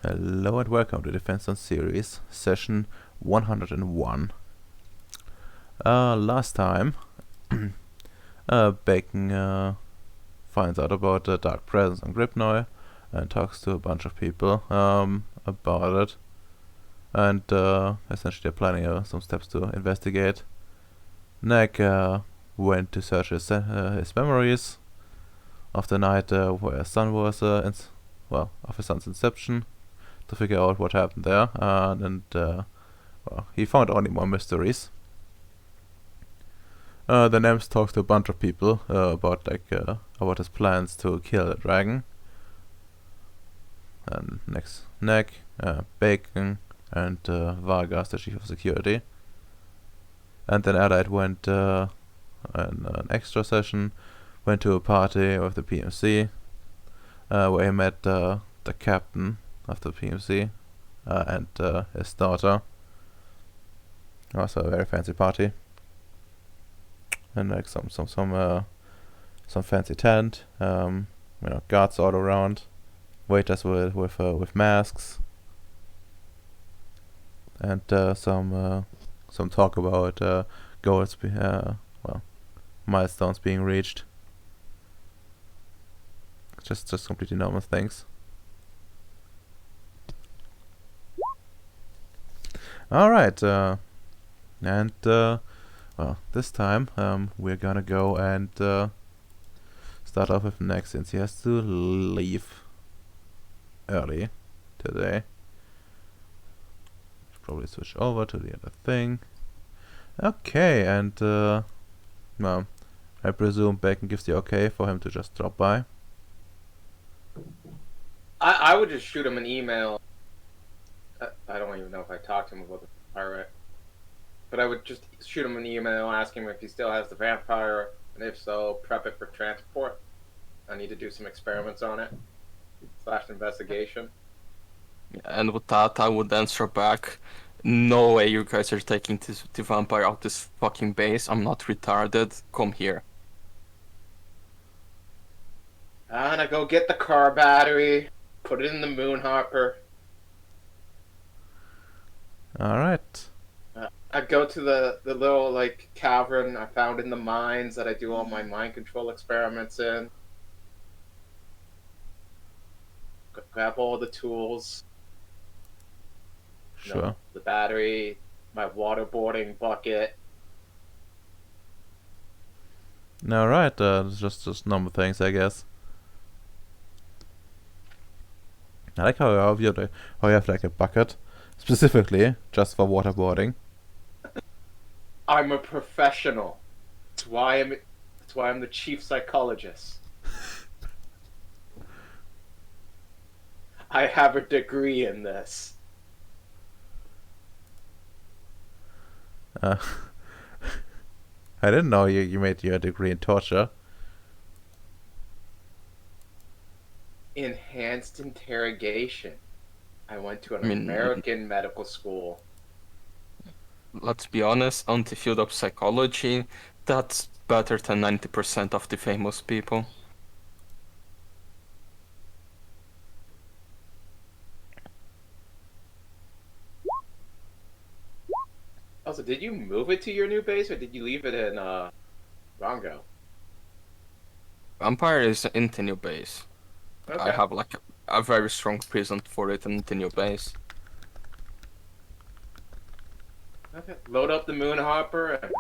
Hello and welcome to Defense on Ceres, session 101. Last time, Bacon finds out about the dark presence on Gripnoy and talks to a bunch of people about it. And essentially they're planning some steps to investigate. Nick went to search his memories of the night where his son was, of his son's inception, to figure out what happened there, and he found only more mysteries. Then Ems talks to a bunch of people about his plans to kill the dragon. And next, Nick, Bacon, and Vargas, the chief of security. And then Allied went in an extra session, went to a party with the PMC, where he met the captain of the PMC and his daughter. Also a very fancy party, and like some fancy tent. Guards all around, waiters with masks, and some talk about goals, milestones being reached. Just completely normal things. Alright, this time we're gonna go and start off with Nick, since he has to leave early today. Probably switch over to the other thing. Okay, and I presume Bacon gives the okay for him to just drop by. I would just shoot him an email. I don't even know if I talked to him about the pirate, but I would just shoot him an email asking him if he still has the vampire, and if so, prep it for transport. I need to do some experiments on it / investigation. And with that, I would answer back, no way you guys are taking the vampire out this fucking base. I'm not retarded. Come here. And I go get the car battery, put it in the moon hopper. Alright. I go to the little cavern I found in the mines that I do all my mind control experiments in. Grab all the tools. Sure. The battery, my waterboarding bucket. Alright, just normal things, I guess. I like how you have like a bucket specifically just for waterboarding. I'm a professional. That's why I'm the chief psychologist. I have a degree in this. I didn't know you made your degree in torture. Enhanced interrogation. I went to an American medical school. Let's be honest, on the field of psychology, that's better than 90% of the famous people. Also, did you move it to your new base, or did you leave it in Rongo? Vampire is in the new base. Okay. I have like a very strong reason for it in the new base. Okay. Load up the moon hopper. And...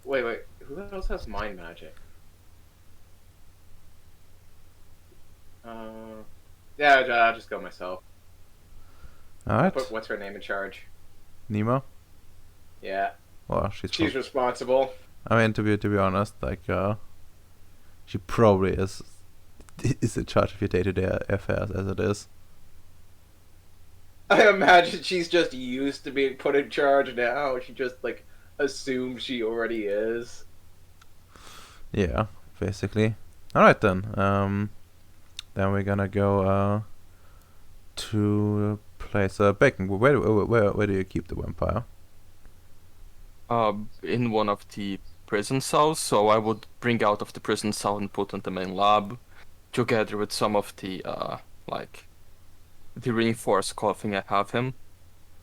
Wait. Who else has mind magic? Yeah, I'll just go myself. Alright. Put what's her name in charge? Nemo? Yeah. Well, She's responsible. I mean, to be honest, she probably is in charge of your day-to-day affairs as it is. I imagine she's just used to being put in charge now. She just assumes she already is. Yeah, basically. Alright then. Then we're gonna go to a place. Bacon. Where do you keep the vampire? In one of the prison cells, so I would bring out of the prison cell and put in the main lab, together with some of the like the reinforced coffin I have him.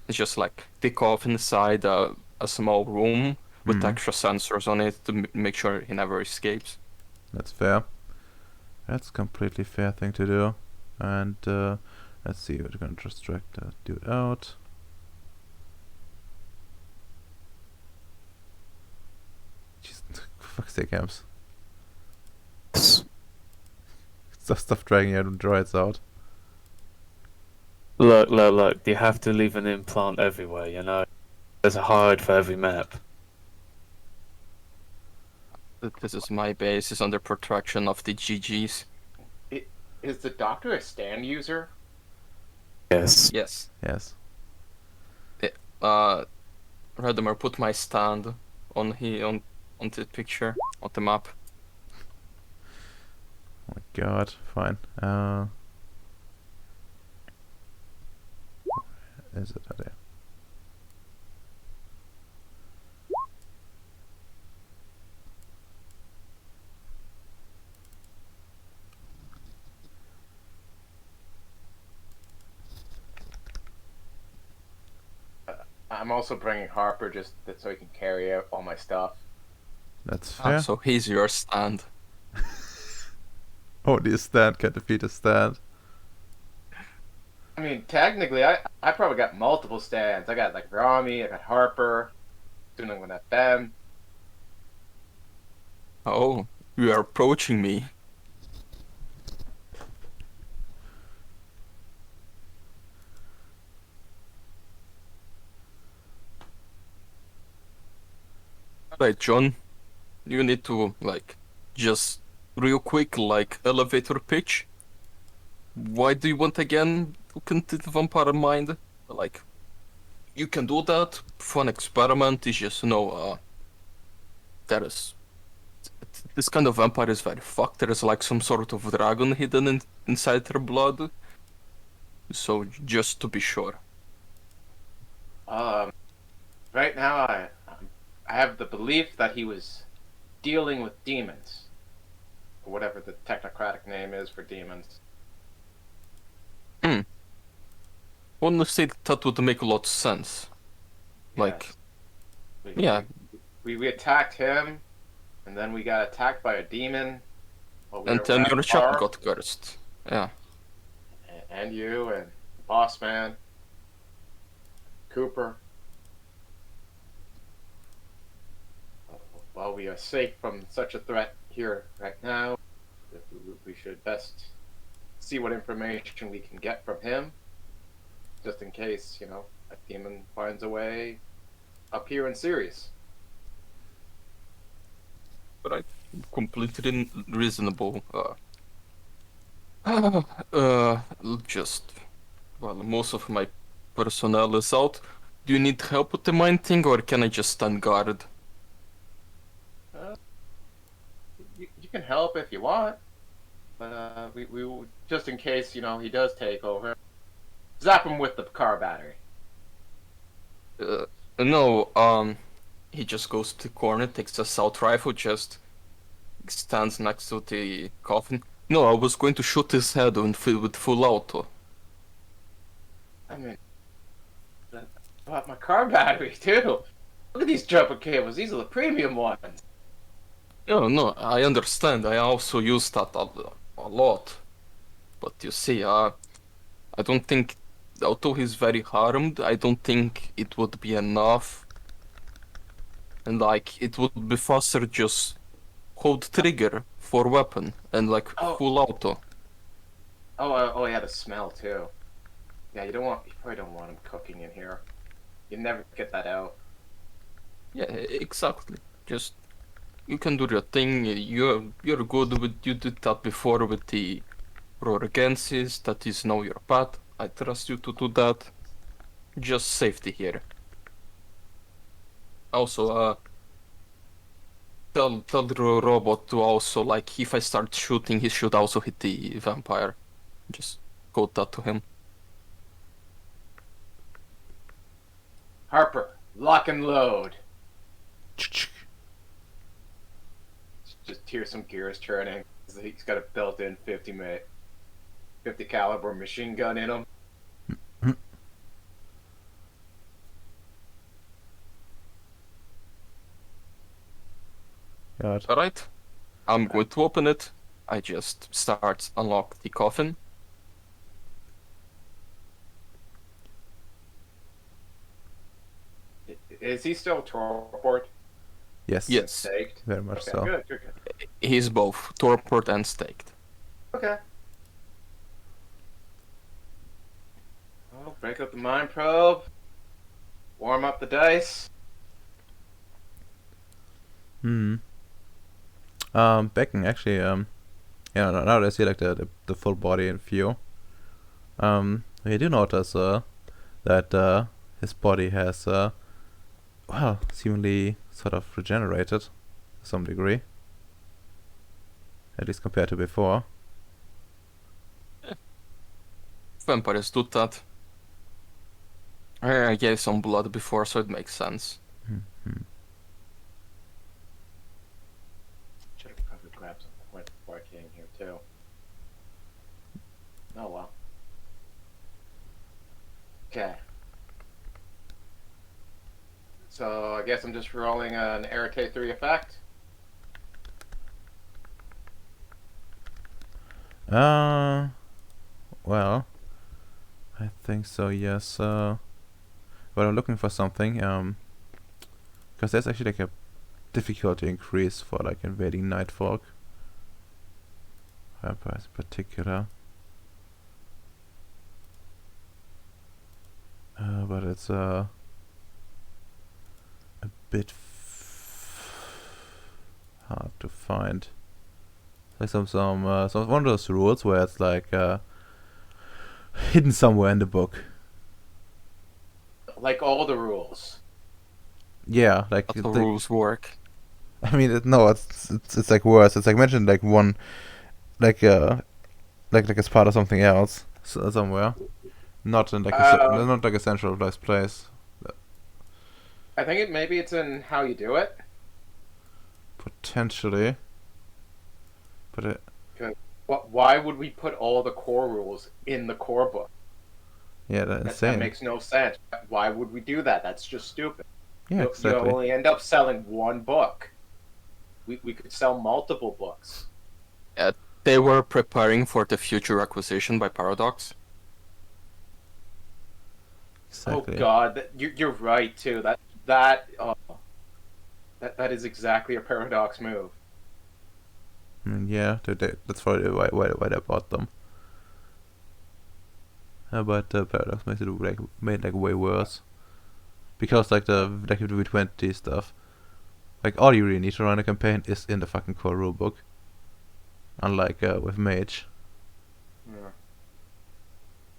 It's just like the coffin inside a small room with Mhm. extra sensors on it to make sure he never escapes. That's fair. That's completely fair thing to do. And let's see, we're gonna just drag that dude out. Jeez, fuck's sake, Amps. Stop dragging your droids out. Look. You have to leave an implant everywhere, you know? There's a hide for every map. This is my base. It's under protection of the GGs. Is the doctor a stand user? Yes. Yes. Yes. Radimir, put my stand on the picture on the map. Oh my god, fine. Where is it? Oh, there. I'm also bringing Harper just so he can carry out all my stuff. That's fair. So he's your stand. Only a stand can defeat a stand. I mean, technically, I probably got multiple stands. I got like Rami, I got Harper. Soon I'm gonna have Ben. Oh, you are approaching me. Right, John. You need to like just real quick like elevator pitch. Why do you want again look into the vampire mind? Like you can do that. Fun experiment is just there is this kind of vampire is very fucked. There is like some sort of dragon hidden inside their blood. So just to be sure. Right now I have the belief that he was dealing with demons, or whatever the technocratic name is for demons. Honestly, that would make a lot of sense. Like, Yes. yeah. We attacked him, and then we got attacked by a demon. While we And were then at your the shop bar, got cursed. Yeah. and you and Boss Man, Cooper. While we are safe from such a threat here right now, we should best see what information we can get from him, just in case, a demon finds a way up here in Ceres. Right. Completely reasonable. Just, well, most of my personnel is out. Do you need help with the mine thing, or can I just stand guard? You can help if you want, but we just in case, he does take over, zap him with the car battery. No, he just goes to the corner, takes a assault rifle, just stands next to the coffin. No, I was going to shoot his head with full auto. I mean, I bought my car battery too. Look at these jumper cables. These are the premium ones. No, I understand. I also use that a lot. But you see, I don't think, although he's very harmed, I don't think it would be enough. And like, it would be faster just hold trigger for weapon and like Oh. full auto. Oh, yeah, the smell too. Yeah, you probably don't want him cooking in here. You never get that out. Yeah, exactly. Just you can do your thing. You're good with you did that before with the Rorgensis. That is now your path. I trust you to do that. Just safety here. Also, tell the robot to also like if I start shooting, he should also hit the vampire. Just code that to him. Harper, lock and load. Just hear some gears turning. He's got a built-in 50 mate. .50 caliber machine gun in him. God. Alright, I'm going to open it. I just start unlock the coffin. Is he still torport? Yes. Yes, Staked? Very much Okay, so. good, good, good. he's both torport and staked. Okay. Well, break up the mind probe. Warm up the dice. Hmm. Becken actually, yeah, now that I see like the full body in view, you do notice, that, his body has, well, seemingly sort of regenerated to some degree. At least compared to before. Vampires do that. I gave some blood before, so it makes sense. Mm-hmm. Should have probably grabbed some quint before I came here too. Oh well. Okay. So I guess I'm just rolling an Arete 3 effect. Well, I think so, yes. But I'm looking for something, because there's actually like a difficulty increase for like invading Nightfolk. Vampires in particular. But it's a bit hard to find. Like some one of those rules where it's like hidden somewhere in the book. Like all the rules. Yeah, like That's how rules work. I mean, no, it's like worse. It's like mentioned like one, like like it's part of something else somewhere, not in like not like a centralized place. I think maybe it's in how you do it. Potentially, but Why would we put all the core rules in the core book? yeah, that's That insane. makes no sense. Why would we do that? That's just stupid. Yeah, You exactly. only end up selling one book. We could sell multiple books. They were preparing for the future acquisition by Paradox. Exactly. Oh God, you're right too. That is exactly a Paradox move. Yeah, that's probably why they bought them. But Paradox makes it like made like way worse, because like the V20 stuff, like all you really need to run a campaign is in the fucking core rulebook. Unlike with Mage. Yeah.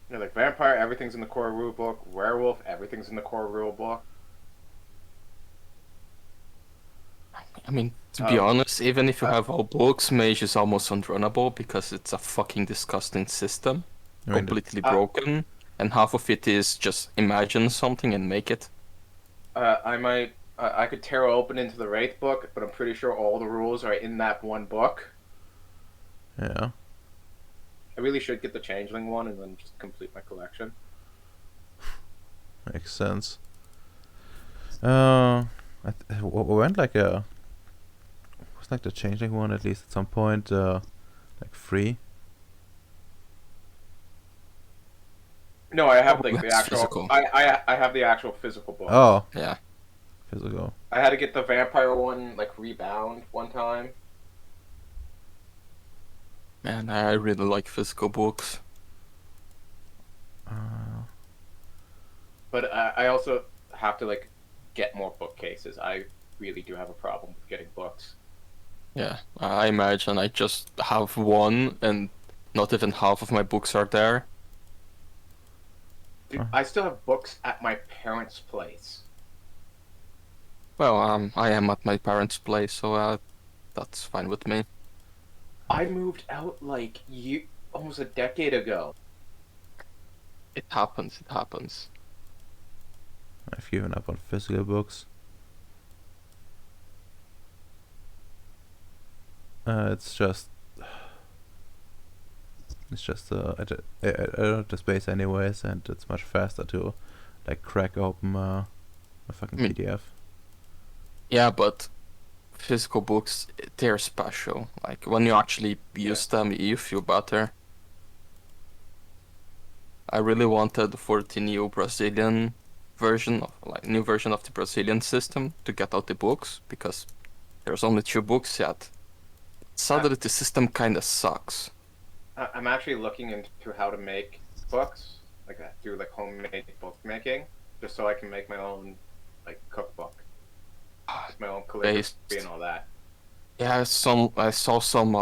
You know, like Vampire, everything's in the core rulebook. Werewolf, everything's in the core rulebook. I mean, to be honest, even if you have all books, Mage is almost unrunnable because it's a fucking disgusting system. I mean, Completely broken. And half of it is just imagine something and make it. I could tear open into the Wraith book, but I'm pretty sure all the rules are in that one book. yeah. I really should get the Changeling one and then just complete my collection. Makes sense. We went like was like the Changeling one at least at some point, like free. No, I have Oh, like the that's actual. physical. I have the actual physical book. Oh, Yeah. physical. I had to get the Vampire one like rebound one time. Man, I really like physical books. But I also have to like get more bookcases. I really do have a problem with getting books. Yeah, I imagine I just have one and not even half of my books are there. Dude, I still have books at my parents' place. Well, I am at my parents' place, so that's fine with me. I moved out like almost a decade ago. It happens, it happens. I've given up on physical books. It's just It's just at the space anyways, and it's much faster to like crack open a fucking Mm. PDF. Yeah, but physical books, they're special. Like when you actually use them, you feel better. I really wanted for the new Brazilian version of new version of the Brazilian system to get out the books because there's only 2 books yet. Sadly, the system kind of sucks. I'm actually looking into how to make books, like do like homemade bookmaking, just so I can make my own like cookbook, my own calligraphy and all that. Yeah, I saw some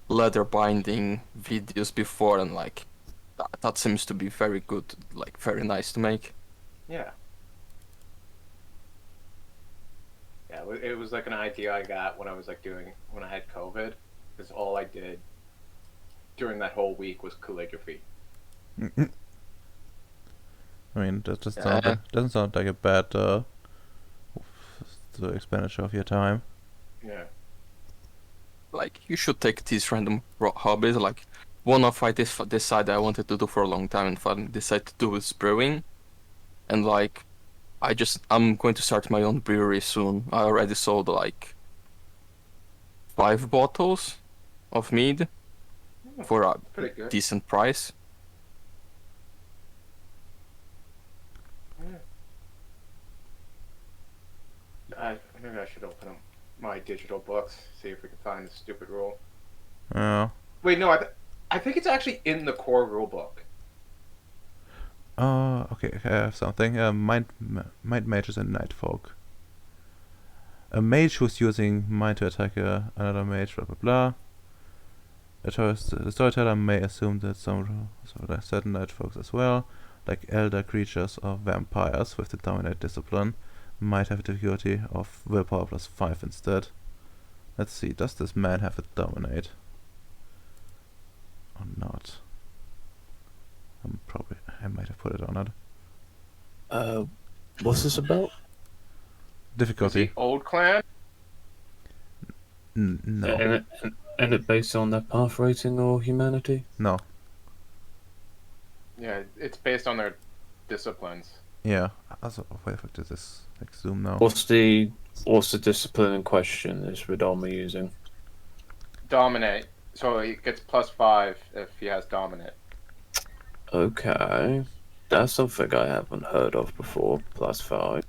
leather binding videos before, and like that seems to be very good, like very nice to make. Yeah. Yeah, it was like an idea I got when I was like when I had COVID, because all I did during that whole week was calligraphy. I mean, that just Yeah. doesn't sound like a bad expenditure of your time. Yeah. Like you should take these random hobbies. Like one of I decided I wanted to do for a long time and finally decided to do is brewing, and like I'm going to start my own brewery soon. I already sold like 5 bottles of mead for a Pretty good. decent price. Maybe I should open up my digital books, see if we can find the stupid rule. Oh. Wait, no, I think it's actually in the core rule book. Okay, I have something. Mind mages and night folk. A mage who's using mind to attack another mage, blah blah blah. The storyteller may assume that certain night folks as well, like elder creatures or vampires with the dominate discipline, might have a difficulty of willpower +5 instead. Let's see, does this man have a dominate? Or not? I might have put it on it. What's this about? Is Difficulty? the old clan? No. And it based on their path rating or humanity? No. Yeah, it's based on their disciplines. Yeah. Also, wait, did this like zoom now? What's the discipline in question is Radama using? Dominate. So he gets +5 if he has dominate. Okay. That's something I haven't heard of before. +5.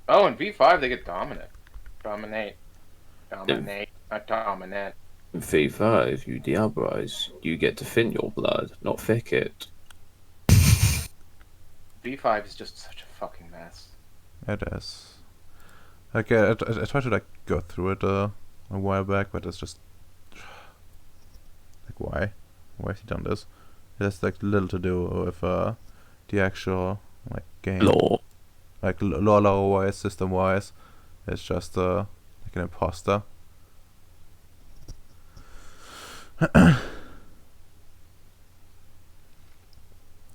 Oh, in V5 they get dominate. Dominate. Dominate. Not dominant. In V5, you Diabolize. You get to thin your blood, not thick it. V5 is just such a fucking mess. It is. Like, I tried to like go through it a while back, but it's just like, why? Why has he done this? It has like little to do with the actual like game, Law. like law wise, system wise. It's just like an imposter.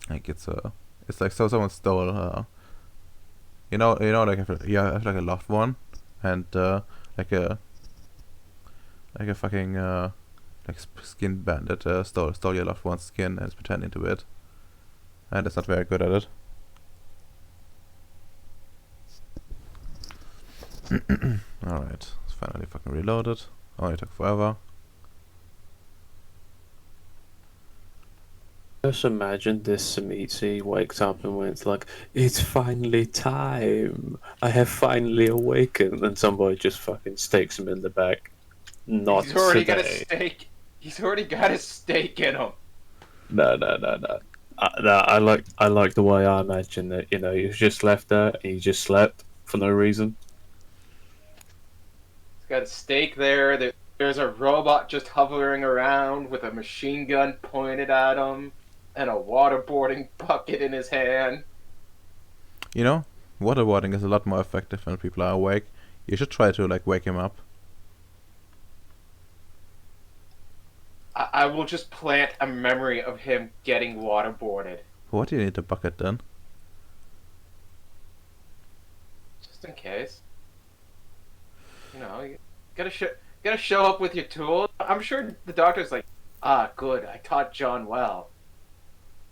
Like it's like so someone stole like if you have like a loved one, and like a fucking like skin bandit stole your loved one's skin and is pretending to it, and it's not very good at it. Alright, it's finally fucking reloaded. Only took forever. Just imagine this Samitsi wakes up and when it's like, it's finally time. I have finally awakened, and somebody just fucking stakes him in the back. Not He's already got a today. stake. He's already got a stake in him. No. I like the way I imagine that. You know, he was just left there and he just slept for no reason. He's got a stake there. There's a robot just hovering around with a machine gun pointed at him and a waterboarding bucket in his hand. You know, waterboarding is a lot more effective when people are awake. You should try to like wake him up. I will just plant a memory of him getting waterboarded. What do you need the bucket then? Just in case. You know, you gotta show. gotta show up with your tools. I'm sure the doctor's like, ah, good. I taught John well.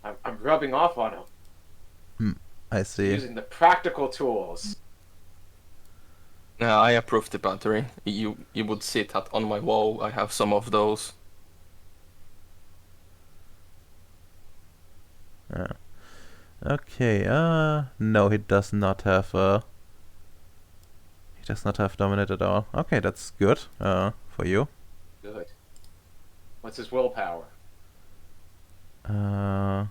I'm rubbing off on him I see. using the practical tools. I approve the battery. You would see that on my wall. I have some of those. Yeah. Okay, no, he does not have, he does not have dominate at all. Okay, that's good, for you. Good. What's his willpower? I'm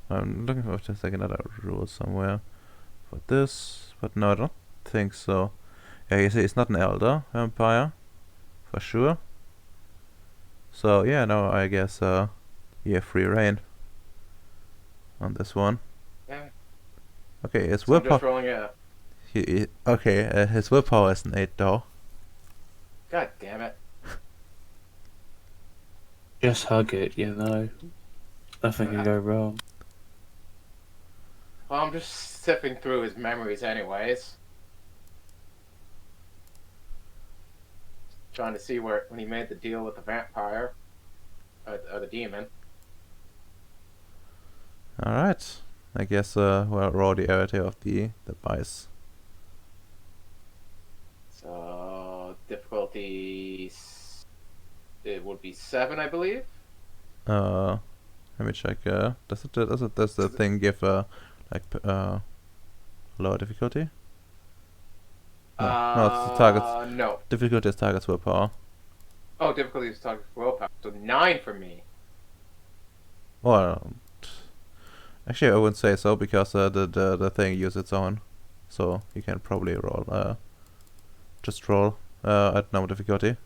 looking for just like another rule somewhere for this, but no, I don't think so. Yeah, he's not an elder vampire, for sure. So yeah, no, I guess, you have free reign on this one. Yeah. Okay, his So I'm just willpower. rolling a. Okay, his willpower is an 8 though. God damn it. Just hug it, you know. Nothing can go wrong. Well, I'm just sifting through his memories, anyways. Trying to see where when he made the deal with the vampire, or the demon. Alright. I guess we'll roll the arity of the dice. So difficulty it would be 7, I believe. Let me check. Does the thing give lower difficulty? No, it's the target's No. difficulty is target's willpower. Oh, difficulty is target willpower. So 9 for me. Well, actually, I wouldn't say so because the thing uses its own, so you can probably roll just roll at normal difficulty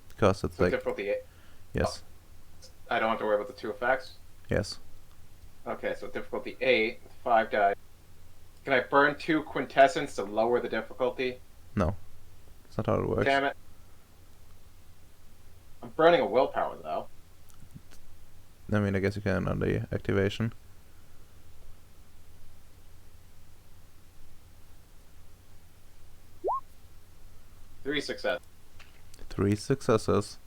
because it's So like difficulty 8. yes, I don't have to worry about the 2 effects. yes. Okay, so difficulty 8, 5 dice. Can I burn 2 quintessence to lower the difficulty? No, that's not how it works. Damn it. I'm burning a willpower, though. I mean, I guess you can on the activation. Three success. 3 successes.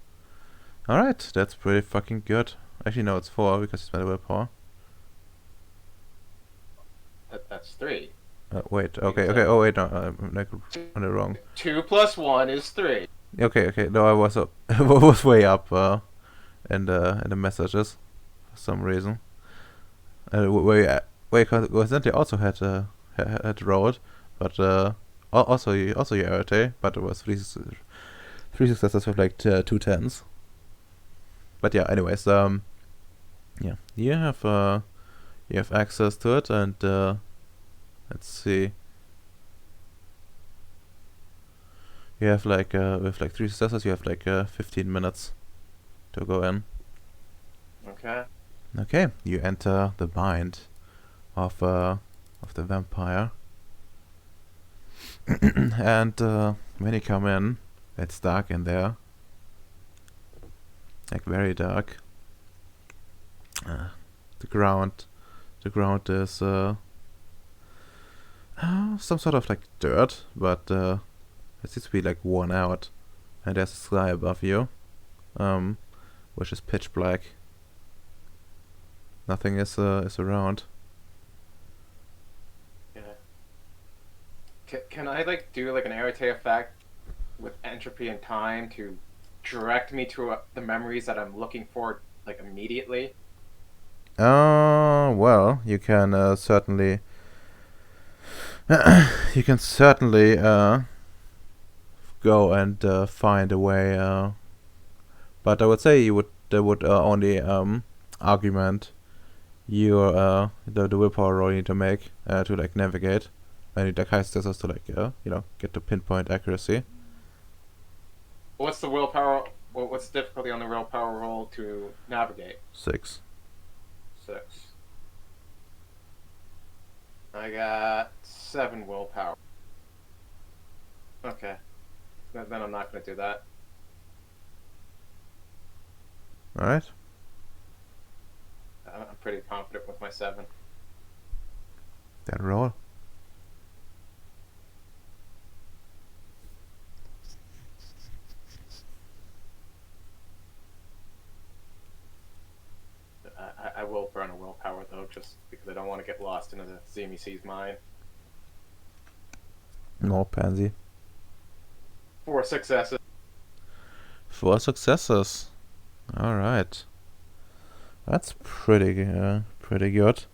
Alright, that's pretty fucking good. Actually, no, it's 4 because you spent a willpower. That's 3. Wait, okay, oh wait, no, I'm like on the wrong. 2 plus 1 is 3. Okay, no, I was up, I was way up in the messages for some reason. Wait, coincidentally also had rolled, but also you arity, but it was 3 successes with like 2 10s. But yeah, anyways, yeah, you have access to it, and let's see. You have like with like 3 successes, you have like 15 minutes to go in. Okay. Okay, you enter the bind of the vampire, and when you come in, it's dark in there, like very dark. The ground is some sort of like dirt, but it seems to be like worn out, and there's a sky above you, which is pitch black. Nothing is around. Yeah. Can I like do like an arete effect with entropy and time to direct me to the memories that I'm looking for like immediately? Well, you can certainly you can certainly go and find a way, but I would say they would only argument your the willpower roll you need to make to like navigate. I need like high successes to like get to pinpoint accuracy. What's the willpower? What's the difficulty on the willpower roll to navigate? 6. 6. I got 7 willpower. Okay. Then I'm not going to do that. All right. I'm pretty confident with my 7. Then roll. I will burn a willpower though, just because I don't want to get lost into the ZMC's mind. No, pansy. 4 successes. 4 successes. Alright. That's pretty good.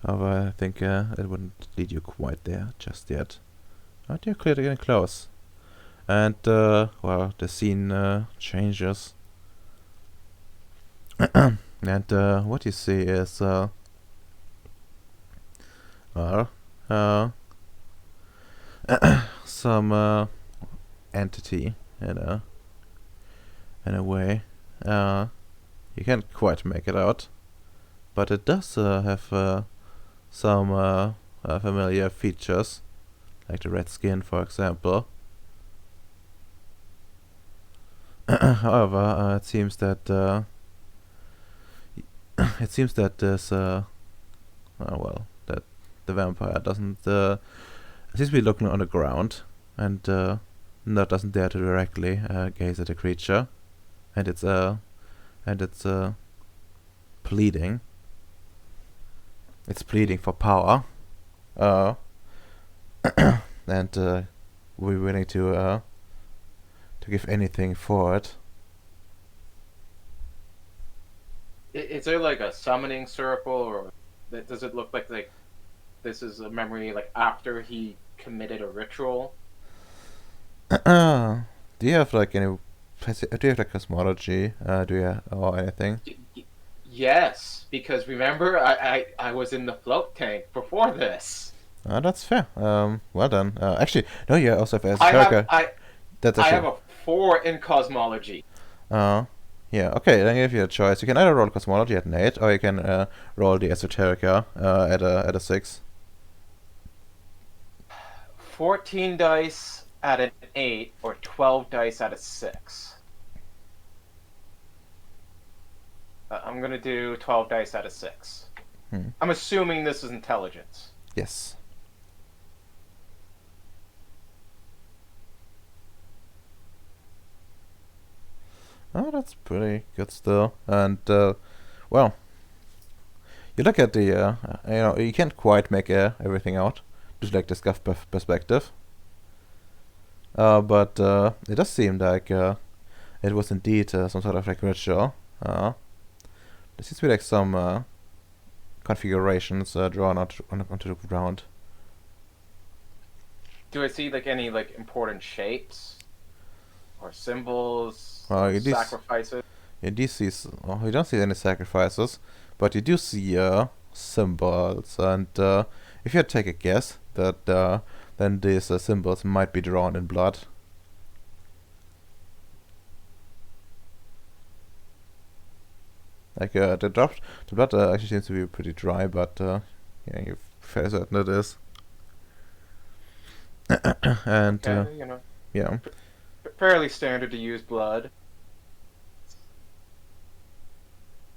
However, I think it wouldn't lead you quite there just yet. But you're clearly getting close. And, well, the scene changes. And what you see is, well, some entity in a way. You can't quite make it out, but it does have some familiar features, like the red skin, for example. However, it seems that this well, that the vampire doesn't seems to be looking on the ground and doesn't dare to directly gaze at the creature, and it's pleading. It's pleading for power, and we're willing to give anything for it. Is there like a summoning circle, or does it look like this is a memory like after he committed a ritual? Do you have like any? Do you have like cosmology? Do you or anything? Yes, because remember, I was in the float tank before this. That's fair. Well done. Actually, no, you also have I esoterica. have a 4 in cosmology. Yeah. Okay, then I give you a choice. You can either roll cosmology at an 8, or you can roll the esoterica at a 6. 14 dice at an 8 or 12 dice at a 6. I'm gonna do 12 dice at a 6. I'm assuming this is intelligence. Yes. Oh, that's pretty good still. And, well, you look at the, you can't quite make everything out, just like the scuff perspective. But it does seem like it was indeed some sort of like ritual. There seems to be like some configurations drawn onto the ground. Do I see like any like important shapes or symbols? Well, Sacrifices? you don't see any sacrifices, but you do see symbols, and if you take a guess, that then these symbols might be drawn in blood. Like the blood actually seems to be pretty dry, but yeah, you're fairly certain it is. And Okay, you know, yeah. fairly standard to use blood.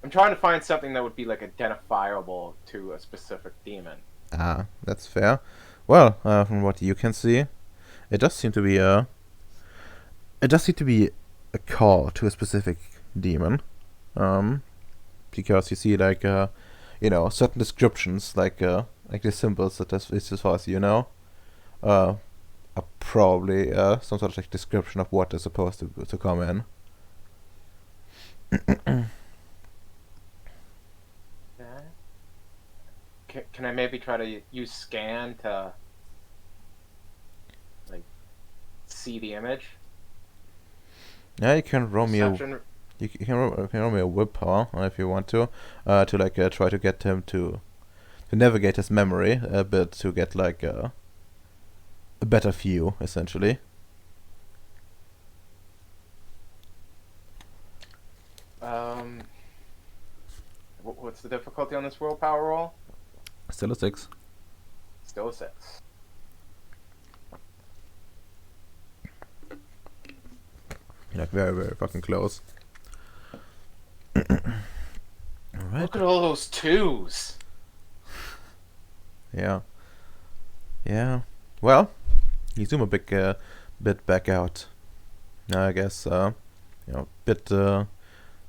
I'm trying to find something that would be like identifiable to a specific demon. That's fair. Well, from what you can see, it does seem to be a call to a specific demon. Because you see like certain descriptions like the symbols that as far as you know are probably some sort of like description of what is supposed to come in. Can I maybe try to use scan to like see the image? Yeah, you can roll me Perception? you can roll me a willpower if you want to like try to get him to navigate his memory a bit, to get like a better view essentially. What's the difficulty on this willpower roll? Still a 6. Still a 6. You're like very, very fucking close. Alright. Look at all those 2s. Yeah. Yeah. Well, you zoom a bit back out. I guess bit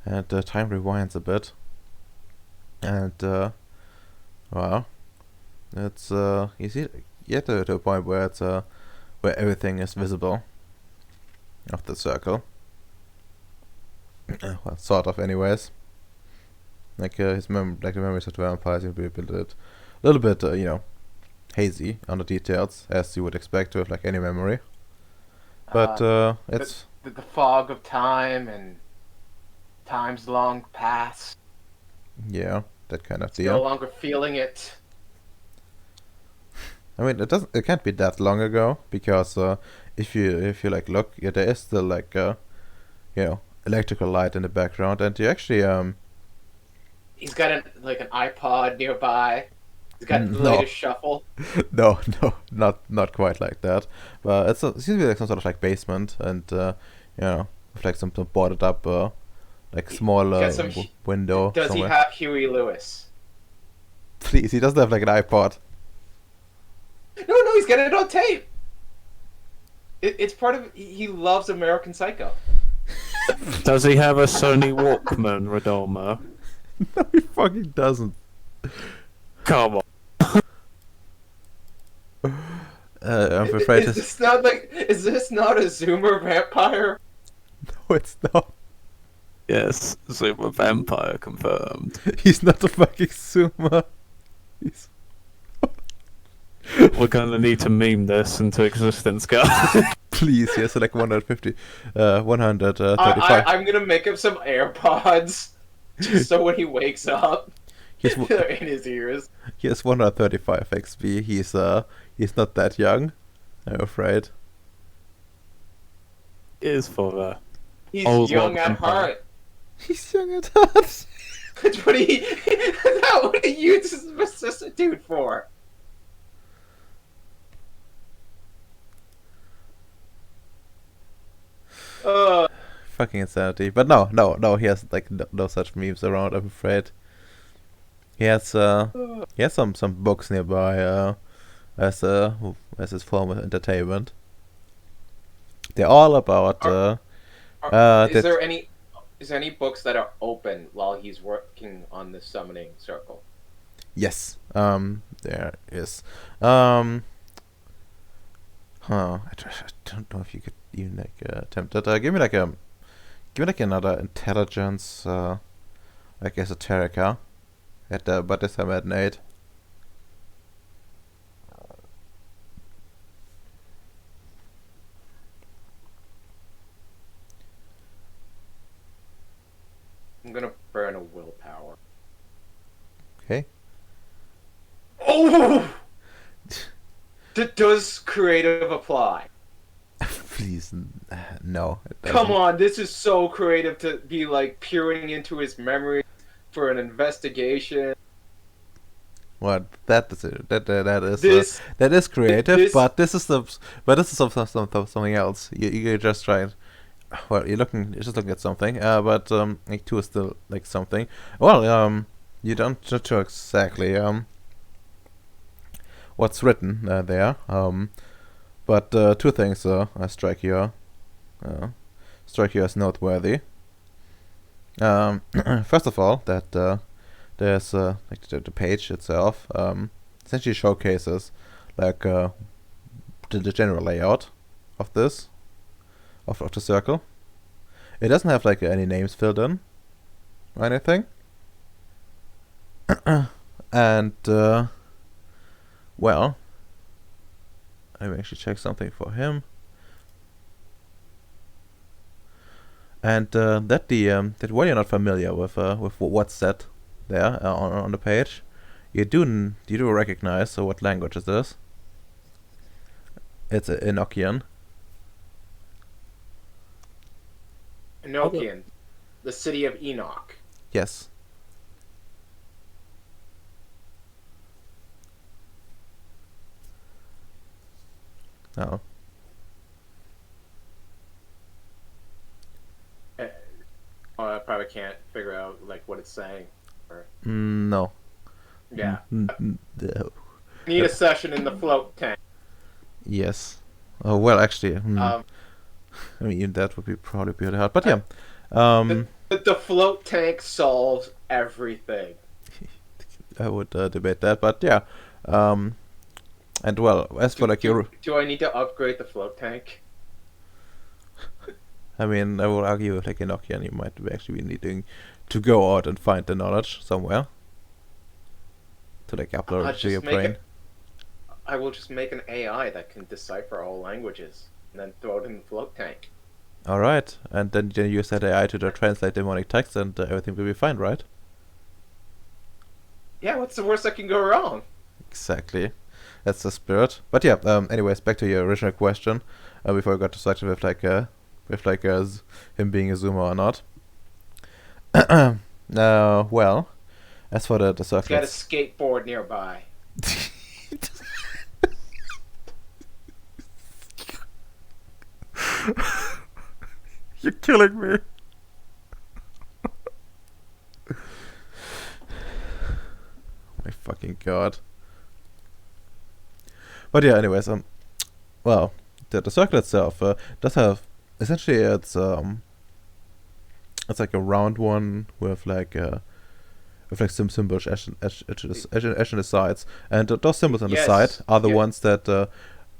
and time rewinds a bit, and well, it's you see, you get to a point where it's where everything is visible of the circle. Well, sort of, anyways. Like the memories of the vampires will be a little bit, hazy on the details, as you would expect with like any memory. But it's the fog of time and time's long past. yeah, that kind of No deal. longer feeling it. I mean, it can't be that long ago, because if you like look, yeah, there is still like electrical light in the background, and you actually He's got an iPod nearby. He's got the No. latest shuffle. no, not quite like that. But it seems to be like some sort of like basement, and with like some boarded up like small Got some window Does somewhere. he have Huey Lewis? Please, he doesn't have like an iPod. No, he's got it on tape. It's part of. He loves American Psycho. Does he have a Sony Walkman, Redomo? No, he fucking doesn't. Come on. I'm afraid Is this not Is this not a Zoomer vampire? no, it's not. Yes, Super Vampire confirmed. He's not a fucking zoomer. He's We're gonna need to meme this into existence, guys. please, yes, like 135. I'm gonna make him some AirPods, just so when he wakes up, they're in his ears. He has 135 XP. He's not that young, I'm afraid. Is for He's Old young one at vampire. heart. He's young at heart. That's what he. That's what he uses vicissitude for. Fucking insanity. But no, he has like no such memes around, I'm afraid. He has some books nearby as his form of entertainment. They're all about Is there any books that are open while he's working on the summoning circle? yes. There is. I don't know if you could even like attempt it. Give me like another intelligence like esoterica but this time at an 8. I'm gonna burn a willpower. Okay. Oh! Does creative apply? Please, no. It Come doesn't. on, this is so creative to be like peering into his memory for an investigation. What that is This that is creative, this- but this is something else. You just trying. Well, you're just looking at something. But like 2 is still like something. Well, you don't know exactly what's written there. But 2 things strike you as noteworthy. First of all, that there's like the page itself essentially showcases like the general layout of this of the circle. It doesn't have like any names filled in or anything. And well, I will actually check something for him. And that while you're not familiar with what's said there on the page, you do recognize what language is this. It's Enochian. Enochian, the city of Enoch. Yes. No. I probably can't figure out like what it's saying. No. Yeah, No. need a session in the float tank. Yes. Oh well, actually, Um, I mean that would be probably pretty hard. But yeah. The float tank solves everything. I would debate that, but yeah. And well, as for like your, Do I need to upgrade the float tank? I mean, I will argue with like Enochian, you might actually be needing to go out and find the knowledge somewhere to like upload I'll it to your just make brain. it. I will just make an AI that can decipher all languages and then throw it in the float tank. All right, and then you use that AI to translate demonic text, and everything will be fine, right? Yeah, what's the worst that can go wrong? Exactly. That's the spirit. But yeah, anyways, back to your original question. Before I got distracted with him being a zoomer or not. Well, as for the He's got a circlets. skateboard nearby. You're killing me. My fucking god. But yeah, anyways, well, the circle itself does have essentially it's like a round one with like some symbols etched on the sides, and those symbols on the side are the ones that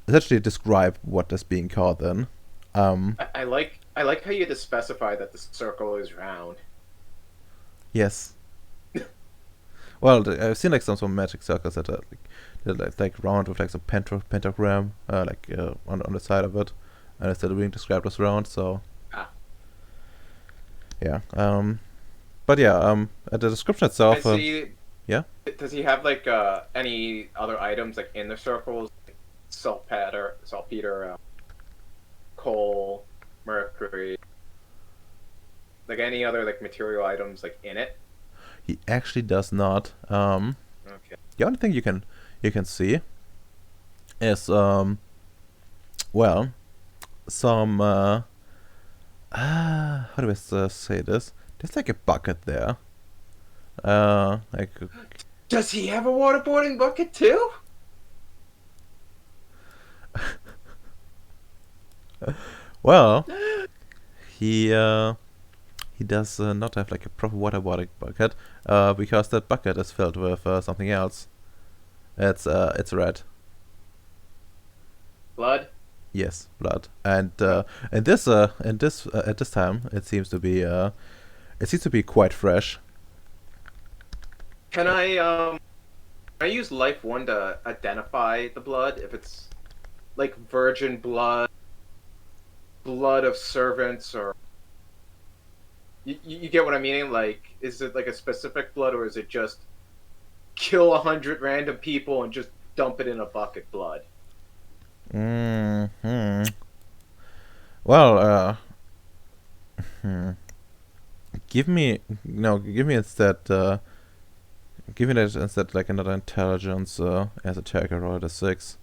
essentially describe what is being called. Then, I like how you had to specify that the circle is round. yes. Well, I've seen like some magic circles that are like round with like some pentagram on the side of it, and it's still being described as round. So yeah. But yeah. The description itself. Yeah. Does he have like any other items like in the circles? Like saltpeter, coal, mercury, like any other like material items like in it? He actually does not. Okay. The only thing you can see is well, some how do I say this? There's like a bucket there. Like. Does he have a waterboarding bucket too? Well, he does not have like a proper waterboarding bucket, because that bucket is filled with something else. It's red. Blood? Yes, blood. And at this time it seems to be quite fresh. Can I use Life 1 to identify the blood? If it's like virgin blood, blood of servants, or you get what I'm meaning? Like, is it like a specific blood, or is it just kill 100 random people and just dump it in a bucket blood? Hmm. Well, give me instead. Give me that instead like another intelligence as a check. I rolled a 6.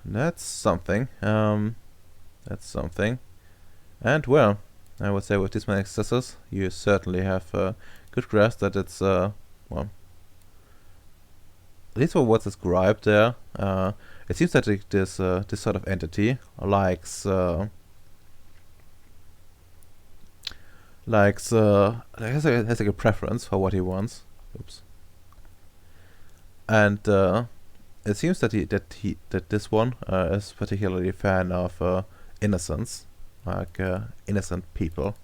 That's something. That's something. And well, I would say with these many successes, you certainly have a good grasp that it's well, at least for what's described there. It seems that this sort of entity likes has like a preference for what he wants. Oops. And it seems that this one is particularly a fan of innocence, like innocent people.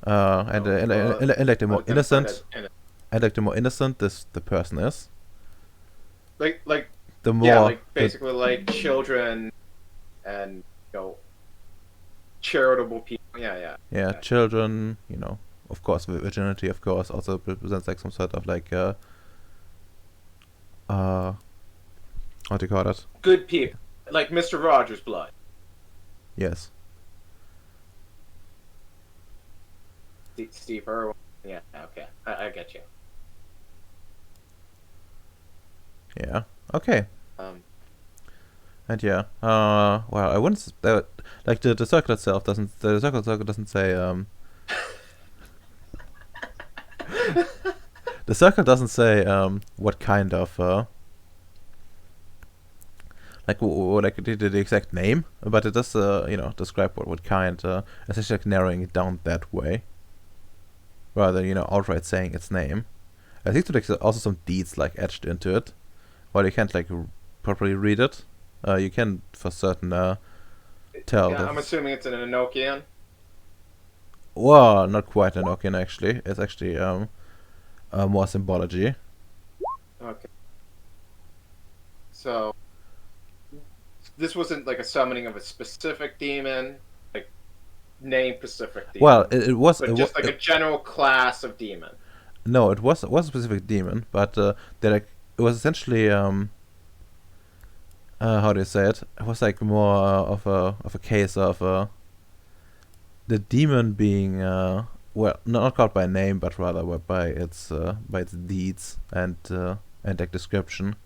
And like the more innocent, the person is, like the more yeah, like basically like children and charitable people. Yeah. children. Of course, virginity, of course, also represents like some sort of like what do you call it? Good people, like Mr. Rogers' blood. Yes. Steve Irwin. Yeah. Okay. I get you. Yeah. Okay. And yeah. Well, I wouldn't like the circle itself doesn't. The circle doesn't say the circle doesn't say what kind of like the exact name, but it does describe what kind. Essentially, like narrowing it down that way, rather outright saying its name. I think there's also some deeds like etched into it, while you can't like properly read it. You can for certain tell. Yeah, I'm assuming it's an Enochian. Well, not quite Enochian actually. It's actually more symbology. Okay. So this wasn't like a summoning of a specific demon, like name specific demon. Well, it was. But just like a general class of demon. No, it was a specific demon, but it was essentially how do you say it? It was like more of a case of the demon being well, not called by name, but rather by its deeds and like description.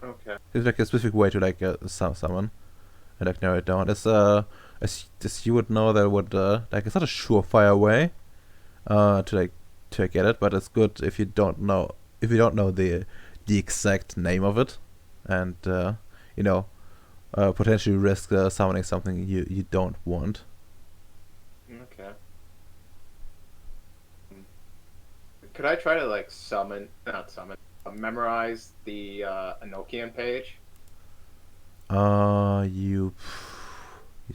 Okay. It's like a specific way to like summon and like narrow it down. It's as you would know, that would like it's not a surefire way to get it, but it's good if you don't know the exact name of it, and potentially risk summoning something you don't want. Okay. Could I try to like memorize the Enochian page? You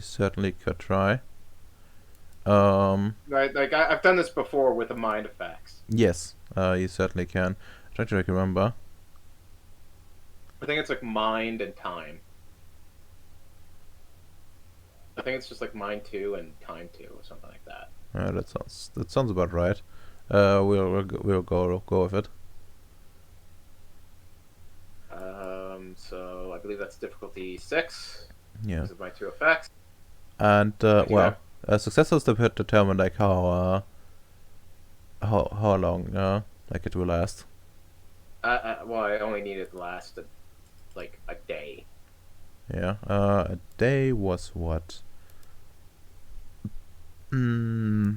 certainly could try. Right, like I've done this before with the mind effects. Yes, you certainly can. Try to remember. I think it's like mind and time. I think it's just like mind 2 and time 2 or something like that. That sounds about right. We'll go with it. So I believe that's difficulty 6. Yeah. Those are my 2 effects. And success is determine like how long like it will last. Well, I only need it to last like a day. Yeah. A day was what? Hmm.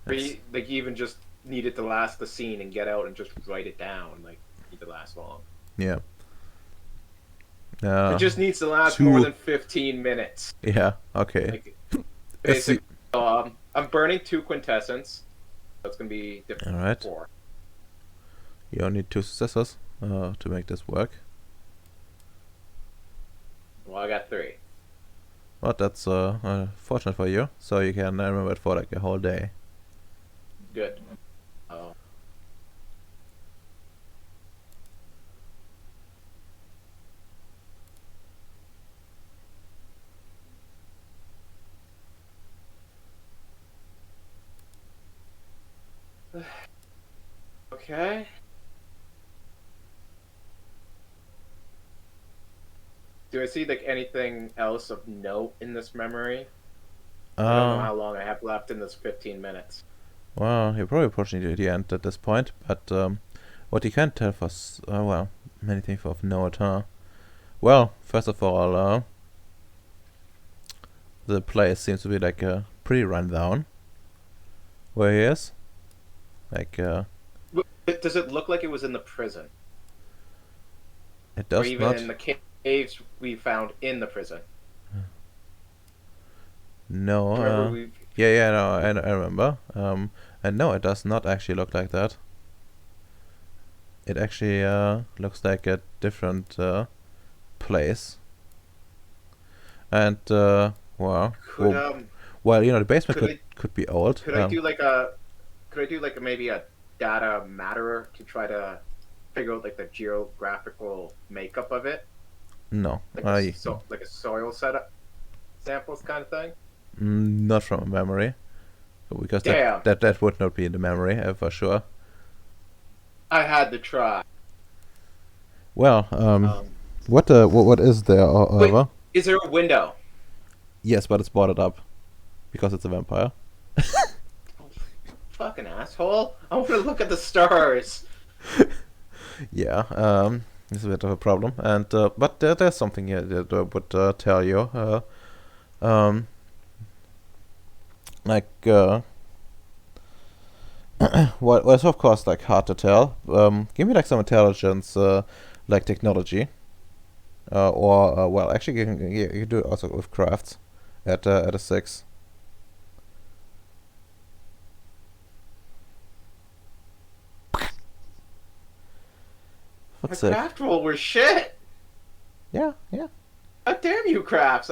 Or you even just need it to last the scene and get out and just write it down. Like, need to last long. Yeah. It just needs to last 2 more than 15 minutes. Yeah. Okay. Like, basically, I'm burning 2 quintessence. That's gonna be different. All right. 4. You only need 2 successors to make this work. Well, I got 3. But that's fortunate for you, so you can remember it for like a whole day. Good. Oh. Okay. Do I see like anything else of note in this memory? I don't know how long I have left in this 15 minutes. Well, you're probably approaching the end at this point, but what you can tell for many things of note, huh? Well, first of all, the place seems to be like pretty run down. Where he is, like Does it look like it was in the prison? it Or does even not. in the caves we found in the prison? No. Remember we Yeah, no, I remember. And no, it does not actually look like that. It actually looks like a different place. And could the basement could be old. could I do like maybe a data matterer to try to figure out like the geographical makeup of it? No, Like a soil setup samples kind of thing? not from memory, because Damn. that would not be in the memory for sure. I had to try. Well, what is there, however? Is there a window? Yes, but it's boarded up because it's a vampire. Fucking asshole! I want to look at the stars. Yeah, it's a bit of a problem, and but there's something here that would tell you, well, it's of course like hard to tell. Give me like some intelligence, like technology, or well, actually you can do it also with crafts at a 6. My What's sick? craft roll was shit. Yeah, yeah. God damn you, crafts.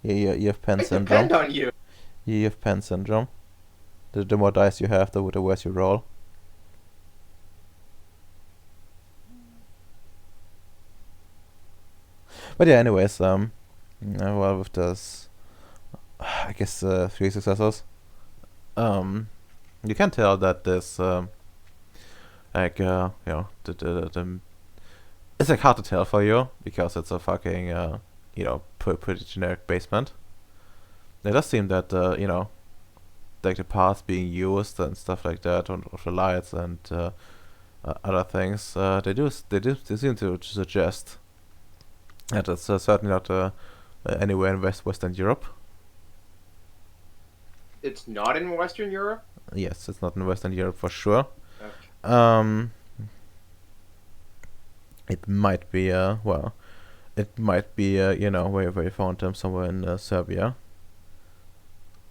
Yeah, you have pen I syndrome. depend on you. You have pen syndrome. The more dice you have, the worse you roll. But yeah, anyways, well, with this, I guess 3 successors, you can tell that this, like, you know, the it's like hard to tell for you because it's a fucking, you know, pretty generic basement. It does seem that, you know, like the parts being used and stuff like that, on of the lights and other things, they seem to suggest that it's certainly not anywhere in Western Europe. It's not in Western Europe? Yes, it's not in Western Europe for sure. Okay. It might be well, it might be you know, where you found them somewhere in Serbia,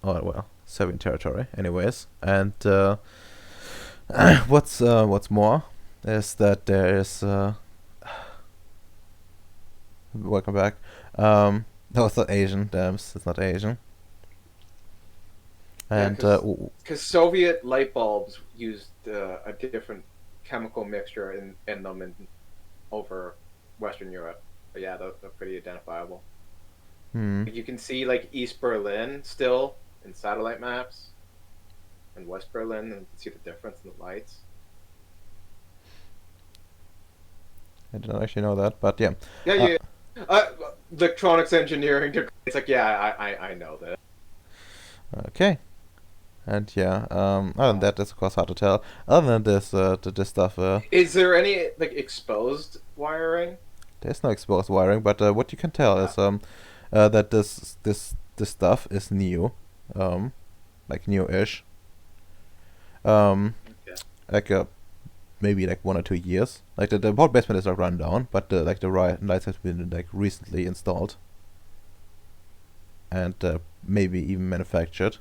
or well, Serbian territory, anyways. And what's more is that there is welcome back. No, it's not Asian. Damn, it's not Asian. And because Soviet light bulbs used a different chemical mixture in them over Western Europe. But yeah, they're pretty identifiable. You can see like East Berlin still in satellite maps, and West Berlin, and you can see the difference in the lights. I didn't actually know that, but yeah. Yeah, electronics engineering degree. It's like, yeah, I know that. Okay. And yeah, other than that, it's of course hard to tell. Other than this, this stuff, Is there any like exposed wiring? there's no exposed wiring. But what you can tell is that this stuff is new, like new-ish. Okay. Like maybe like 1 or 2 years. Like the whole basement is like run down, but like the lights have been like recently installed, and maybe even manufactured.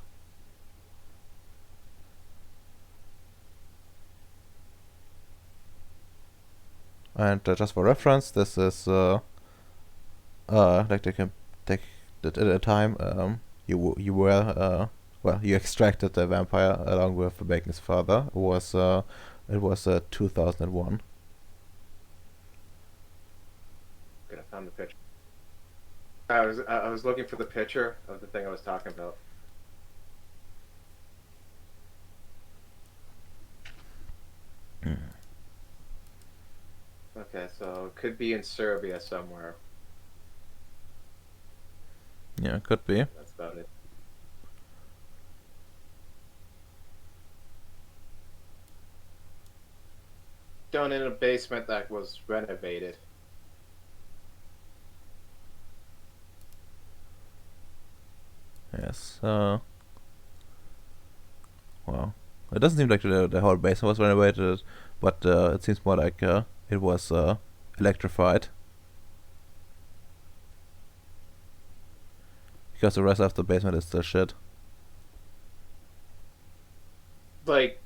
And just for reference, this is like they can take that at a time you were well, you extracted the vampire along with Bacon's father. It was 2001. Good, I found the picture. I was looking for the picture of the thing I was talking about. Okay, so it could be in Serbia somewhere. Yeah, could be. That's about it. Done in a basement that was renovated. Yes. Well, it doesn't seem like the whole basement was renovated, but it seems more like it was electrified. Because the rest of the basement is still shit. Like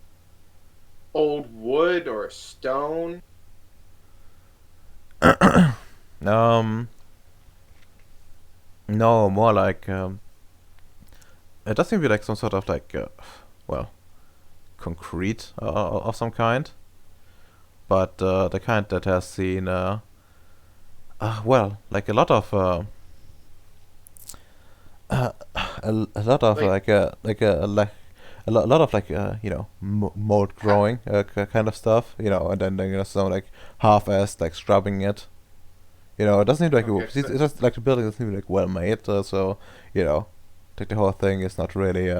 old wood or stone. No, more like it does seem to be like some sort of like well, concrete of some kind, but the kind that has seen well, like a lot of a lot of a lot of like you know, mold growing kind of stuff, you know, and then you know, some like half-assed like scrubbing it. You know, it doesn't seem like Okay, it's just like the building doesn't seem like well made, so you know, like the whole thing is not really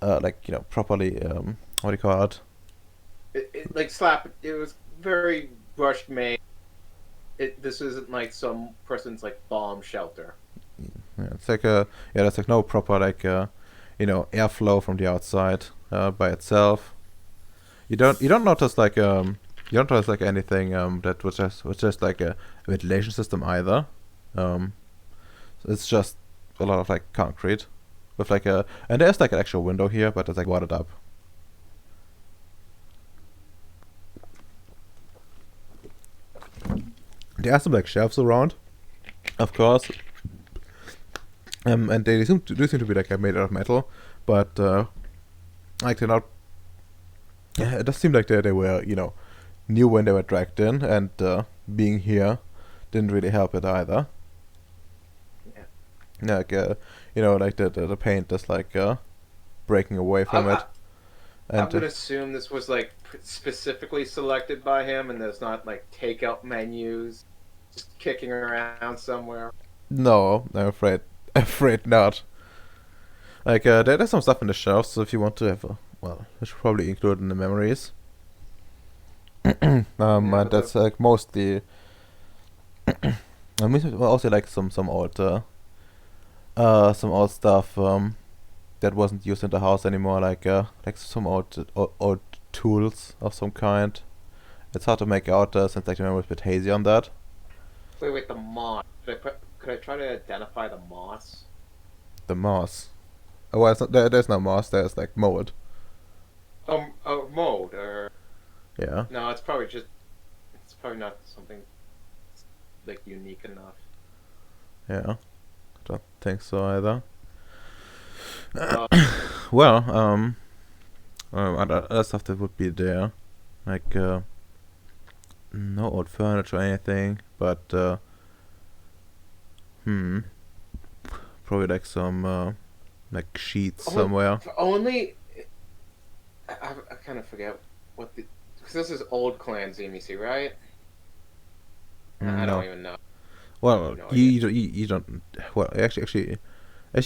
like, you know, properly what do you call it? Like slap. It was very rushed made. This isn't like some person's like bomb shelter. Yeah, it's like yeah, there's like no proper like you know, airflow from the outside. by itself. You don't notice like anything that was just like a ventilation system either. It's just a lot of like concrete with like and there's like an actual window here, but it's like watered up. There are some like shelves around, of course, and they do seem to be like made out of metal, but like they're not. Yeah, it does seem like they were new when they were dragged in, and being here didn't really help it either. Yeah. Like like the paint is like breaking away from it. I And would assume this was like specifically selected by him, and there's not like takeout menus just kicking around somewhere. no, I'm afraid not. Like there's some stuff in the shelves, so if you want to have I should probably include in the memories. And but that's like mostly. I mean, also like some old stuff that wasn't used in the house anymore, like some old tools of some kind. It's hard to make out since like the memory is a bit hazy on that. Wait, the moss. Could I try to identify the moss? The moss. Oh, well, it's not, there's no moss. There's like mold. Mold or Yeah. no? It's probably not something like unique enough. Yeah. Don't think so either. Uh, Well, other stuff that would be there, like no old furniture or anything, but probably like some like sheets somewhere. Only. I kind of forget what the. Because this is old Clan ZMC, right? I No. don't even know. Well, No you don't. Well, actually,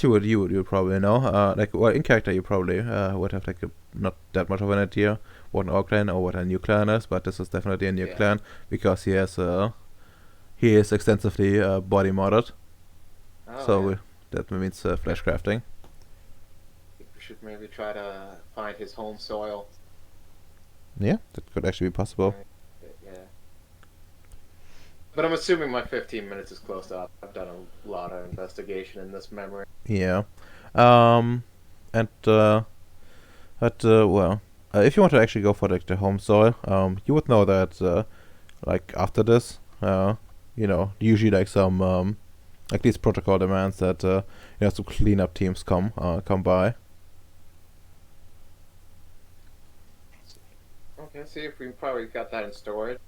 you would probably know. Like, well, in character, you probably would have like not that much of an idea what an orc clan or what a new clan is, but this is definitely a new clan because he is extensively body modded. Oh, So yeah. that means flesh crafting. We should maybe try to find his home soil. Yeah, that could actually be possible. Yeah. But I'm assuming my 15 minutes is close up. I've done a lot of investigation in this memory. Yeah. And but well, if you want to actually go for like the home soil, you would know that like after this, usually like some like these protocol demands that some cleanup teams come by. Okay, see if we probably got that in storage.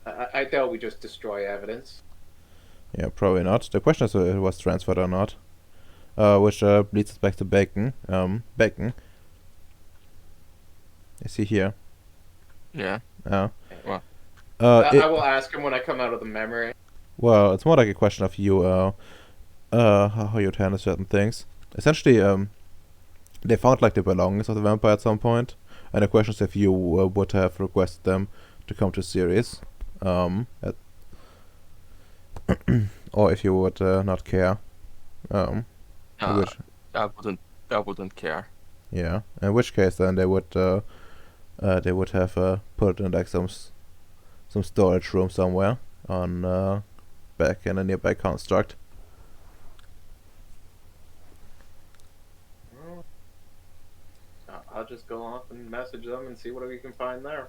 I doubt we just destroy evidence. Yeah, probably not. The question is whether it was transferred or not. Which leads us back to Bacon. Bacon. I see here. Yeah. Uh, Well. I will ask him when I come out of the memory. Well, it's more like a question of you, how you'd handle certain things. Essentially, they found like the belongings of the vampire at some point, and the question is if you would have requested them to come to Ceres, or if you would not care. Which, I wouldn't care. yeah. In which case, then they would have put it in like some storage room somewhere on back in a nearby construct. I'll just go off and message them and see what we can find there.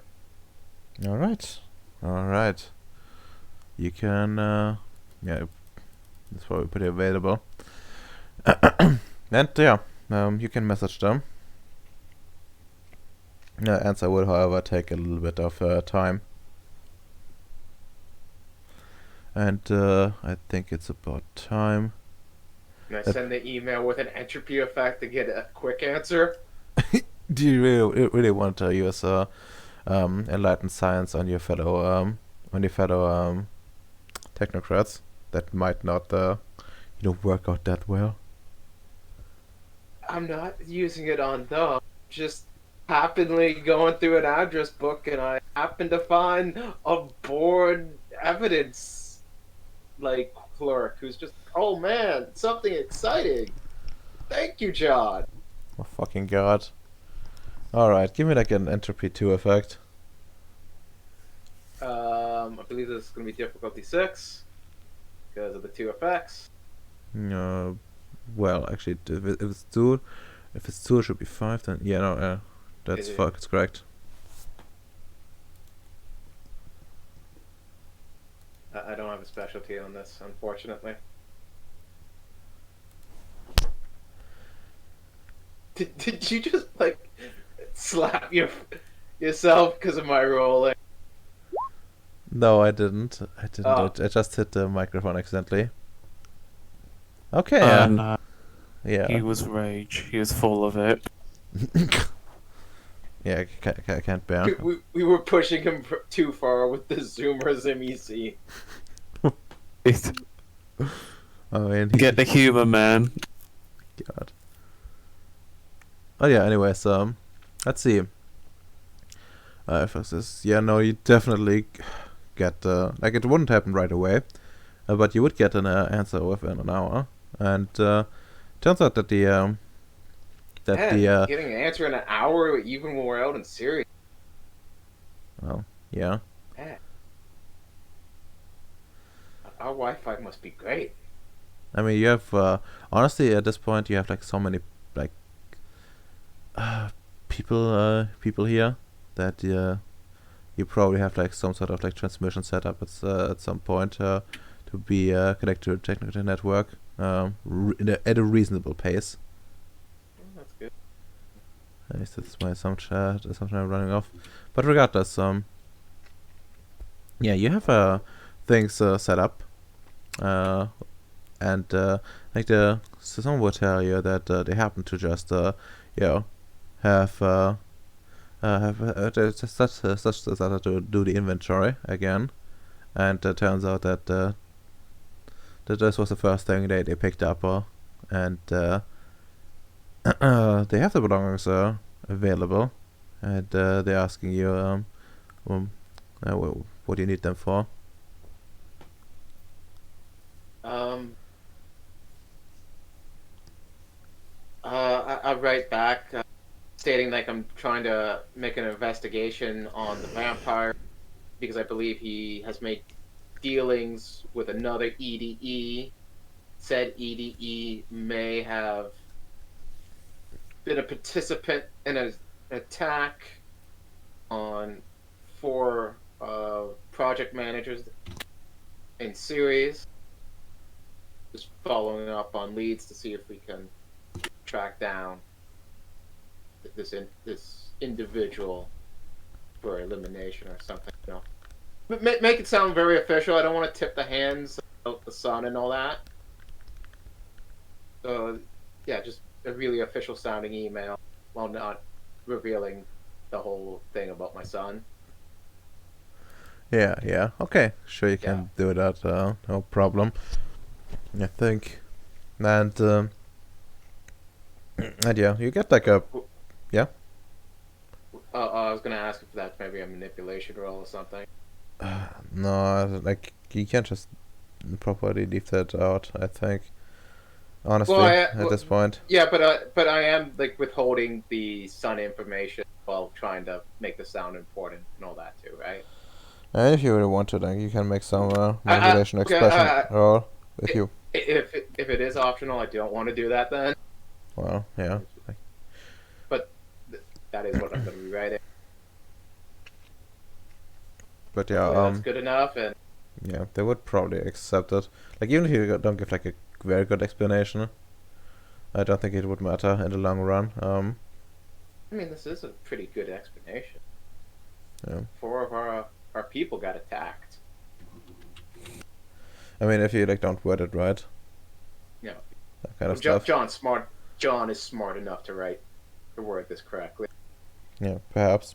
All right. You can, yeah, it's probably pretty available. And yeah, you can message them. Answer will, however, take a little bit of time. And I think it's about time. Can I send the email with an entropy effect to get a quick answer? Do you really want to use enlightened science on your fellow technocrats? That might not work out that well. I'm not using it on them. Just happenly going through an address book and I happen to find a board evidence like clerk who's just, oh man, something exciting. Thank you, John. Oh fucking god. Alright, give me like an entropy 2 effect. I believe this is going to be difficulty 6 because of the 2 effects. Well, actually, if it's 2, it should be 5, then yeah, no, that's it's correct. I don't have a specialty on this, unfortunately. Did you just like slap yourself because of my rolling? No, I didn't. Oh. I just hit the microphone accidentally. Okay, And yeah. he was rage. He was full of it. Yeah, I can't bear. We were pushing him too far with the Zoomers MEC. I mean, Get the humor, man. God. Oh yeah. Anyways, let's see. If it's this, yeah, no, you definitely get like it wouldn't happen right away, but you would get an answer within an hour. And turns out that Getting an answer in an hour, even when we're out in Ceres. well, yeah. Man. Our Wi-Fi must be great. I mean, you have honestly at this point you have like so many like people here that you probably have like some sort of like transmission setup at some point to be connected to a technical network at a reasonable pace. That's good. At least that's my assumption I'm running off. But regardless, yeah, you have things set up, and like someone would tell you that they happen to just you know have such to do the inventory again, and it turns out that that this was the first thing they picked up, and they have the belongings available, and they're asking you what do you need them for? I'll write back stating like I'm trying to make an investigation on the vampire because I believe he has made dealings with another EDE. Said EDE may have been a participant in an attack on 4 project managers in Ceres. Just following up on leads to see if we can track down this individual for elimination or something. You know, make it sound very official. I don't want to tip the hands of the son and all that. So yeah, just a really official sounding email while not revealing the whole thing about my son. Yeah. Okay, sure you can do that. No problem. I think, and and yeah, you get like a I was gonna ask if that's maybe a manipulation roll or something. no, like you can't just properly leave that out. I think, honestly, Well, at this point. Yeah, but I am like withholding the son information while trying to make the sound important and all that too, right? And if you really want to, then you can make some manipulation expression roll if you. If it is optional, I don't want to do that then. Well, yeah. But that is what I'm going to be writing. But yeah, that's good enough, and yeah, they would probably accept it. Like even if you don't give like a very good explanation, I don't think it would matter in the long run. I mean, this is a pretty good explanation. Yeah. 4 of our people got attacked. I mean, if you like don't word it right. Yeah. That kind of stuff. John is smart enough to word this correctly. Yeah, perhaps.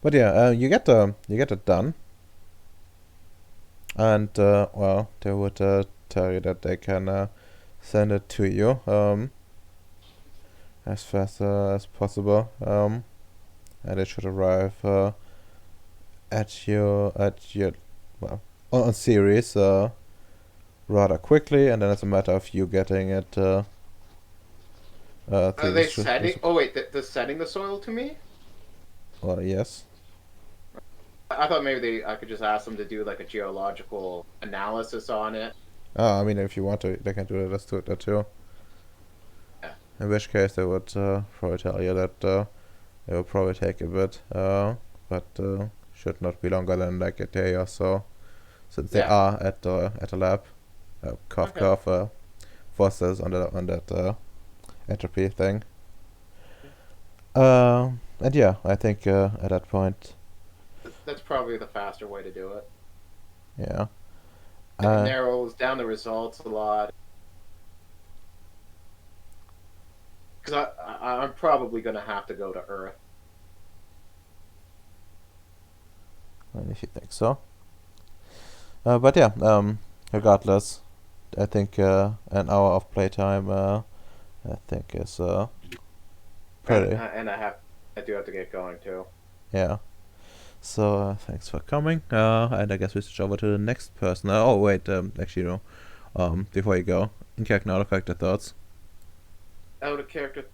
But yeah, you get it done. And well, they would tell you that they can send it to you as fast as possible. And it should arrive at your well on Ceres rather quickly, and then it's a matter of you getting it through Are the they setting? Oh wait, they're setting the soil to me. Well, yes. I thought maybe I could just ask them to do like a geological analysis on it. I mean, if you want to, they can do that. Let's do that too. Yeah. In which case, they would probably tell you that it will probably take a bit, but should not be longer than like a day or so, since they Yeah. are at the lab. Cough, Okay. cough. Forces on that entropy thing. And yeah, I think at that point, That's probably the faster way to do it. yeah. It narrows down the results a lot. Because I'm probably gonna have to go to Earth. And if you think so. But yeah, regardless, I think an hour of playtime, I think is pretty. And I do have to get going too. Yeah. So thanks for coming. And I guess we switch over to the next person. Oh wait, actually no. Before you go, in character, out of character thoughts. Out of character.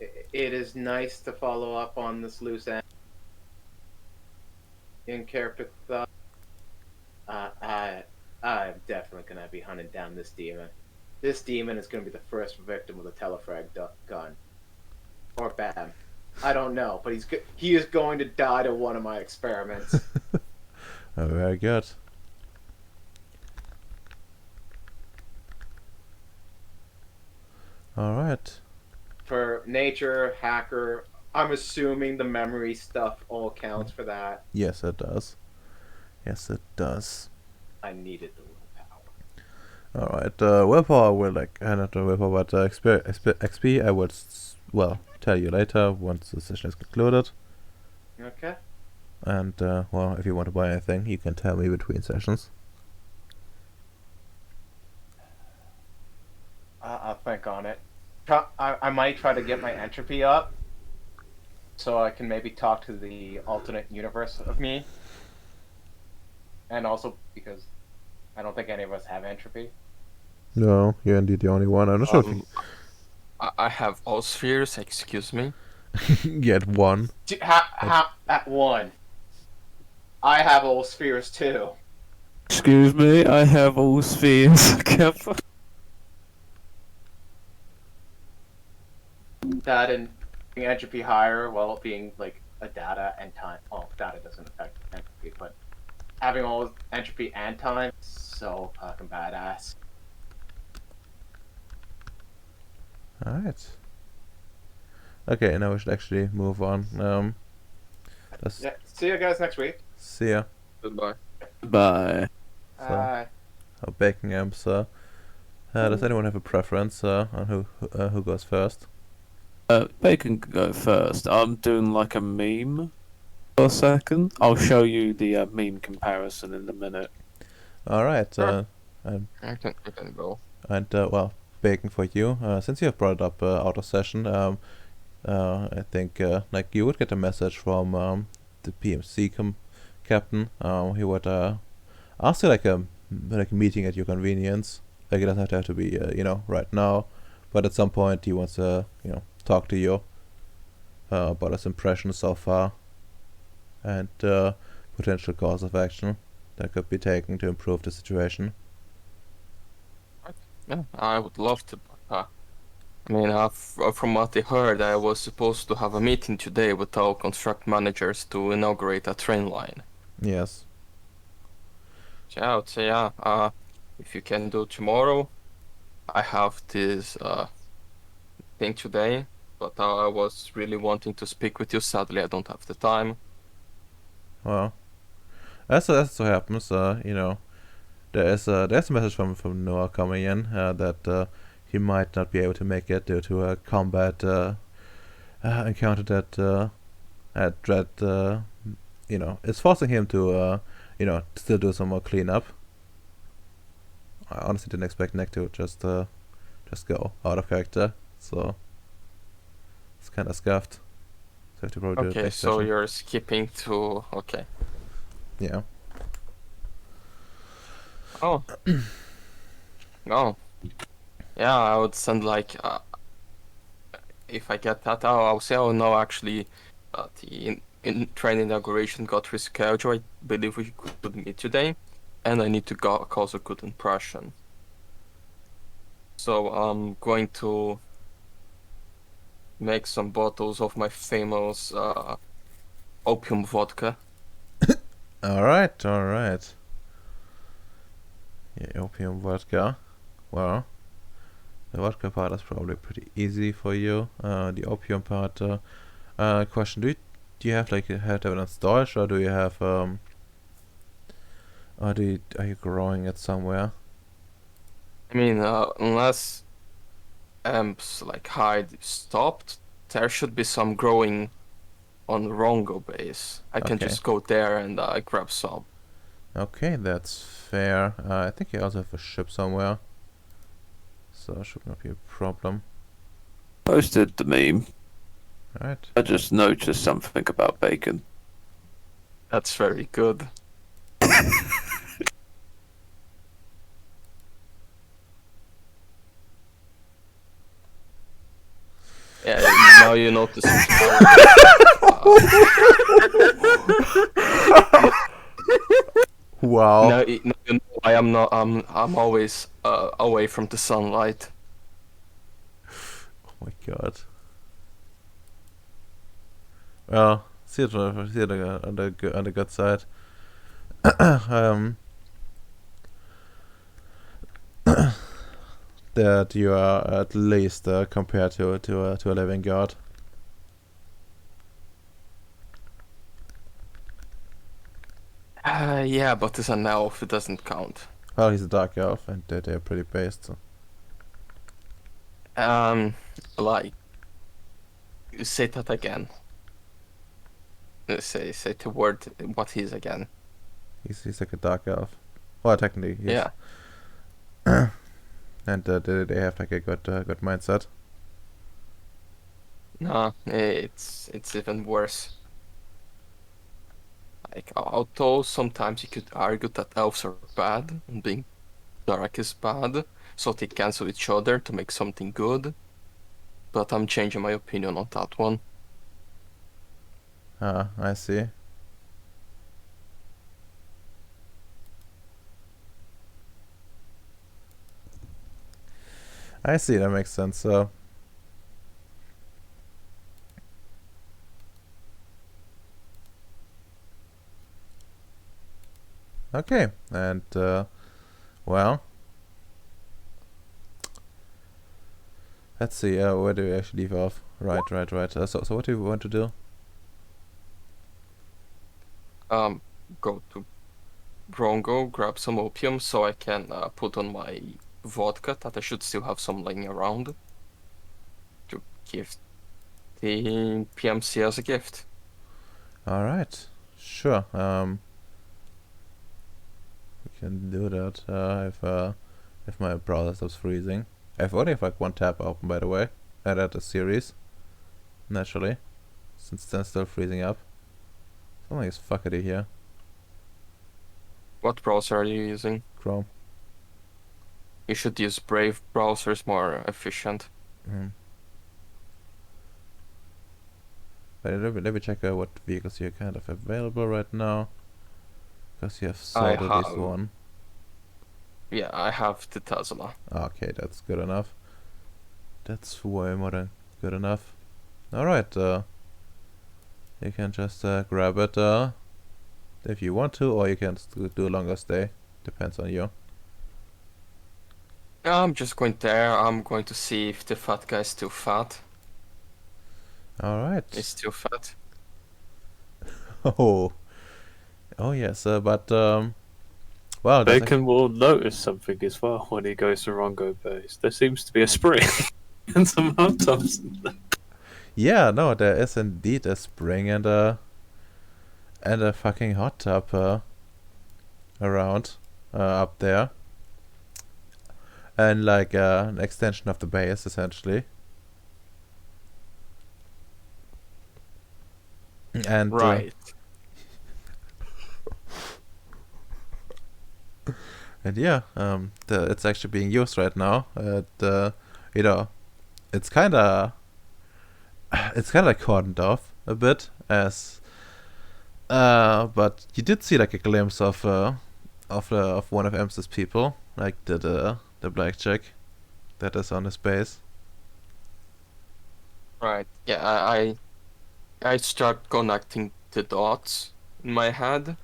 It is nice to follow up on this loose end. In character thought, I'm definitely gonna be hunting down this demon. This demon is gonna be the first victim of the telefrag gun, or BAM. I don't know, but he is going to die to one of my experiments. Very good. All right. For nature, hacker, I'm assuming the memory stuff all counts for that. Yes, it does. Yes, it does. I needed the willpower. All right. Willpower will not willpower, but XP. I would tell you later once the session is concluded. Okay. And well, if you want to buy anything, you can tell me between sessions. I'll think on it. I might try to get my entropy up, so I can maybe talk to the alternate universe of me. And also because I don't think any of us have entropy. No, you're indeed the only one. I'm not sure if I have all spheres, excuse me. you get one. At one. I have all spheres too. Excuse me, I have all spheres. That and being entropy higher while being like a data and time. Well, data doesn't affect entropy, but having all entropy and time, so fucking badass. Alright. Okay, now we should actually move on. Yeah, see you guys next week. See ya. Goodbye. Bye. Bye. Baconham's. Does anyone have a preference on who goes first? Bacon can go first. I'm doing like a meme for a second. I'll show you the meme comparison in a minute. Alright. Sure. And I can go. well, Bacon for you. Since you have brought it up out of session, I think like you would get a message from the PMC captain. He would ask you like a meeting at your convenience. Like it doesn't have to be right now, but at some point he wants to talk to you about his impressions so far and potential course of action that could be taken to improve the situation. Yeah, I would love to. I mean, from what I heard, I was supposed to have a meeting today with our construct managers to inaugurate a train line. Yes. So yeah, I would say, yeah, if you can do tomorrow, I have this thing today, but I was really wanting to speak with you. Sadly, I don't have the time. Well, that's what happens. There's a message from Noah coming in that he might not be able to make it due to a combat encounter that Dread is forcing him to still do some more cleanup. I honestly didn't expect Nick to just go out of character, so it's kind of scuffed. So I have to probably do it Okay, next so session. you're skipping to... Okay. Yeah. Oh. No. Yeah, I would send like if I get that, I'll say, oh no, actually, the train inauguration got rescheduled. I believe we could meet today, and I need to cause a good impression. So I'm going to make some bottles of my famous opium vodka. Alright, alright. Yeah, opium vodka. Well, the vodka part is probably pretty easy for you. The opium part, question, do you have like have it in storage, or do you have or are you growing it somewhere? I mean, unless amps like hide stopped, there should be some growing on Rongo base. I can Okay. just go there and grab some. Okay, that's fair. I think you also have a ship somewhere, so it should not be a problem. Posted the meme. Right. I just noticed something about bacon. That's very good. Yeah, now you notice. Wow. Now you know I am not. I'm always away from the sunlight. Oh my god. Well, see it on the good side. um, that you are at least compared to a living god. Yeah, but as an elf, it doesn't count. Well, he's a dark elf, and they're pretty based. So. Like, say that again. Say the word. What he's again? He's like a dark elf. Well, technically, he's, Yeah. and they have like a good mindset. No, it's even worse. Like, although sometimes you could argue that elves are bad and being dark is bad, so they cancel each other to make something good. But I'm changing my opinion on that one. Ah, I see. I see, that makes sense. So, okay, and well, let's see. Where do we actually leave off? Right. So what do you want to do? Go to Brongo, grab some opium so I can put on my vodka that I should still have some laying around to give the PMC as a gift. All right, sure. We can do that. If my browser stops freezing. I've only have like one tab open, by the way. And that is Ceres, naturally, since then still freezing up. Something is fuckety here. What browser are you using? Chrome. You should use Brave browser, is more efficient. Mm. But let me check what vehicles you kind of available right now. Because you have sold at least have- one. Yeah, I have the Tesla. Okay, that's good enough. That's way more than good enough. Alright, you can just grab it if you want to, or you can do a longer stay. Depends on you. I'm just going there. I'm going to see if the fat guy is still fat. Alright. He's still fat. Oh. Oh yes, but well, Bacon will notice something as well when he goes to Rongo base. There seems to be a spring and some hot tubs. yeah, no, there is indeed a spring and a fucking hot tub around up there, and like an extension of the base essentially. And Right. and yeah, it's actually being used right now. You know, it's kind of it's kind of like cordoned off a bit, as but you did see like a glimpse of one of Ems's people, like the black chick that is on his base. Right. Yeah, I start connecting the dots in my head.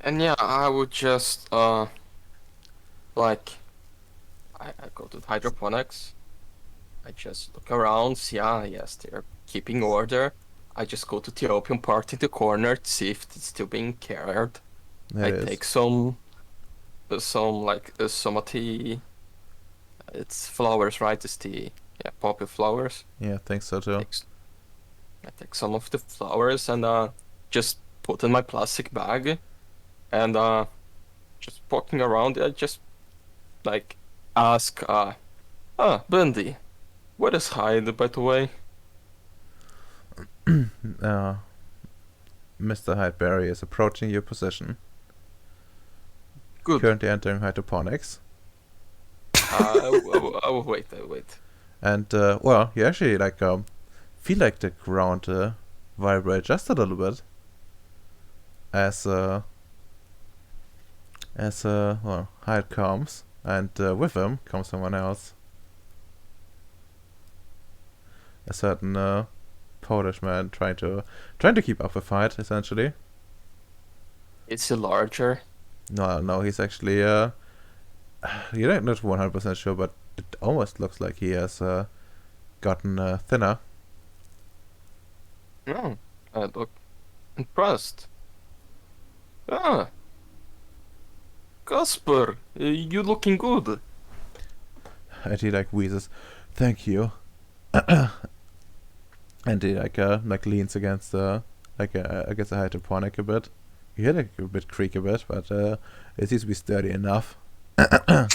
And yeah, I would just like I go to hydroponics. I just look around, see, yes, they're keeping order. I just go to the opium part in the corner to see if it's still being cared. It I is. take some like some of the it's flowers, right? It's the poppy flowers. Yeah, I think so too. I take some of the flowers and just put in my plastic bag and just walking around. I just like ask Bendy, where is Hyde, by the way? Uh, Mr. Hydeberry is approaching your position. Good. Currently entering hydroponics. I will wait. I will wait. And well, you actually like feel like the ground vibrate just a little bit as well, Hyde comes, and with him comes someone else. A certain Polish man trying to keep up with Hyde, essentially. It's a larger. No, he's actually you're not 100% sure, but it almost looks like he has gotten thinner. Oh, I look impressed. Ah, Casper, you looking good. And he like wheezes, "Thank you." And he like leans against against the hydroponic a bit. You hear like a bit creak a bit, but it seems to be sturdy enough. How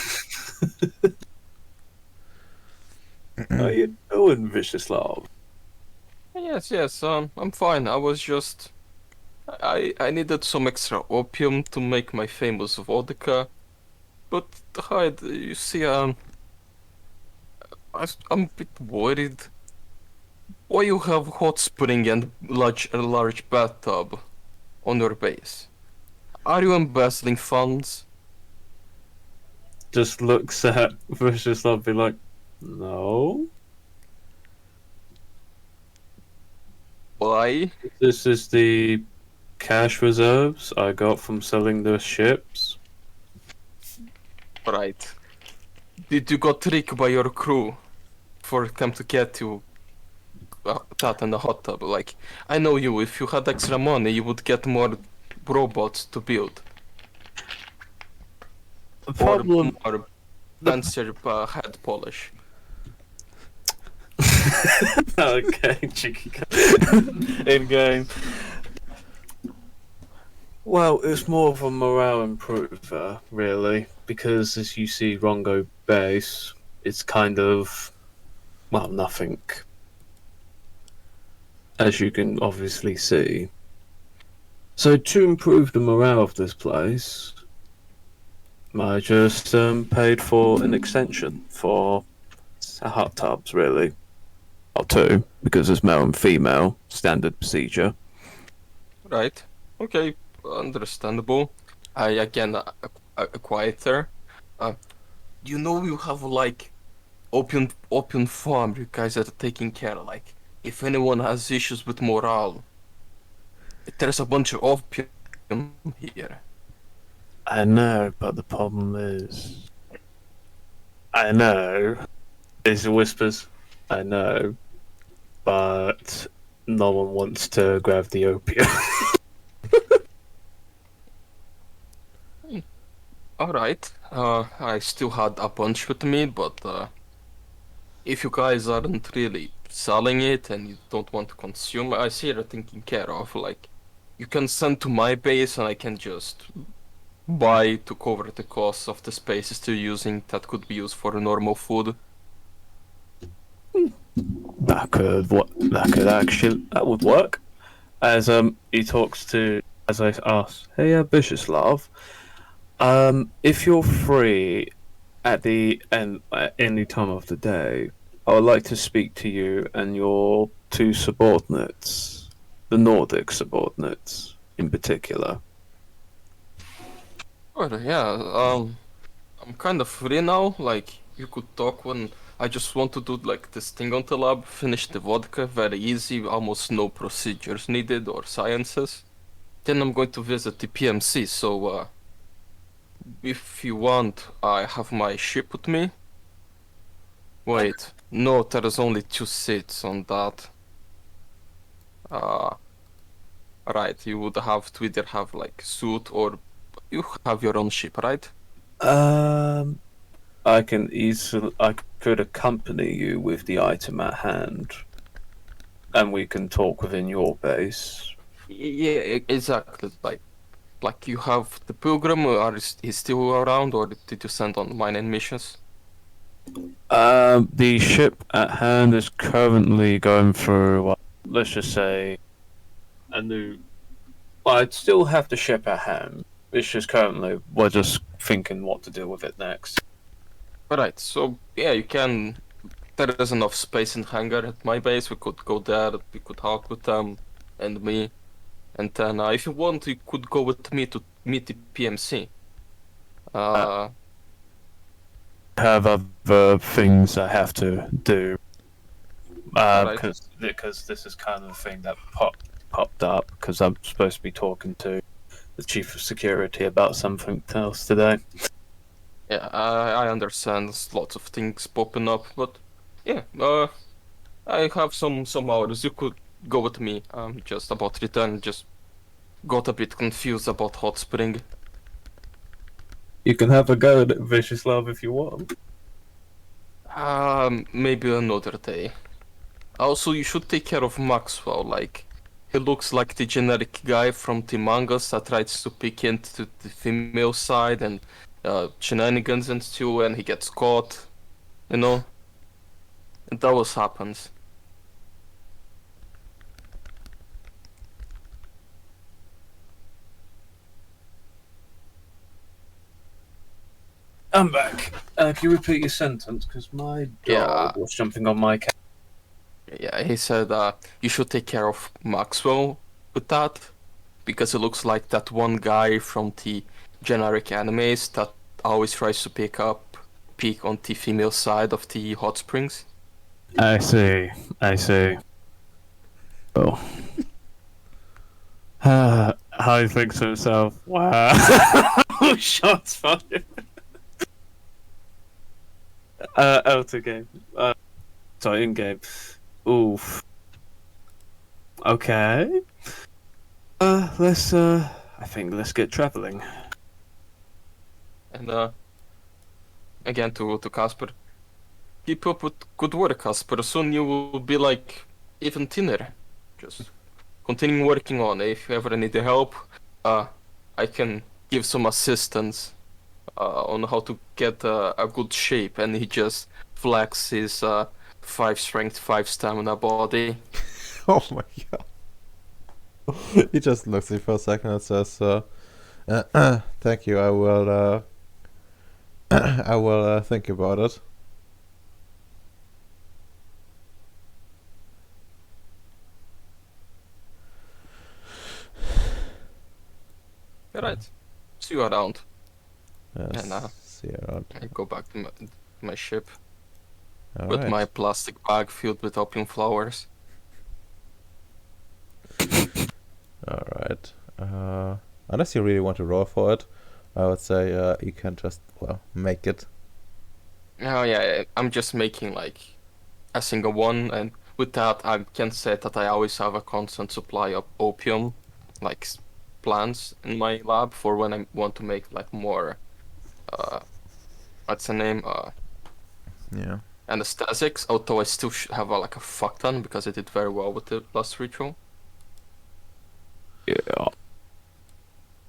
you doing, Vicislav? Yes. I'm fine. I was just. I needed some extra opium to make my famous vodka, but Hyde, you see, I'm a bit worried. Why you have hot spring and a large bathtub on your base? Are you embezzling funds? Just looks at Vicislav, be like, no. Why? This is the cash reserves I got from selling the ships. Right. Did you got tricked by your crew for them to get you that in the hot tub? Like, I know you. If you had extra money, you would get more robots to build. The problem. Or more fancier head polish. Okay, cheeky in game. Well, it's more of a morale improver, really, because as you see Rongo base, it's kind of, well, nothing. As you can obviously see. So to improve the morale of this place, I just paid for an extension for hot tubs, really. Or two, because it's male and female, standard procedure. Right. Okay. Understandable. I again quieter. You know you have like opium farm. You guys are taking care. Like if anyone has issues with morale, there's a bunch of opium here. I know, but the problem is... I know. It's whispers. I know. But no one wants to grab the opium. Alright. I still had a bunch with me, but if you guys aren't really selling it and you don't want to consume, I see you're taking care of. Like, you can send to my base and I can just buy to cover the cost of the spaces you're using that could be used for normal food. That would work. As he talks to, as I ask, hey, Bishislav, if you're free at the end, at any time of the day, I would like to speak to you and your two subordinates, the Nordic subordinates in particular. Well, yeah, I'm kind of free now. Like, you could talk when I just want to do like this thing on the lab, finish the vodka, very easy, almost no procedures needed or sciences. Then I'm going to visit the PMC, so if you want, I have my ship with me. Wait, no, there is only 2 seats on that. Uh, right, you would have to either have like suit or you have your own ship, right? Um, I could accompany you with the item at hand, and we can talk within your base. Yeah, exactly. Like you have the pilgrim, he's still around, or did you send on mining missions? The ship at hand is currently going through, let's just say, a new. Well, I'd still have the ship at hand. It's just currently we're just thinking what to do with it next. Alright, so yeah, you can. There is enough space in hangar at my base. We could go there. We could talk with them and me. And then, if you want, you could go with me to meet the PMC. Uh, Have other things I have to do. Right. Because this is kind of the thing that popped up because I'm supposed to be talking to the chief of security about something else today. Yeah, I understand. There's lots of things popping up, but yeah, I have some hours. You could go with me. I'm just about to return. Just got a bit confused about Hot Spring. You can have a go at it, Vicious Love, if you want. Maybe another day. Also, you should take care of Maxwell. Like, he looks like the generic guy from the mangas that tries to pick into the female side and shenanigans and stew, and he gets caught. You know, and that always happens. I'm back. Can you repeat your sentence? Because my dog Yeah. was jumping on my cat. Yeah, he said you should take care of Maxwell with that because it looks like that one guy from the generic animes that always tries to peek on the female side of the hot springs. I see. Oh. How he thinks to himself. Wow. Shots fired. Out of game. Sorry, in game. Oof. Okay. Let's get traveling. And again to Casper, keep up with good work, Casper. Soon you will be like even thinner. Just continue working on it. If you ever need help, I can give some assistance on how to get a good shape. And he just flexes his 5 strength, 5 stamina body. Oh my god. He just looks at me for a second and says, thank you, I will, I will think about it. Alright, see you around. Yes, And see you around. I go back to my ship All with right. my plastic bag filled with opium flowers. Alright. Unless you really want to roll for it, I would say you can just, well, make it. Oh yeah, I'm just making like a single one, and with that I can say that I always have a constant supply of opium, like plants in my lab for when I want to make like more, what's the name, Yeah. anesthetics. Although I still have like a fuck ton because I did very well with the last ritual. Yeah.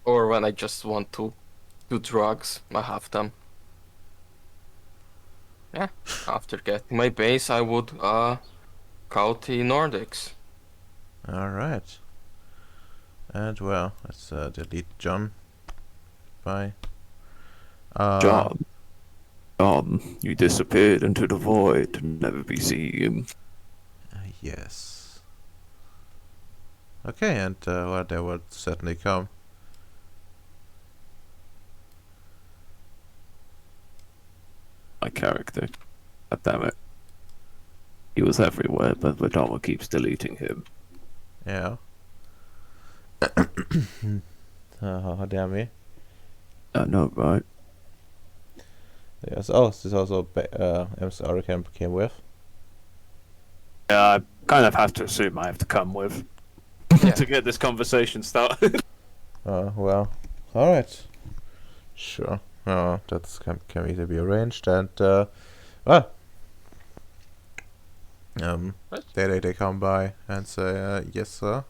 Or when I just want to do drugs, I have them. Yeah, after getting my base, I would call the Nordics. Alright. And well, let's delete John. Bye. John. on. You disappeared into the void to never be seen. Yes. Okay, and well, they will certainly come. My character. God damn it. He was everywhere, but Vidama keeps deleting him. Yeah. Damn me. I know, right? Yes. Oh, this is also MC Hurricane came with. Yeah, I kind of have to assume I have to come with Yeah. to get this conversation started. Well, all right. Sure. That can easily be arranged, and well, Right. they come by and say, yes, sir.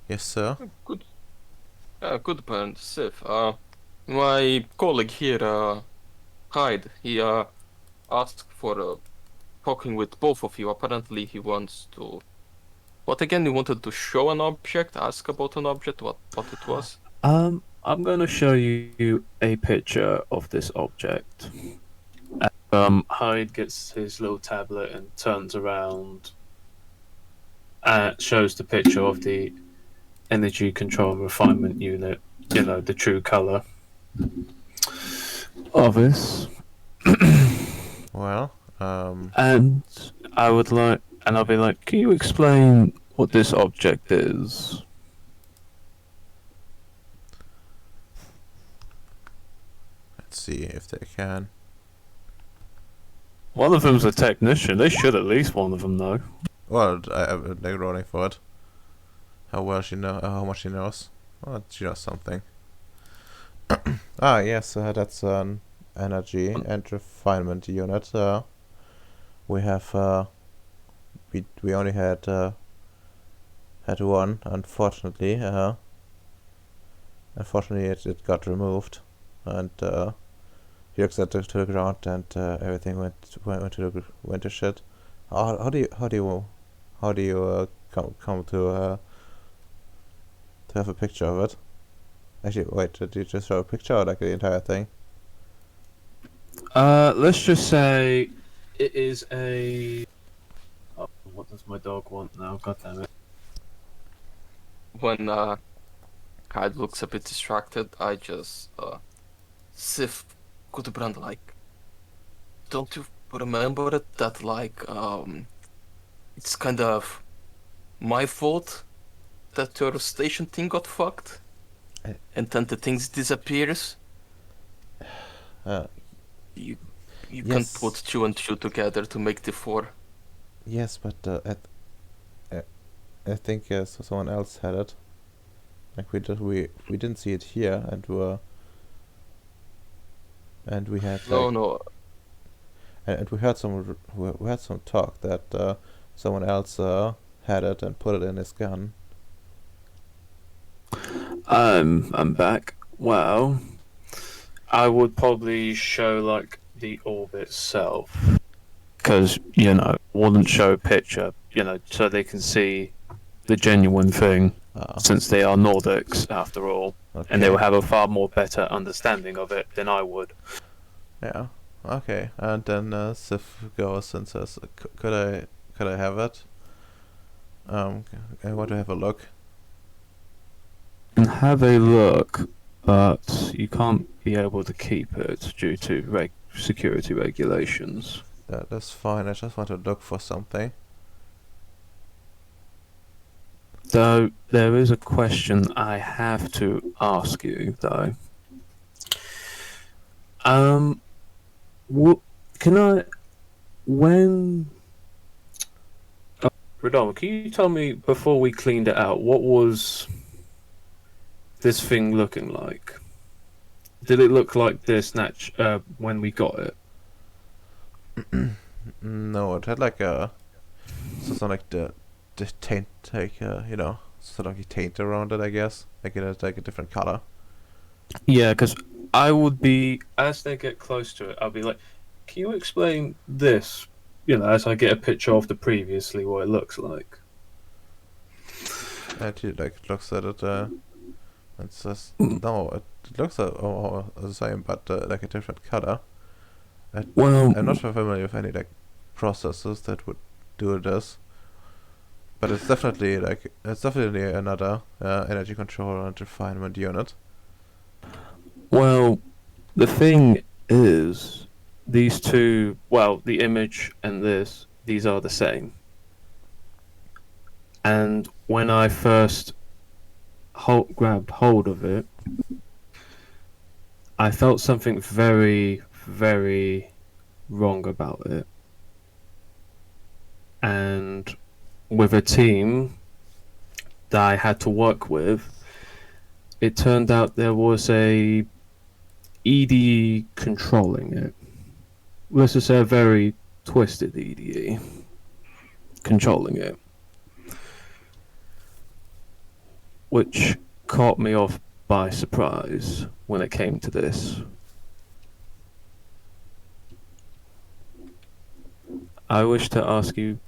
Yes, sir. Good. Good plan, Sif. My colleague here, Hyde, he asked for talking with both of you. Apparently, he wants to. What again? He wanted to show an object, ask about an object, what it was. I'm gonna show you a picture of this object. Hyde gets his little tablet and turns around and shows the picture of the energy control and refinement unit. You know, the true color of this. Well, And I'll be like, can you explain what this object is? let's see if they can. One of them's a technician. They should at least one of them know. Well, they're rolling for it. How well she know? How much she knows? Well, she knows something. Yes, that's an energy and refinement unit. We have we only had one. Unfortunately, it got removed, and he looks at to the ground, and everything went to shit. How do you come to have a picture of it? Actually, wait, did you just show a picture or like the entire thing? Let's just say it is a. Oh, what does my dog want now? God damn it! When Hyde looks a bit distracted, I just Sif, Gudbrand, like, don't you remember it that like it's kind of my fault that your station thing got fucked, and then the things disappears. Uh, You yes. can put two and two together to make the four. Yes, but I think so someone else had it. Like we didn't see it here, and we had No, like, no. and we heard we had some talk that someone else had it and put it in his gun. I'm back. Well, I would probably show like the orb itself, because wouldn't show a picture, so they can see the genuine thing, since they are Nordics after all, Okay. and they will have a far more better understanding of it than I would. Yeah. Okay. And then Sif goes and says, "Could I have it? I want to have a look." And have a look, but you can't be able to keep it due to security regulations. That's fine. I just want to look for something. Though there is a question I have to ask you, though. Can I, when... Radon, can you tell me, before we cleaned it out, what was this thing looking like? Did it look like this when we got it? No, it had like something like the taint, like sort of like taint around it, I guess. Like it has like a different color. Yeah, because I would be, as they get close to it, I'll be like, can you explain this? As I get a picture of the previously, what it looks like. And he like looks at it and says, "No, it looks the same, but like a different color." Well, I'm not familiar with any like processes that would do this, but it's definitely another energy control and refinement unit. well, the thing is, these two, well, the image and these are the same. And when I first grabbed hold of it, I felt something very, very wrong about it. And with a team that I had to work with, it turned out there was a EDE controlling it. Let's just say a very twisted EDE controlling it, which caught me off by surprise when it came to this. I wish to ask you,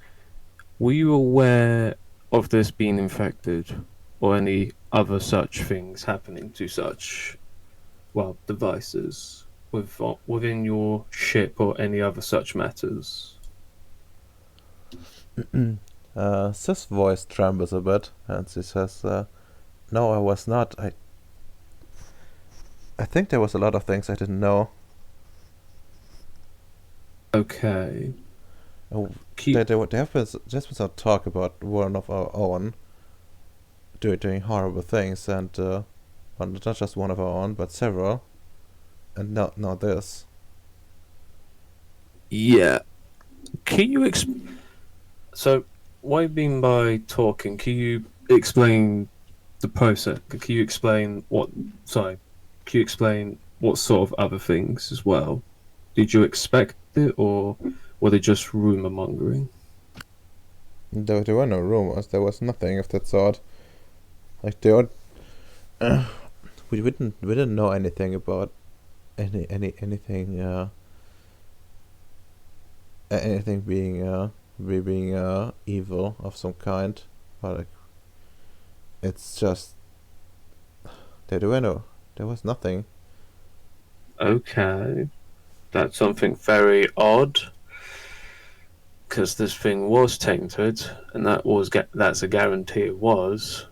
were you aware of this being infected or any other such things happening to such, well, devices within your ship or any other such matters? Sis' voice trembles a bit, and she says, "No, I was not. I think there was a lot of things I didn't know. Okay. Oh, there has been some talk about one of our own doing horrible things, and well, not just one of our own, but several, and not this." Yeah. Can you So, what I mean by talking, can you explain the process? Can you explain what? Sorry, can you explain what sort of other things as well? Did you expect it, or were they just rumor mongering? There were no rumors. There was nothing of that sort. Like they were, we didn't know anything about anything anything being evil of some kind. But like, it's just there was nothing. Okay, that's something very odd. Because this thing was tainted, and that's a guarantee it was.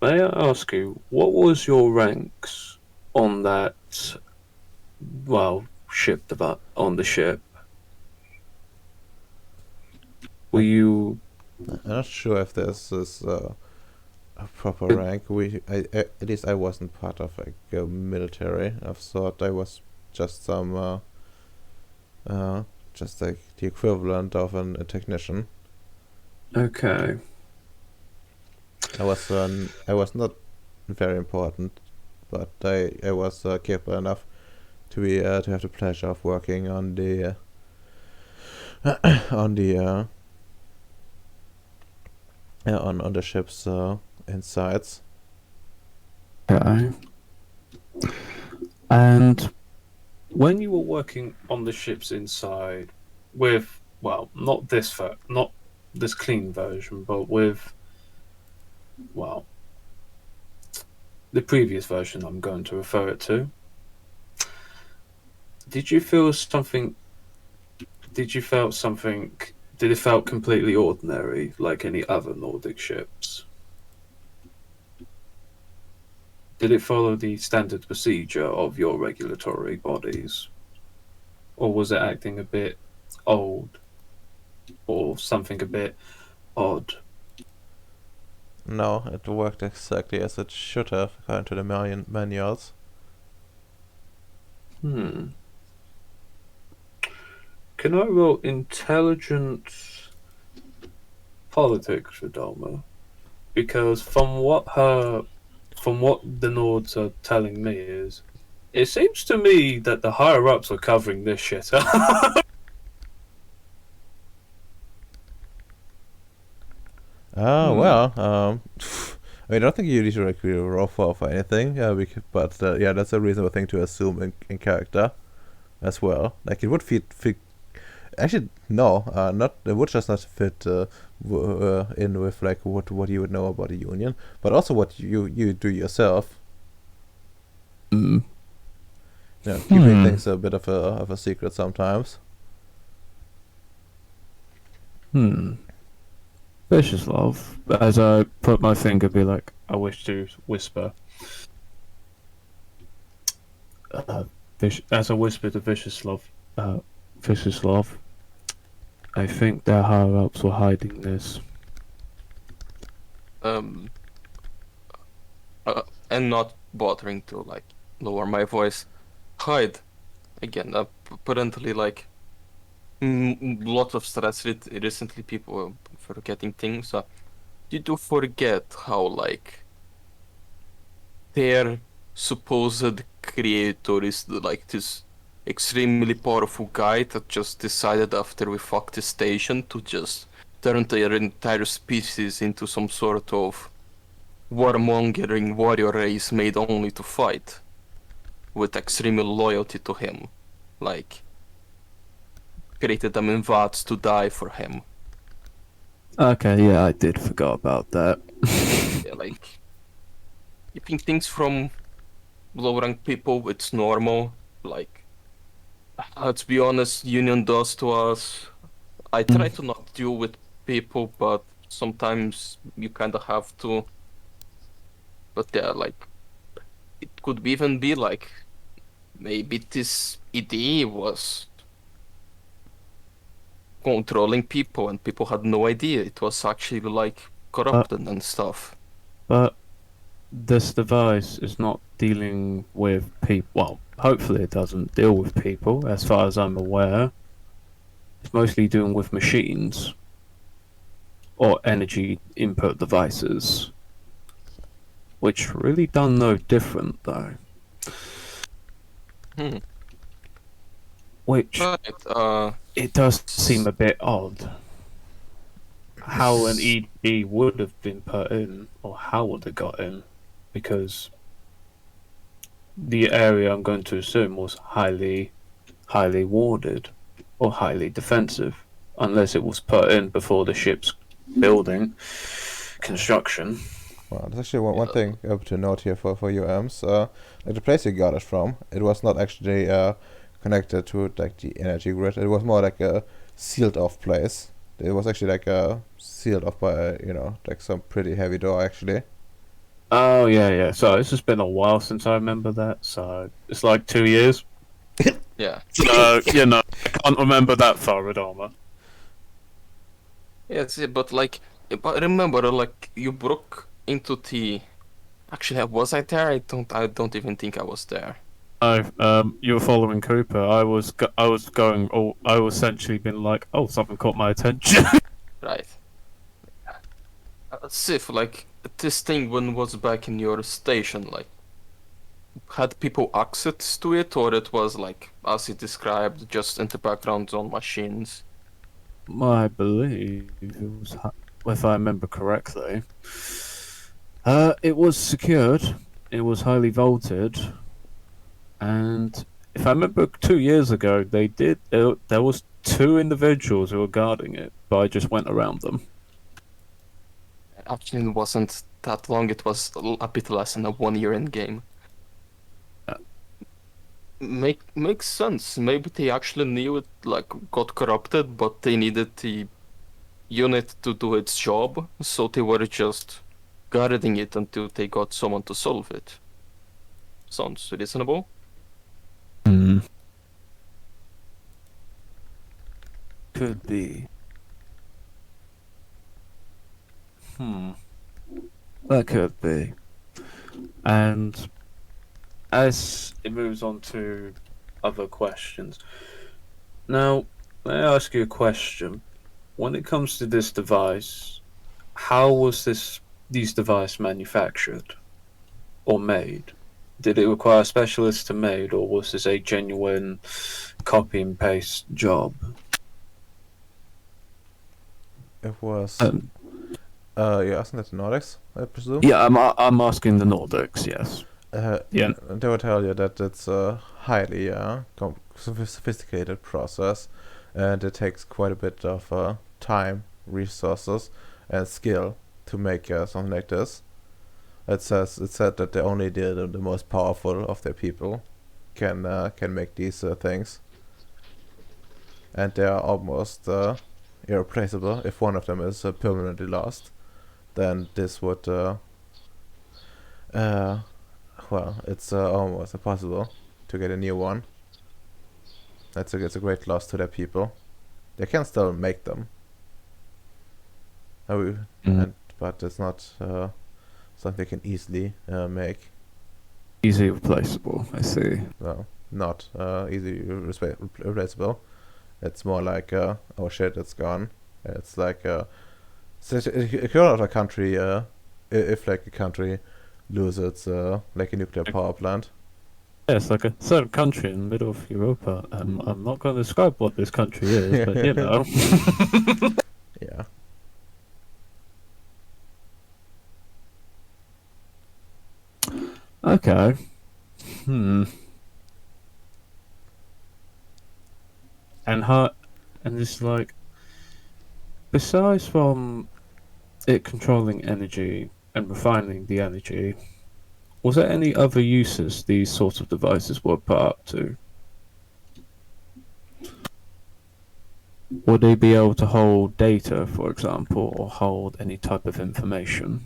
May I ask you, what was your ranks on that? Well, on the ship. Were you I'm not sure if this is a proper It- rank. At least I wasn't part of like a military of sort. I was just some just like the equivalent of a technician. okay? I was not very important, but I was capable enough to have the pleasure of working on the on the on the ship's insides. Okay. And when you were working on the ship's inside with, well, not this clean version, but with, well, the previous version I'm going to refer it to, did you feel something? Did you felt something? Did it felt completely ordinary, like any other Nordic ships? Did it follow the standard procedure of your regulatory bodies? Or was it acting a bit old? Or something a bit odd? No, it worked exactly as it should have, according to the manuals. Can I roll intelligence politics for Dharma? Because from what the Nords are telling me is, it seems to me that the higher ups are covering this shit up. Well, I mean, I don't think you need to like really roll for anything, but yeah, that's a reasonable thing to assume in character as well. Like, it would fit actually, no, not, it would just not fit in with like what you would know about the Union, but also what you do yourself. keeping things a bit of a secret sometimes. Vicious love. As I put my finger, be like, I wish to whisper. As I whisper to Vicious love, I think their higher ups were hiding this. Um, and not bothering to like lower my voice. Hide again. Apparently, like lot of stress recently. People forgetting things. So you do forget how like their supposed creator is like this extremely powerful guy that just decided after we fucked the station to just turn their entire species into some sort of warmongering warrior race made only to fight, with extreme loyalty to him. Like, created them in VATs to die for him. Okay, yeah, I did forget about that. Yeah, like, keeping things from low rank people, it's normal. Like, let's be honest, Union does to us. I try to not deal with people, but sometimes you kind of have to. But yeah, like, it could even be like, maybe this idea was controlling people and people had no idea it was actually like corrupted and stuff. But this device is not dealing with people. Well, hopefully it doesn't deal with people, as far as I'm aware. It's mostly dealing with machines or energy input devices, which really done no different though. Which Right, it does seem a bit odd. How an ED would have been put in, or how would it got in, because the area I'm going to assume was highly warded or highly defensive, unless it was put in before the ship's building construction. Well, there's actually one thing to note here for UMs. Like the place you got it from, it was not actually connected to like the energy grid. It was more like a sealed off place. It was actually like sealed off by like some pretty heavy door actually. Oh yeah. So this has been a while since I remember that. So it's like 2 years. yeah. So I can't remember that far, Adama. Yes, but like, but remember, like, you broke into the. Actually, was I there? I don't even think I was there. You were following Cooper. I was going. Oh, I was essentially been like, oh, something caught my attention. Right. Sif, like, this thing when was back in your station, like, had people access to it, or it was like, as you described, just in the background on machines? I believe it was, if I remember correctly. It was secured. It was highly vaulted, and if I remember 2 years ago, there was 2 individuals who were guarding it, but I just went around them. Actually, it wasn't that long. It was a bit less than a 1 year in game. Makes sense. Maybe they actually knew it like got corrupted, but they needed the unit to do its job, so they were just guarding it until they got someone to solve it. Sounds reasonable. Could be. That could be. And as it moves on to other questions. Now, may I ask you a question? When it comes to this device, how was these device manufactured or made? Did it require specialists to made, or was this a genuine copy and paste job? It was. You're asking that to Nordics, I presume. Yeah, I'm asking the Nordics. Yes. Yeah. They will tell you that it's a highly sophisticated process, and it takes quite a bit of time, resources, and skill to make something like this. It said that they only did the most powerful of their people. can make these things, and they are almost irreplaceable. If one of them is permanently lost, then this would well, it's almost impossible to get a new one. It's a great loss to their people. They can still make them. But it's not something they can easily make. Easily replaceable, I see. Well, not easily replaceable. It's more like, oh shit, it's gone. It's like, so if you're not a country, if like a country loses like a nuclear power plant. Yeah, it's like a third country in the middle of Europa. I'm not going to describe what this country is, but you know. Yeah. Okay. And it's like, besides from it controlling energy and refining the energy, was there any other uses these sorts of devices were put up to? Would they be able to hold data, for example, or hold any type of information?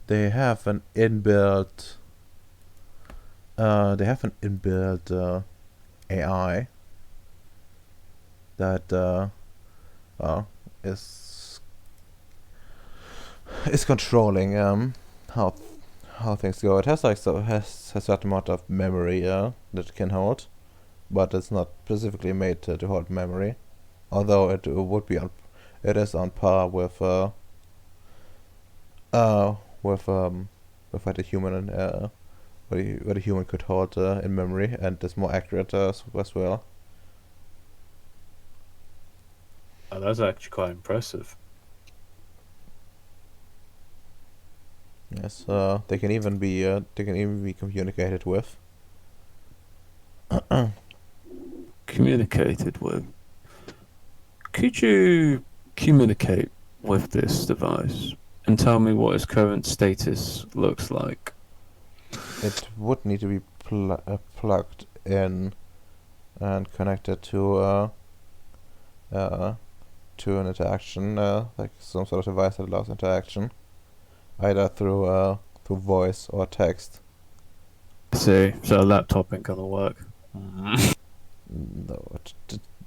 They have an inbuilt AI that is controlling how things go. It has like has a certain amount of memory that it can hold, but it's not specifically made to hold memory. Although it would be it is on par with what a human what a human could hold in memory, and is more accurate as well. Oh, that's actually quite impressive. Yes, they can even be communicated with. Communicated with. Could you communicate with this device and tell me what its current status looks like? It would need to be plugged in and connected to an interaction, like some sort of device that allows interaction, either through voice or text. See, so a laptop ain't gonna work. No,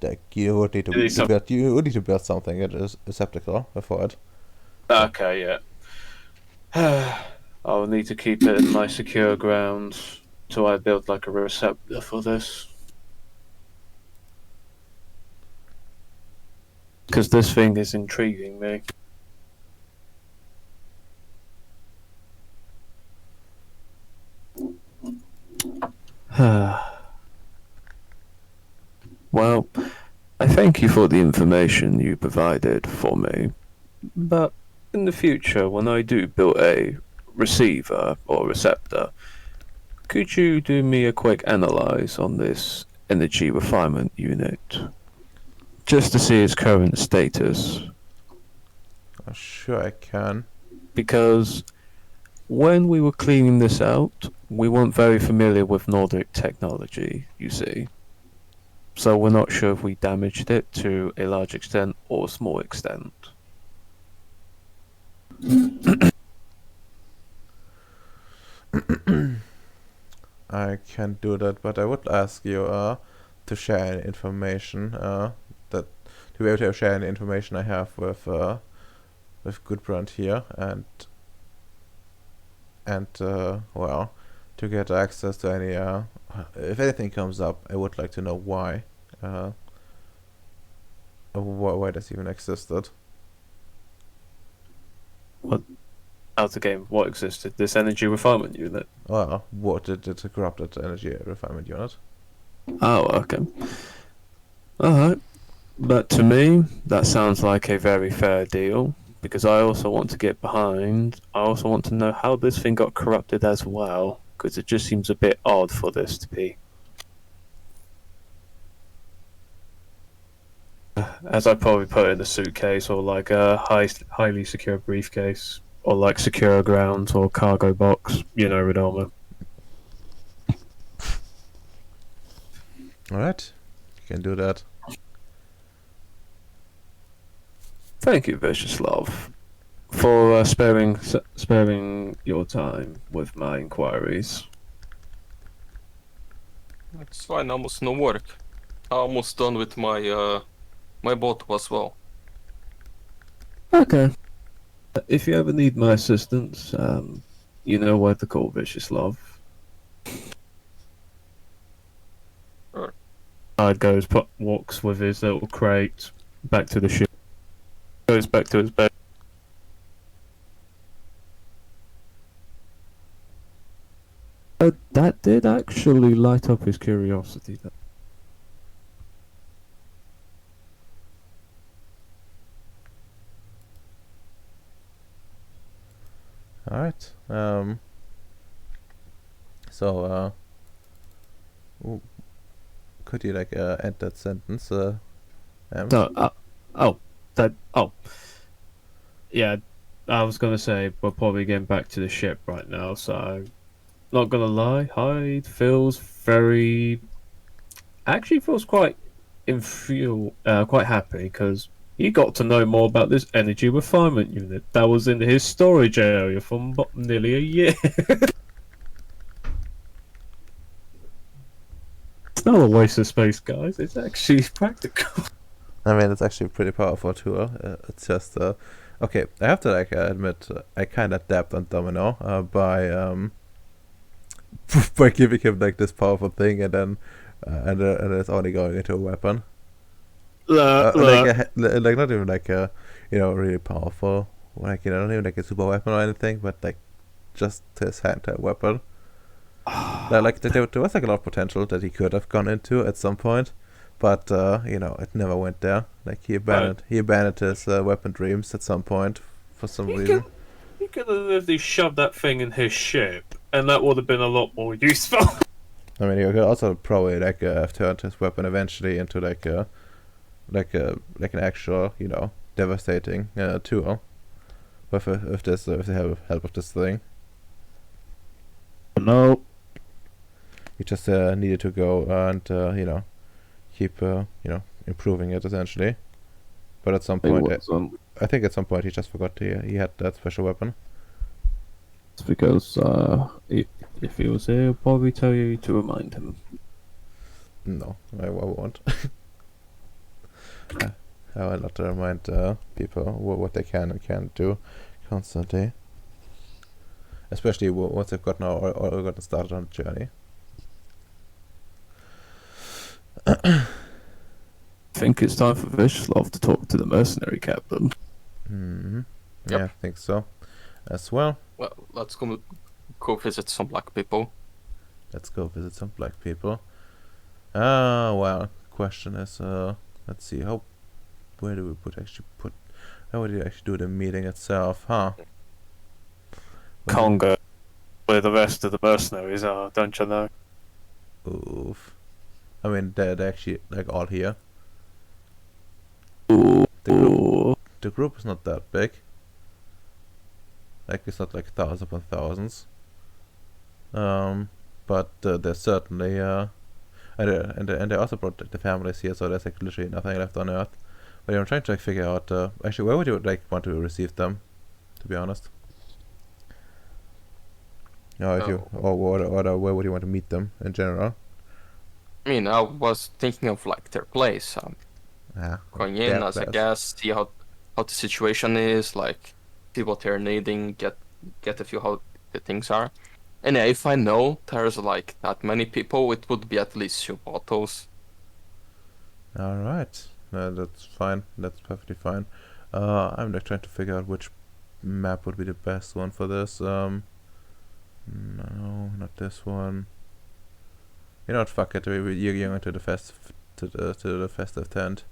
like you would need to build something that is receptacle for it. Okay, yeah. I'll need to keep it in my secure grounds till I build like a receptor for this. Because this thing is intriguing me. Well, I thank you for the information you provided for me, but in the future, when I do build a receiver or receptor, could you do me a quick analyze on this energy refinement unit? Just to see its current status. Sure, I can. Because when we were cleaning this out, we weren't very familiar with Nordic technology, you see. So we're not sure if we damaged it to a large extent or a small extent. I can do that, but I would ask you to share any information that to be able to share any information I have with Gudbrand here, and well, to get access to any if anything comes up, I would like to know why this even existed. What? Out of game, what existed? This energy refinement unit? Well, what did it corrupted energy refinement unit? Oh, okay. Alright. But to me, that sounds like a very fair deal, because I also want to get behind. I also want to know how this thing got corrupted as well, because it just seems a bit odd for this to be. As I probably put it in a suitcase or like a highly secure briefcase. or like secure ground or cargo box, with armor. Alright, you can do that. Thank you, Vyacheslav, for sparing your time with my inquiries. It's fine, almost no work. Almost done with my boat as well. Okay. If you ever need my assistance, you know where to call Vyacheslav. Sure. Walks with his little crate back to the ship. Goes back to his bed. That did actually light up his curiosity. Alright. So, could you like end that sentence? Em? Yeah, I was gonna say we're probably getting back to the ship right now, so not gonna lie, Hyde actually feels quite quite happy because he got to know more about this energy refinement unit that was in his storage area for nearly a year. It's not a waste of space, guys. It's actually practical. I mean, it's actually a pretty powerful tool. It's just okay. I have to like admit, I kind of dabbed on Domino by by giving him like this powerful thing, and then and it's only going into a weapon. Like not even like really powerful, like not even like a super weapon or anything, but like just his handheld weapon. Like there was like a lot of potential that he could have gone into at some point, but it never went there. Like he abandoned his weapon dreams at some point for some reason. He could have literally shoved that thing in his ship, and that would have been a lot more useful. I mean, he could also probably like have turned his weapon eventually into like an actual devastating tool with with the help of this thing. No. He just needed to go and keep improving it essentially. But at some point, I think at some point he just forgot he had that special weapon. It's because if he was here, he'll probably tell you to remind him. No, I won't. I will not remind people what they can and can't do constantly. Especially once they've gotten started on the journey. I think it's time for Vyacheslav to talk to the mercenary captain. Mm-hmm. Yep. Yeah, I think so. As well. Well, let's go visit some black people. Let's go visit some black people. Well, question is, let's see, where do we how would you actually do the meeting itself, huh? Congo, where the rest of the mercenaries are, don't you know? Oof. I mean, they're actually like all here. Ooh. The group is not that big. Like it's not like thousands upon thousands. But there's certainly and they also brought the families here, so there's like literally nothing left on Earth. But I'm trying to like figure out actually where would you like want to receive them, to be honest. No, if you or where would you want to meet them in general? I mean, I was thinking of like their place. Going in as a guest, see how the situation is, like see what they're needing, get a feel how the things are. And yeah, if I know there's like that many people, it would be at least 2 bottles. Alright. That's fine. That's perfectly fine. I'm like trying to figure out which map would be the best one for this. No, not this one. You know what, fuck it, you're going to the festive tent.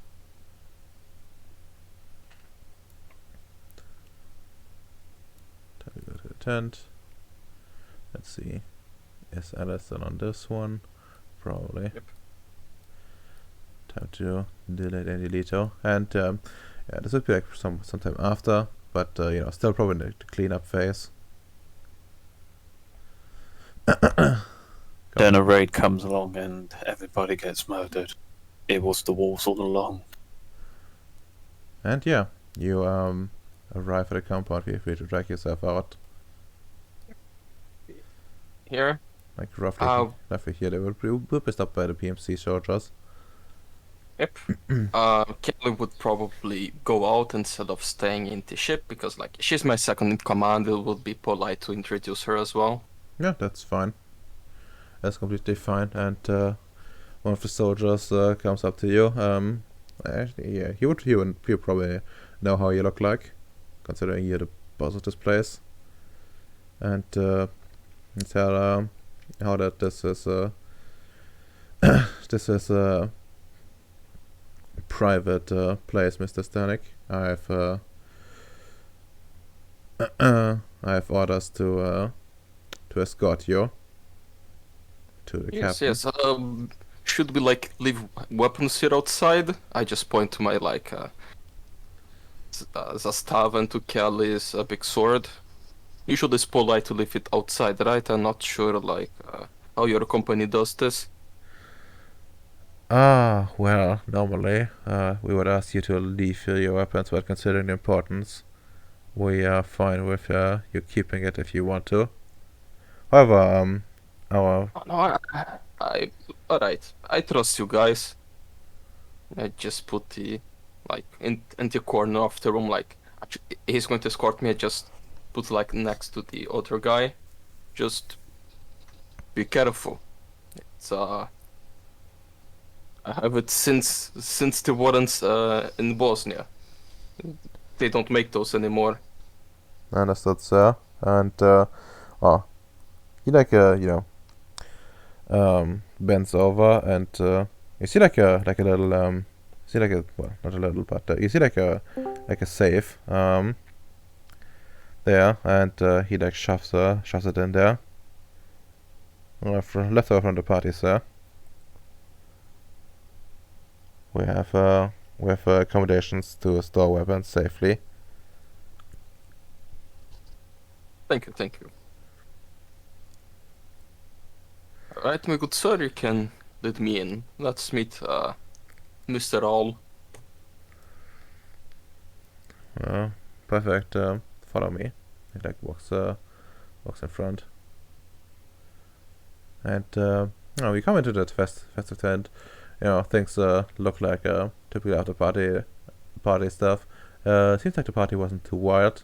Time to go to the tent. Let's see. Is Alison on this one? Probably. Yep. Time to delete and delete. And yeah, this would be like sometime after. but still probably in the cleanup phase. Then a raid comes along and everybody gets murdered. It was the walls all along. And yeah, you arrive at the compound. Feel free to drag yourself out. Here. Like roughly here, they will be stopped by the PMC soldiers. Yep. Kelly would probably go out instead of staying in the ship because, like, she's my second in command. It would be polite to introduce her as well. Yeah, that's fine. That's completely fine. And one of the soldiers comes up to you. Actually, yeah, he would probably know how you look like, considering you're the boss of this place. And tell how that this is this is a private place, Mr. Stanek. I have orders to escort you to the captain. Yes. Should we like leave weapons here outside? I just point to my like Zastav and to Kelly's big sword. Usually it's polite to leave it outside, right? I'm not sure like how your company does this. Well, normally we would ask you to leave your weapons, but considering the importance, we are fine with you keeping it if you want to. However, our Oh, no, alright. I trust you guys. I just put the like in the corner of the room. Like he's going to escort me. I just put like next to the other guy. Just be careful. It's I have it since the wardens in Bosnia. They don't make those anymore. understood, sir. And he bends over and you see like a little well, not a little, but you see like a safe there, and he like shoves it in there. Left over from the party, sir. We have accommodations to store weapons safely. Thank you. Alright, my good sir, you can let me in. Let's meet Mr. All. Perfect. Follow me. He like walks in front. And we come into that festive tent. Things look like typical after party stuff. Seems like the party wasn't too wild,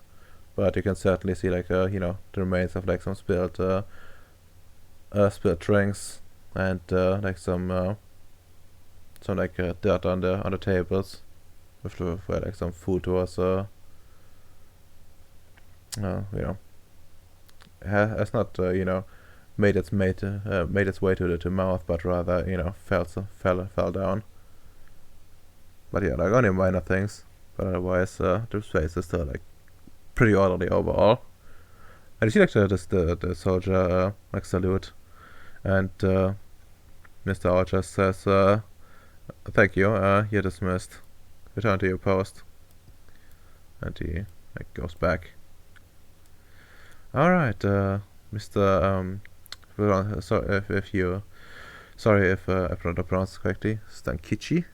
but you can certainly see like the remains of like some spilled drinks and like some dirt on the tables, where like some food was has not made its way to the mouth, but rather fell down. But yeah, like only minor things. But otherwise, the space is still like pretty orderly overall. And you see like the soldier like salute, and Mr. All just says, "Thank you. You're dismissed. Return to your post." And he like goes back. All right, Mr. Sorry if I pronounced correctly. Stankichi,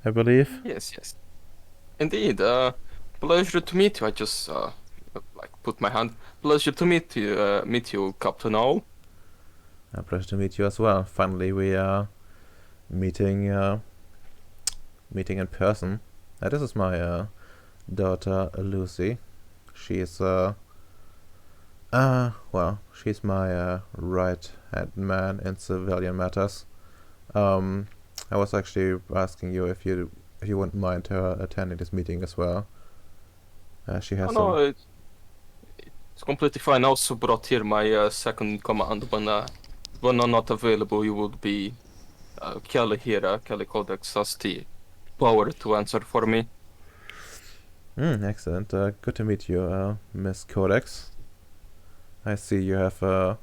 I believe. Yes. Indeed, pleasure to meet you. I just like put my hand. Pleasure to meet you, Captain All. A pleasure to meet you as well. Finally, we are meeting in person. This is my daughter Lucy. She's she's my right-hand man in civilian matters. I was actually asking you if you wouldn't mind her attending this meeting as well. She has It's completely fine. I also brought here my second in command. When I'm not available, you would be Kelly here. Kelly Codex has the power to answer for me. Excellent. Good to meet you, Miss Codex. I see you have a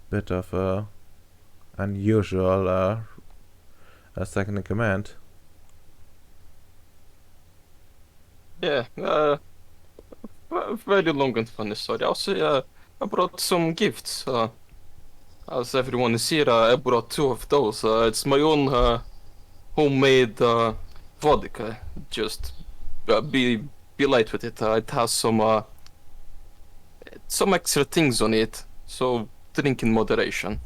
bit of unusual second in command. Yeah, very long and funny story. Also, I brought some gifts. As everyone is here, I brought two of those. It's my own homemade vodka. Just be light with it. It has some extra things on it, so drink in moderation.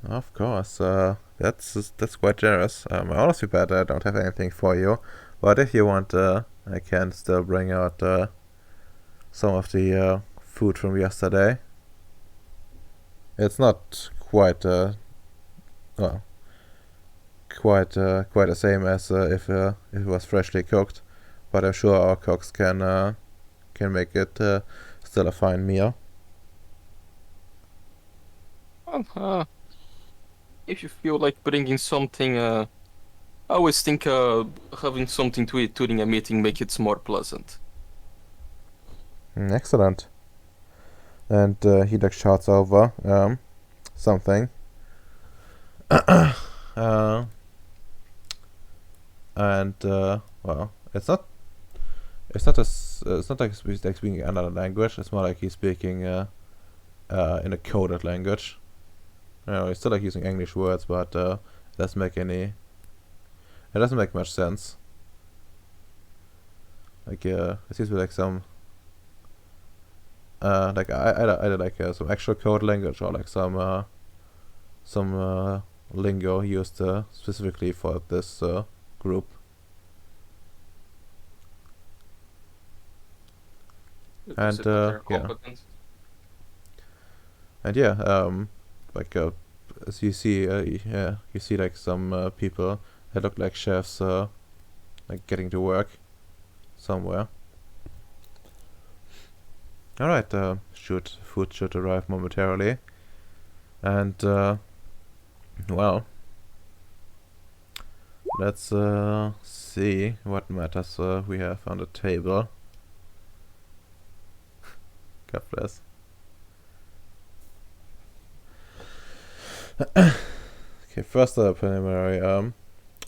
Of course, that's quite generous. I honestly bet I don't have anything for you, but if you want, I can still bring out some of the food from yesterday. It's not quite well, quite the same as if it was freshly cooked, but I'm sure our cooks can make it still a fine meal. Well, if you feel like bringing something, I always think having something to eat during a meeting make it more pleasant. Excellent. And he like shouts over something. uh, and well, it's not like he's like speaking another language. It's more like he's speaking in a coded language. He's still like using English words, but it doesn't make any. It doesn't make much sense. Like it seems to be like some like either like some actual code language or like some lingo used specifically for this group. You And consider they're yeah. competent. And yeah, like as you see, yeah, you see like some people that look like chefs, like getting to work somewhere. All right, food should arrive momentarily, and well, let's see what matters we have on the table. God bless. Okay, first preliminary.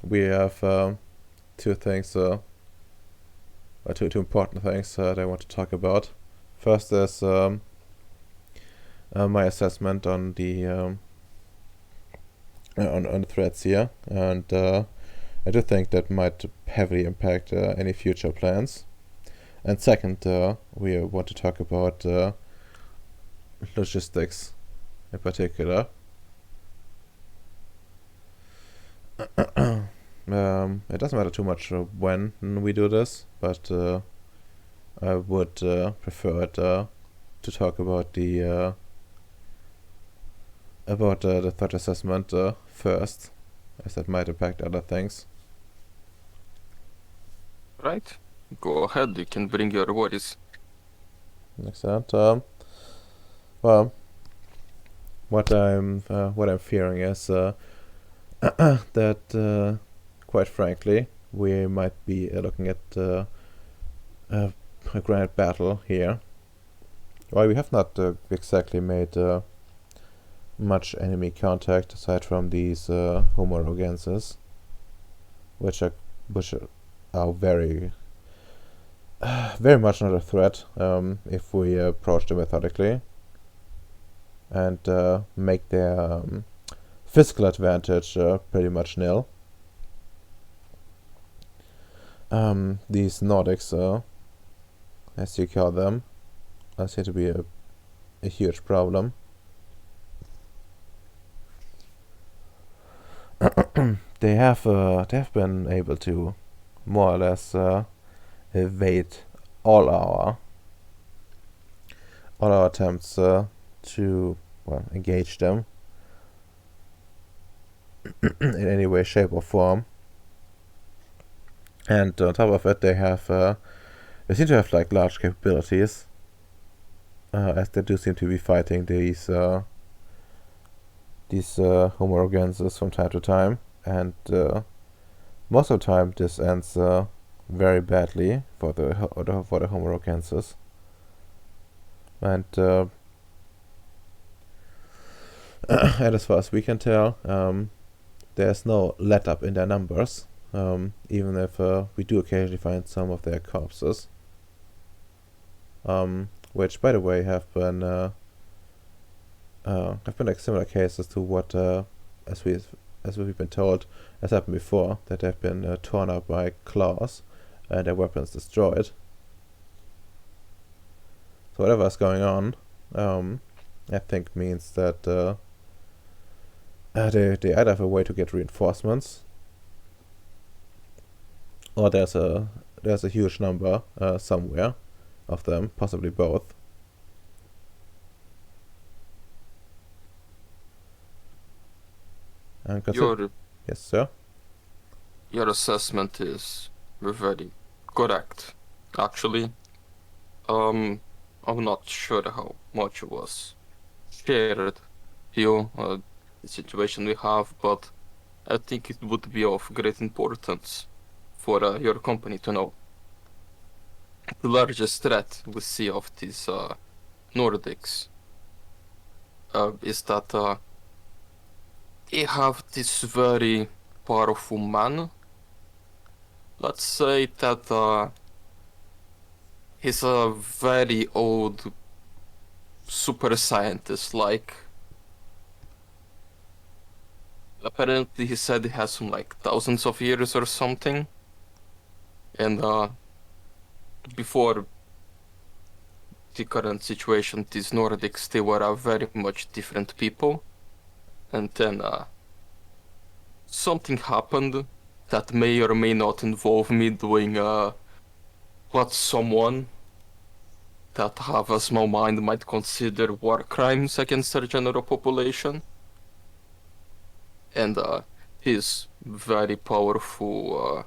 We have two things, or two important things that I want to talk about. First is my assessment on the on the threats here, and I do think that might heavily impact any future plans. And second, we want to talk about logistics in particular. It doesn't matter too much when we do this, but I would prefer it to talk about the threat assessment first, as that might impact other things. Right? Go ahead, you can bring your worries. Excellent. Well, what I'm fearing is that quite frankly we might be looking at a grand battle here. Well, we have not exactly made much enemy contact aside from these Homo rogenses, which are very very much not a threat if we approach them methodically and make their physical advantage pretty much nil. These Nordics, as you call them, seem to be a huge problem. They have been able to more or less evade all our attempts to engage them in any way, shape, or form. And on top of it, they seem to have like large capabilities, as they do seem to be fighting these Homo rogenses from time to time, and most of the time this ends very badly for the Homo rogenses. And and as far as we can tell, there's no let up in their numbers. even if we do occasionally find some of their corpses. Which, by the way, have been like similar cases to what, as we've been told, has happened before, that they've been torn up by claws and their weapons destroyed. So whatever's going on, I think means that they either have a way to get reinforcements, or there's a huge number somewhere of them, possibly both. And yes, sir. Your assessment is very correct. Actually, I'm not sure how much was shared here, the situation we have, but I think it would be of great importance for your company to know. The largest threat we see of these Nordics is that they have this very powerful man. Let's say that he's a very old super scientist, like apparently he said he has some like thousands of years or something. And before the current situation, these Nordics, they were very much different people. And then something happened that may or may not involve me doing what someone that have a small mind might consider war crimes against our general population. And his very powerful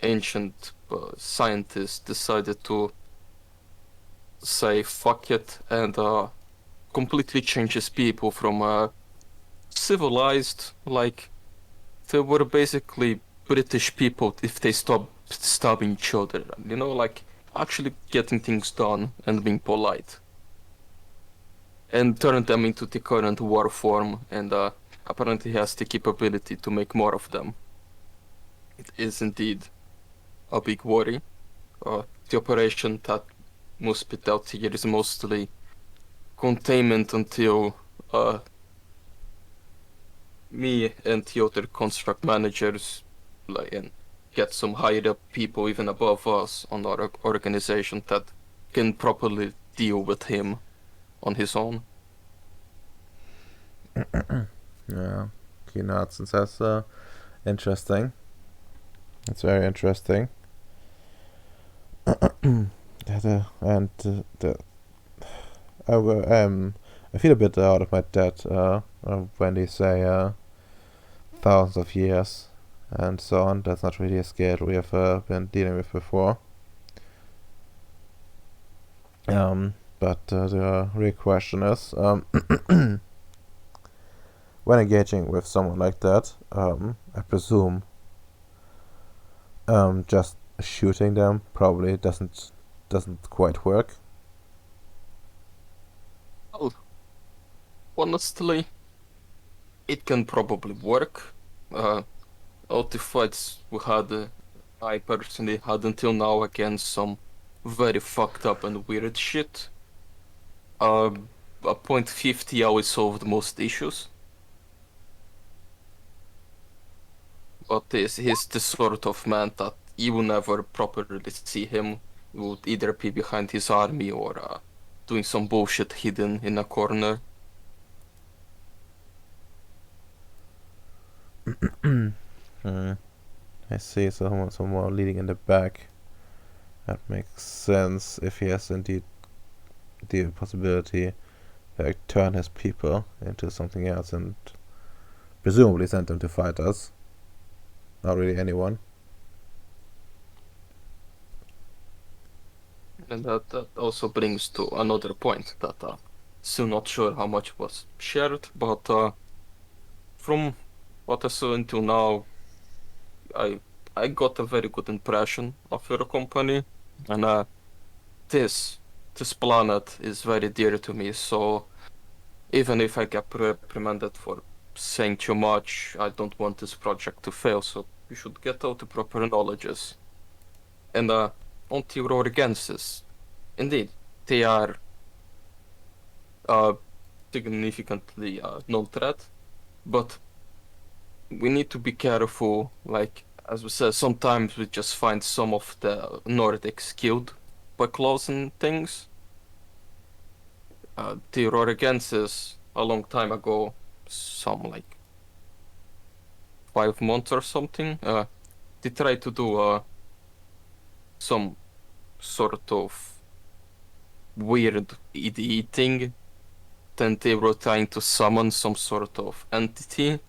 ancient scientist decided to say fuck it and completely change his people from civilized, like they were basically British people if they stopped stabbing each other, you know, like actually getting things done and being polite, and turn them into the current war form, and apparently he has the capability to make more of them. It is indeed a big worry. The operation that must be dealt here is mostly containment until me and the other construct managers and get some higher up people even above us on our organization that can properly deal with him on his own. Yeah, Keynotes, that's interesting. It's very interesting. I feel a bit out of my depth when they say thousands of years and so on. That's not really a scale we have been dealing with before. But the real question is, when engaging with someone like that, I presume just shooting them probably doesn't quite work. Well, honestly, it can probably work. All the fights we had, I personally had until now against some very fucked up and weird shit. A .50 always solved most issues. But he's the sort of man that you will never properly see him. He would either be behind his army or doing some bullshit hidden in a corner. I see, someone leading in the back. That makes sense if he has indeed the possibility to like, turn his people into something else and presumably send them to fight us. Not really anyone. And that also brings to another point that still not sure how much was shared, but from what I saw until now, I got a very good impression of your company, and this planet is very dear to me. So even if I get reprimanded for saying too much, I don't want this project to fail. So you should get out the proper knowledges. And on Theurorgensis, indeed, they are significantly non-threat, but we need to be careful. Like as we said, sometimes we just find some of the Nordics killed by claws and things. Theurorgensis a long time ago, some like 5 months or something, they tried to do some sort of weird EDE thing. Then they were trying to summon some sort of entity.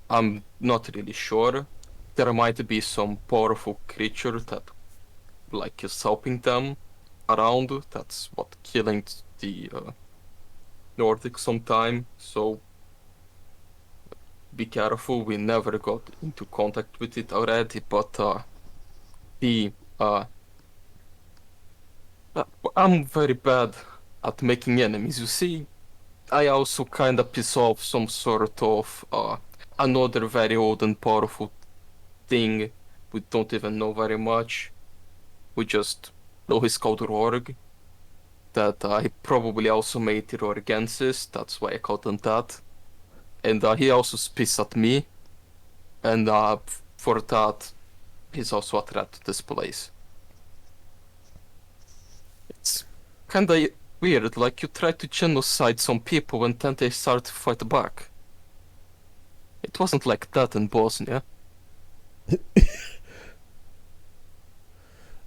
I'm not really sure. There might be some powerful creature that like is helping them around. That's what killing the Nordic sometime. So be careful. We never got into contact with it already, but the I'm very bad at making enemies. You see, I also kind of piss off some sort of another very old and powerful thing. We don't even know very much. We just know he's called Rorg. That he probably also made the Rorgensis. That's why I called him that. And he also spits at me. And for that, he's also a threat to this place. It's kinda weird, like you try to genocide some people and then they start to fight back. It wasn't like that in Bosnia.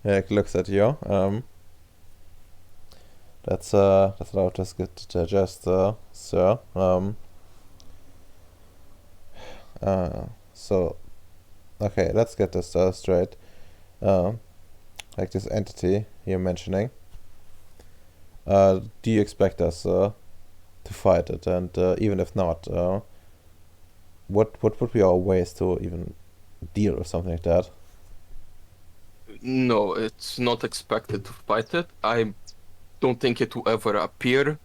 Eric looks at you. That's not just good to digest, sir. So, okay, let's get this straight. Like this entity you're mentioning. Do you expect us to fight it? And even if not, what would be our ways to even deal with something like that? No, it's not expected to fight it. I don't think it will ever appear,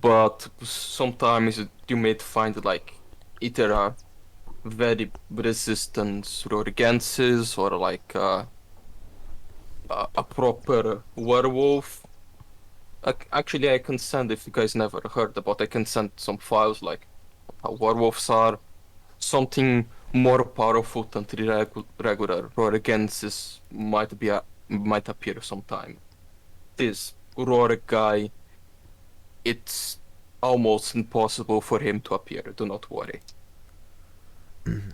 but sometimes you may find like either a very resistant Rorgensis or like a proper werewolf. Actually, I can send, if you guys never heard about, I can send some files like how werewolves are. Something more powerful than the regular Rorgensis might appear sometime. This Rorik guy, it's almost impossible for him to appear. Do not worry.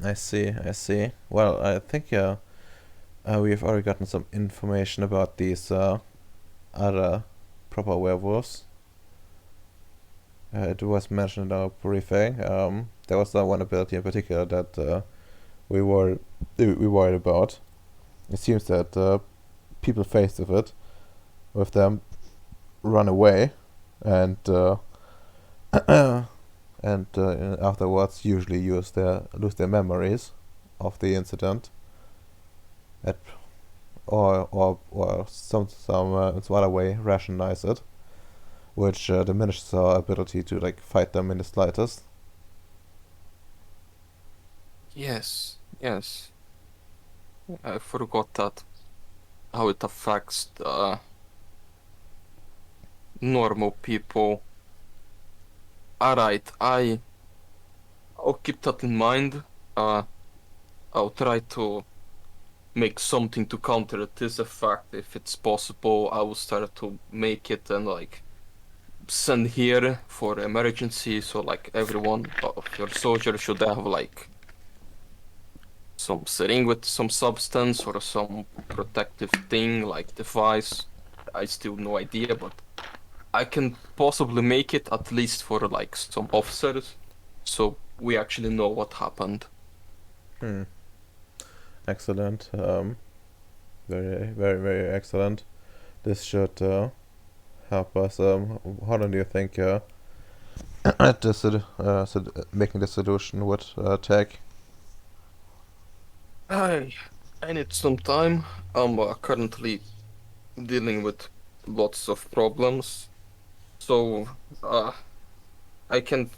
I see. Well, I think we've already gotten some information about these other proper werewolves. It was mentioned in our briefing. There was one ability in particular that we worried about. It seems that people faced with them run away, and afterwards usually lose their memories of the incident, or some other way rationalize it, which diminishes our ability to like fight them in the slightest. Yes. I forgot that. How it affects normal people. Alright, I'll keep that in mind. I'll try to make something to counter this effect if it's possible. I will start to make it and like send here for emergency, so like everyone of your soldiers should have like some syringe with some substance or some protective thing like device. I still no idea, but I can possibly make it at least for like some officers, so we actually know what happened. Excellent. Very excellent. This should help us. How long do you think making the solution would take? I need some time. I'm currently dealing with lots of problems, so I can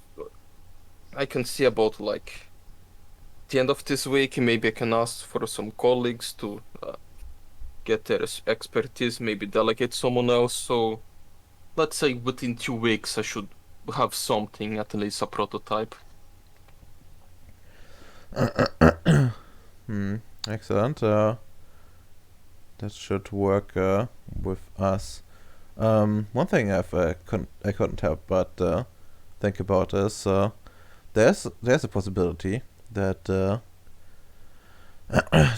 see about like the end of this week, maybe I can ask for some colleagues to get their expertise, maybe delegate someone else. So let's say within 2 weeks, I should have something, at least a prototype. Excellent. That should work with us. One thing I couldn't help but think about is there's a possibility that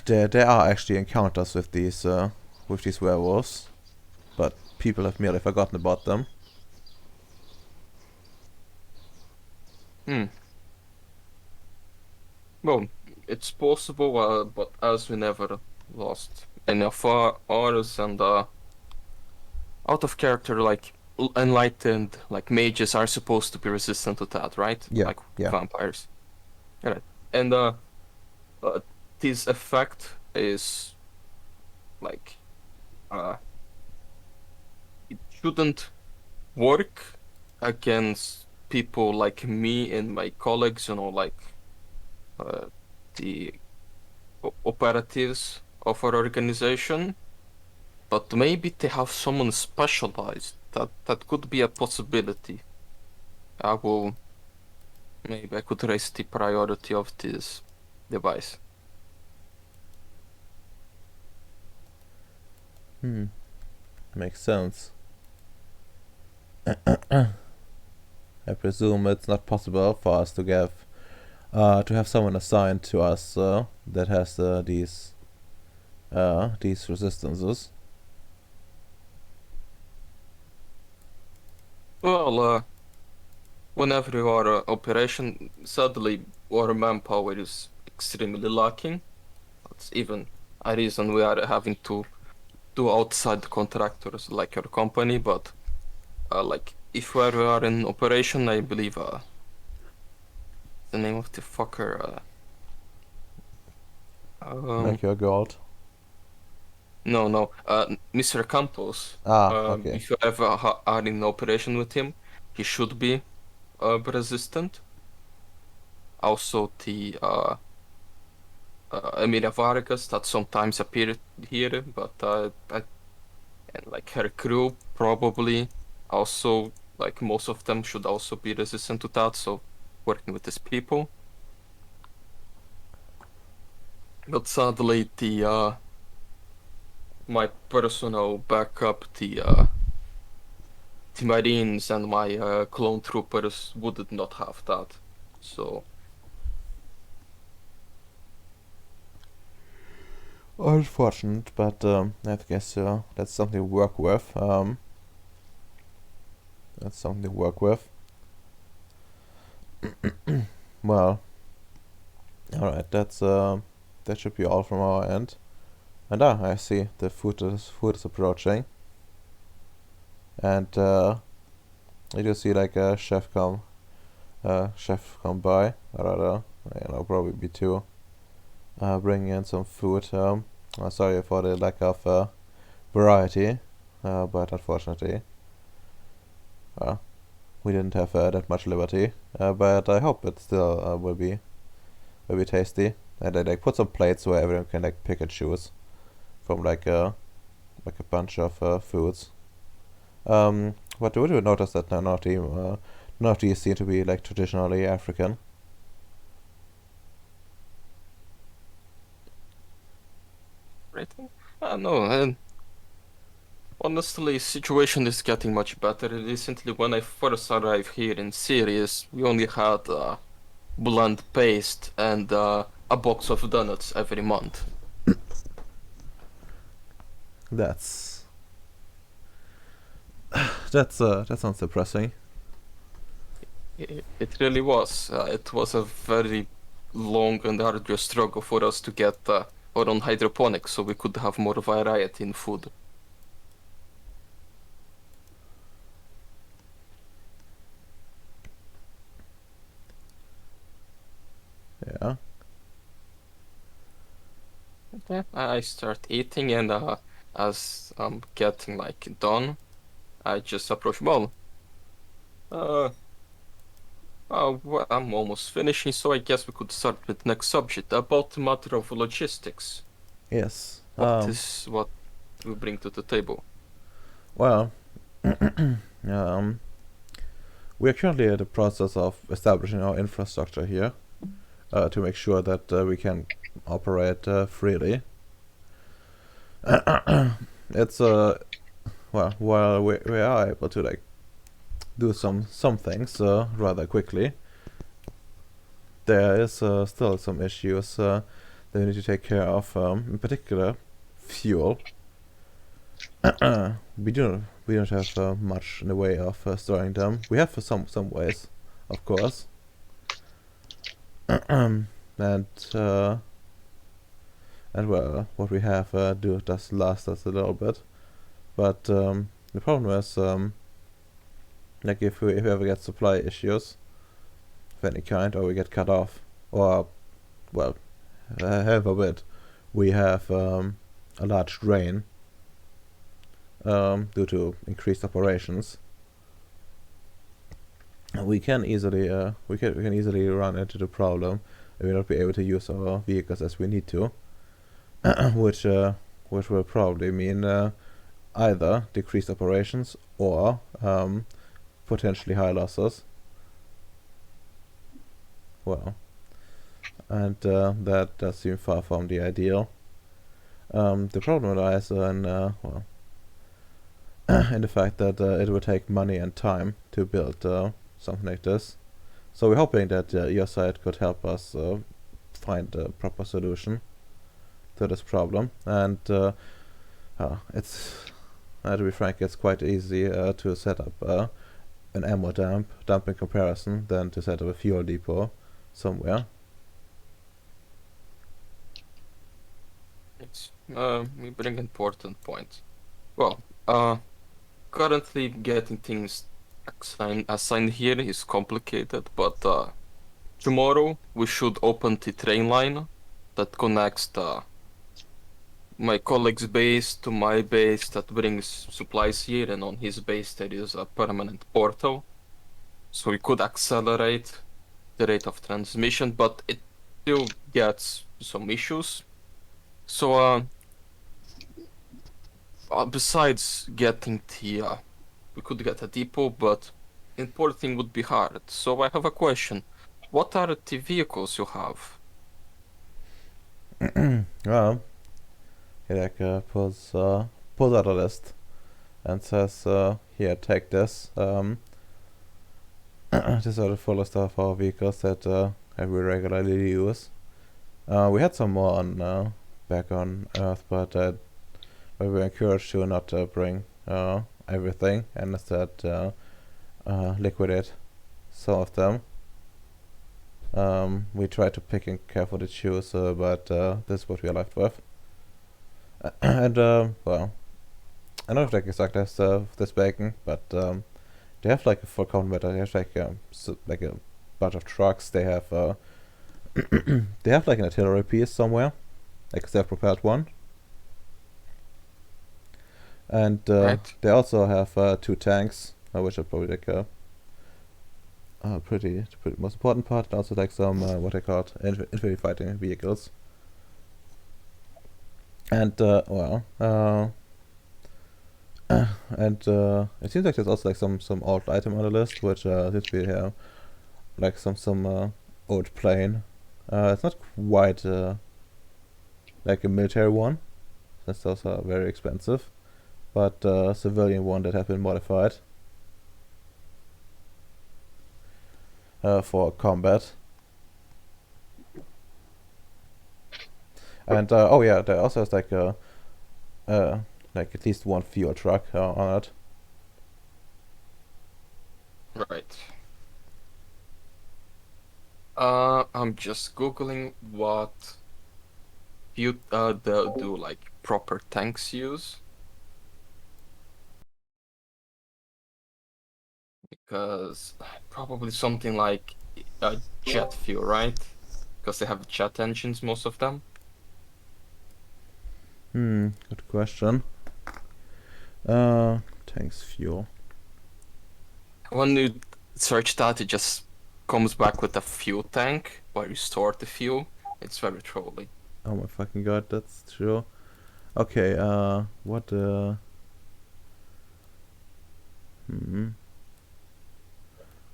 there are actually encounters with these werewolves, but people have merely forgotten about them. Well, it's possible, but as we never lost any of ours, and out of character, like enlightened, like mages are supposed to be resistant to that, right? Yeah, Like yeah. vampires. Right. And this effect is like it shouldn't work against people like me and my colleagues, like the operatives of our organization, but maybe they have someone specialized. That could be a possibility. Maybe I could raise the priority of this device. Makes sense. I presume it's not possible for us to have someone assigned to us that has these resistances. Well, whenever you are operation, sadly, our manpower is extremely lacking. That's even a reason we are having to do outside contractors like your company. But like if we are in operation, I believe the name of the fucker. Make your gold. No, Mr. Campos. Okay. If you ever are in operation with him, he should be resistant. Also, the Emilia Vargas that sometimes appeared here, but and like her crew probably also, like most of them should also be resistant to that. So working with these people, but sadly the my personal backup, the Marines and my clone troopers would not have that. So Unfortunate, but I guess that's something to work with. That's something to work with. Well, all right. That should be all from our end. And I see the food is approaching, and I do see like a chef come by, or rather, probably be two, bringing in some food. Sorry for the lack of variety, but unfortunately, we didn't have that much liberty. But I hope it still will be tasty. And I like put some plates where everyone can like pick and choose from like a bunch of foods. But would you notice that none of these seem to be like traditionally African? rating? No, honestly, situation is getting much better. Recently, when I first arrived here in Ceres, we only had bland paste and a box of donuts every month. That's that sounds depressing. It really was. It was a very long and arduous struggle for us to get our own hydroponics so we could have more variety in food. Yeah. Okay, I start eating, and as I'm getting like done, I just approach. Well, Well, I'm almost finishing, so I guess we could start with next subject about the matter of logistics. Yes. What we bring to the table? Well, we are currently in the process of establishing our infrastructure here to make sure that we can operate freely. It's well, while we are able to like do some things rather quickly, there is still some issues that we need to take care of. In particular, fuel. we don't have much in the way of storing them. We have some ways, of course, and well, what we have does last us a little bit, but the problem is like if we ever get supply issues of any kind, or we get cut off, or well, heaven forbid, we have a large drain due to increased operations. We can easily we can easily run into the problem and we not be able to use our vehicles as we need to, which will probably mean either decreased operations or potentially high losses. Well, and that does seem far from the ideal. The problem lies in well, in the fact that it will take money and time to build something like this. So we're hoping that your side could help us find a proper solution to this problem. And it's, to be frank, it's quite easy to set up an ammo dump in comparison than to set up a fuel depot somewhere. It's we bring important point. Well, currently getting things assigned here is complicated, but tomorrow we should open the train line that connects my colleague's base to my base that brings supplies here, and on his base there is a permanent portal. So we could accelerate the rate of transmission, but it still gets some issues. So besides getting the we could get a depot, but importing would be hard. So I have a question. What are the vehicles you have? Well, he like pulls out a list and says, "Here, take this. These are the full list of our vehicles that we regularly use. We had some more on back on Earth, but we were encouraged to not bring everything and instead liquidate some of them. We tried to pick and carefully choose, but this is what we are left with. And well, I don't know if like exactly has this bacon, but they have like a full complement. They have like a bunch of trucks. They have they have like an artillery piece somewhere, like a self-propelled one. And Right. they also have 2 tanks, which are probably like pretty most important part. And also like some what they call infantry fighting vehicles. And well, and it seems like there's also like some old item on the list, which seems to be like some old plane. It's not quite like a military one, since those are very expensive, but a civilian one that have been modified for combat. And oh yeah, there also has like like at least one fuel truck on it. Right. I'm just googling what you do like proper tanks use. Because probably something like jet fuel, right? Because they have jet engines, most of them. Good question. Tanks fuel. When you search that, it just comes back with a fuel tank where you store the fuel. It's very trolly. Oh my fucking god, that's true. Okay, what, what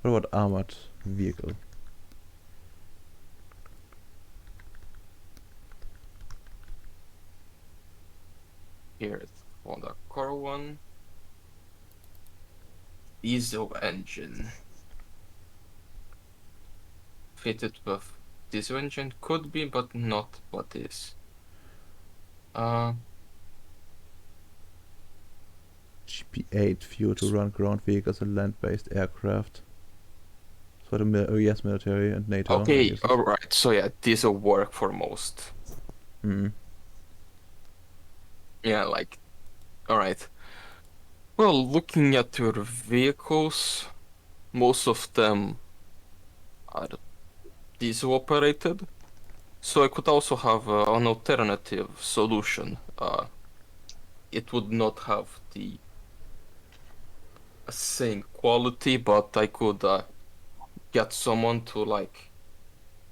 about armored vehicle? Here's on the core one. Diesel engine. Fitted with diesel engine could be, but not what is. GP8 fuel to run ground vehicles and land-based aircraft. For the US military and NATO. Okay, alright, so yeah, diesel work for most. Mm. Yeah, like, alright. Well, looking at your vehicles, most of them are diesel operated. So I could also have an alternative solution. It would not have the same quality, but I could get someone to like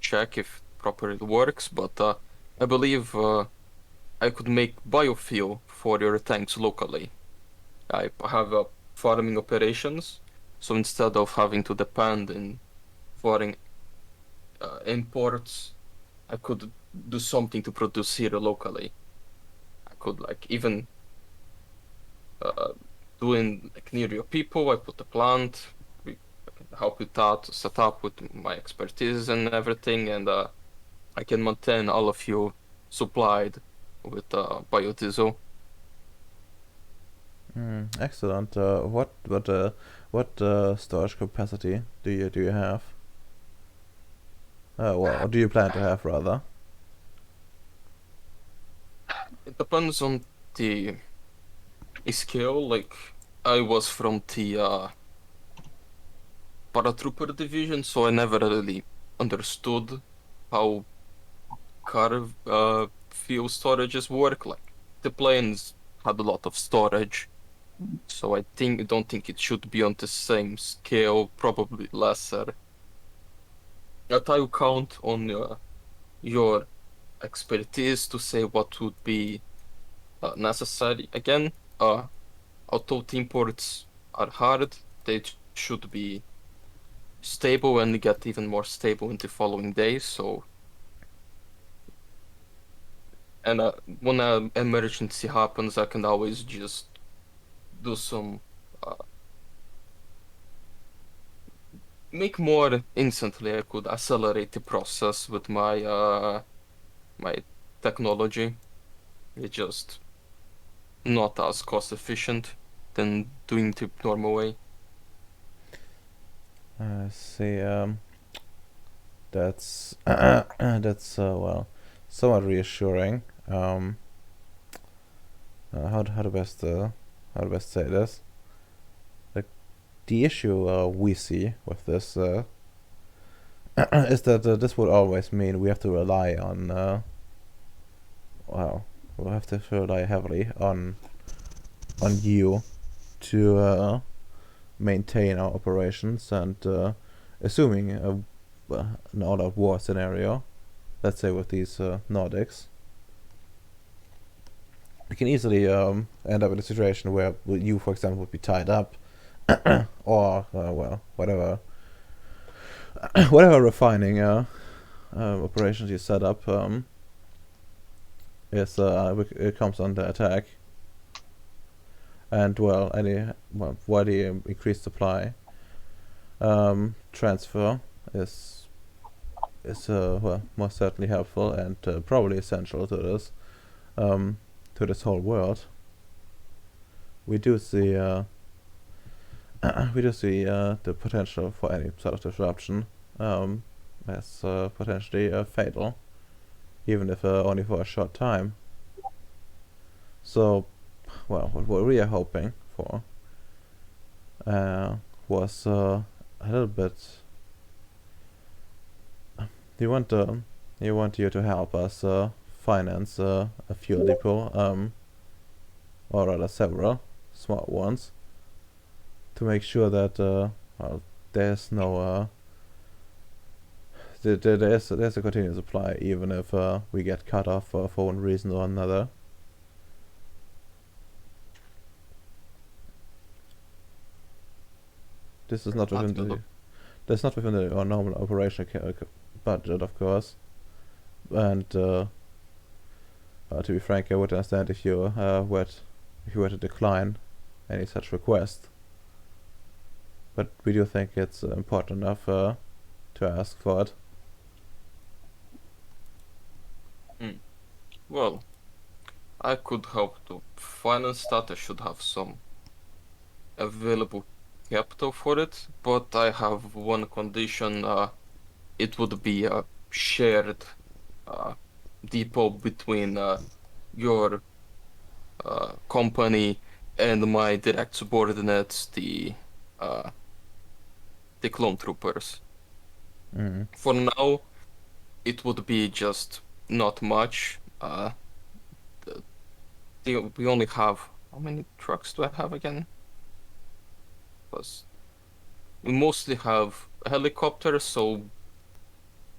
check if it properly works. But I believe I could make biofuel for your tanks locally. I have farming operations, so instead of having to depend in foreign imports, I could do something to produce here locally. I could like even doing like near your people. I put a plant. I can help with that, set up with my expertise and everything, and I can maintain all of you supplied with biodiesel. Excellent. What storage capacity do you have? Well, or do you plan to have rather? It depends on the skill. Like I was from the paratrooper division, so I never really understood how car fuel storages work. Like the planes had a lot of storage, so don't think it should be on the same scale, probably lesser. But I will count on your expertise to say what would be necessary. Again, although the imports are hard, they should be stable and get even more stable in the following days. So, and when an emergency happens, I can always just do some make more instantly. I could accelerate the process with my technology. It's just not as cost efficient than doing the normal way. I see. That's that's well, somewhat reassuring. How to best say this? Like the issue we see with this is that this would always mean we have to rely on well, we'll have to rely heavily on you to maintain our operations, and assuming an all-out war scenario, let's say with these Nordics, we can easily end up in a situation where you, for example, would be tied up, or well, whatever whatever refining operations you set up is it comes under attack, and well, why the increased supply transfer is well, most certainly helpful and probably essential to this whole world. We do see the potential for any sort of disruption as potentially fatal, even if only for a short time. So, well, what we are hoping for was a little bit. You want you to help us finance a fuel depot, or rather several small ones, to make sure that well, there's no there's a continuous supply even if we get cut off for one reason or another. This is not within the that's not within our normal operational budget, of course. And to be frank, I would understand if you were to decline any such request. But we do think it's important enough to ask for it. Well, I could help to finance that. I should have some available capital for it, but I have one condition. It would be a shared depot between your company and my direct subordinates, the clone troopers. For now, it would be just not much. We only have, how many trucks do I have again? Because we mostly have helicopters,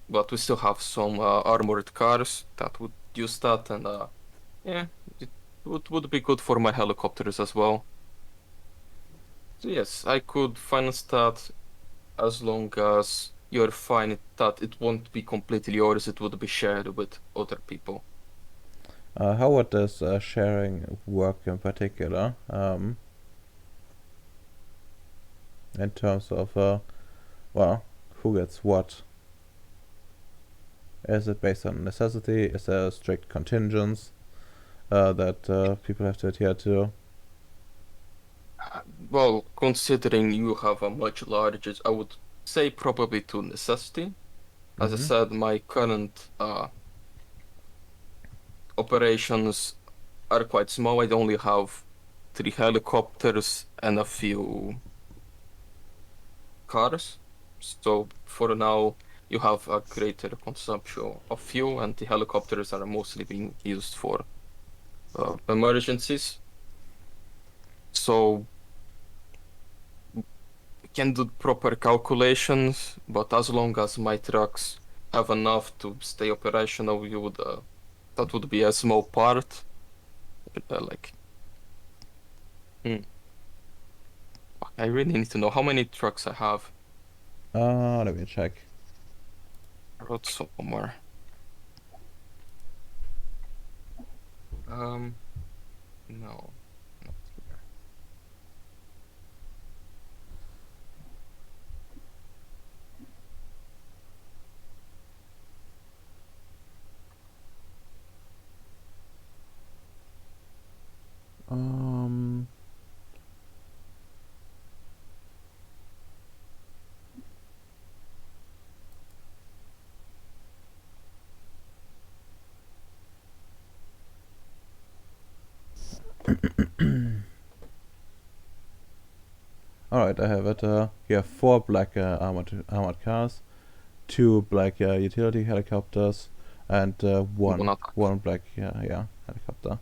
but we still have some armored cars that would use that, and yeah, it would be good for my helicopters as well. So yes, I could finance that as long as you're fine that it won't be completely yours, it would be shared with other people. How would this sharing work in particular? In terms of, well, who gets what? Is it based on necessity? Is there strict contingents that people have to adhere to? Well, considering you have a much larger, I would say probably to necessity. As I said, my current operations are quite small. I only have 3 helicopters and a few cars. So for now, you have a greater consumption of fuel, and the helicopters are mostly being used for emergencies. So we can do proper calculations, but as long as my trucks have enough to stay operational, you would that would be a small part. I really need to know how many trucks I have. Let me check. I wrote somewhere. No, not here. Alright, I have it. You have 4 black armored cars, 2 black utility helicopters, and one black helicopter.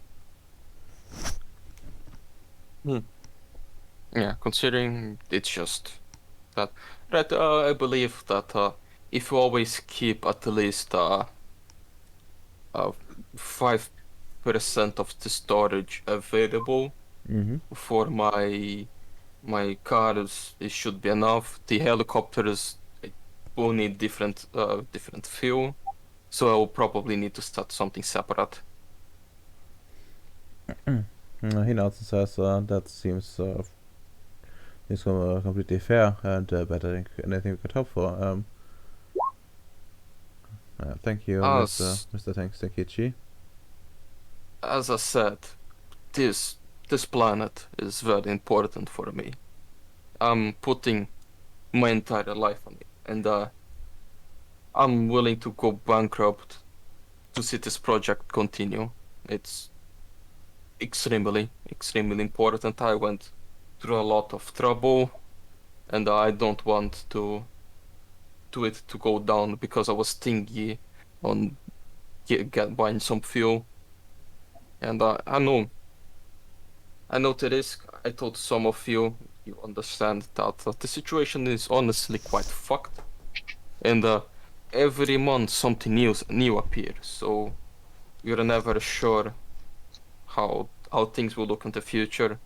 Yeah, considering it's just that. Right, I believe that if you always keep at least 5% of the storage available for my cars, it should be enough. The helicopters will need different fuel, so I will probably need to start something separate. He nods and says that seems completely fair and better than anything we could hope for. Thank you, Mr. Tanks Tenkichi. As I said, this planet is very important for me. I'm putting my entire life on it, and I'm willing to go bankrupt to see this project continue. It's extremely important. I went through a lot of trouble, and I don't want it to go down because I was stingy on buying some fuel. And I know the risk. I told some of you understand that the situation is honestly quite fucked. And every month something new appears, so you're never sure how things will look in the future.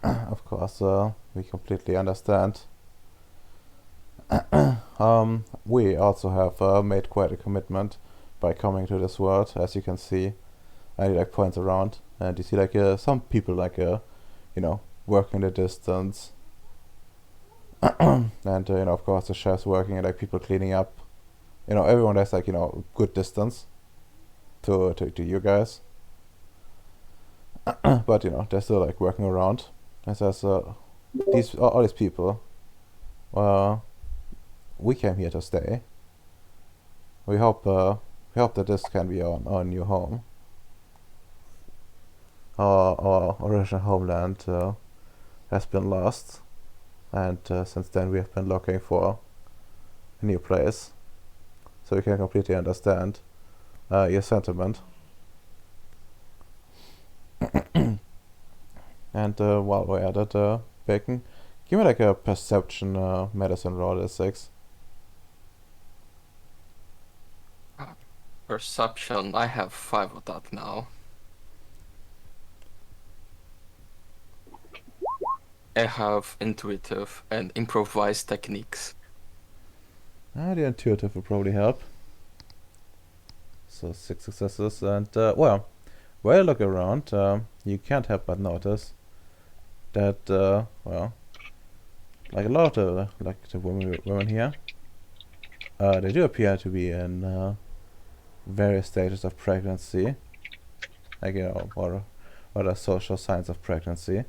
Of course, we completely understand. We also have made quite a commitment by coming to this world, as you can see. And he like points around, and you see like some people like working the distance, and of course the chefs working and like people cleaning up. Everyone has like good distance to you guys, but they're still like working around. And says these all these people. We came here to stay. We hope that this can be our new home. Our original homeland has been lost, and since then we have been looking for a new place. So we can completely understand your sentiment. And while we're at it, Bacon, give me like a perception medicine roll at 6. Perception, I have 5 of that now. I have intuitive and improvised techniques. The intuitive will probably help. So 6 successes, and well, while you look around, you can't help but notice that well, like a lot of the women here, they do appear to be in various stages of pregnancy, like or the social signs of pregnancy.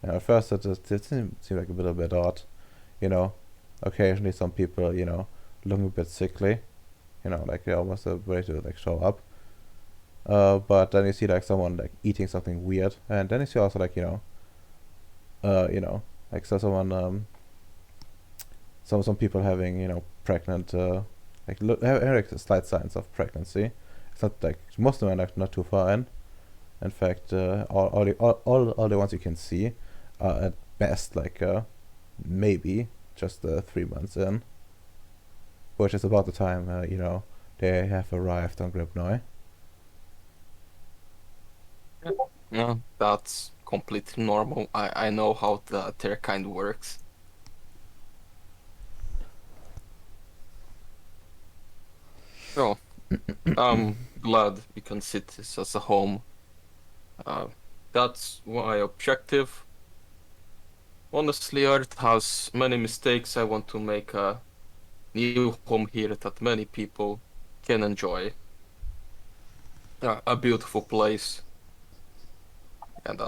At first it seemed like a little bit odd, occasionally some people looking a bit sickly, like they're almost ready to like show up. But then you see like someone like eating something weird, and then you see also like like someone some people having pregnant having like slight signs of pregnancy. It's not like most of them are like not too far in. In fact, all the ones you can see are at best like maybe just 3 months in, which is about the time they have arrived on Gribnoi. Yeah, that's completely normal. I know how their kind works. So, I'm glad we can see this as a home. That's my objective. Honestly, Earth has many mistakes. I want to make a new home here that many people can enjoy. A beautiful place. And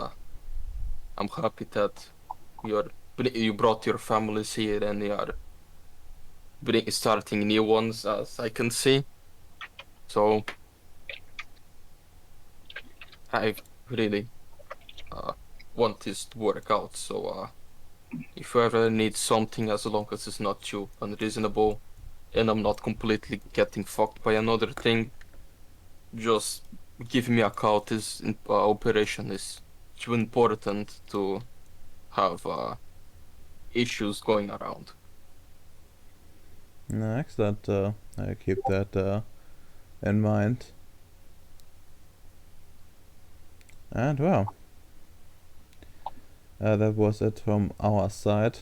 I'm happy that you brought your families here and you are starting new ones, as I can see. So I really want this to work out. So if you ever need something, as long as it's not too unreasonable and I'm not completely getting fucked by another thing, just give me a call. This operation is too important to have issues going around. No, excellent. I keep that in mind. And well, that was it from our side.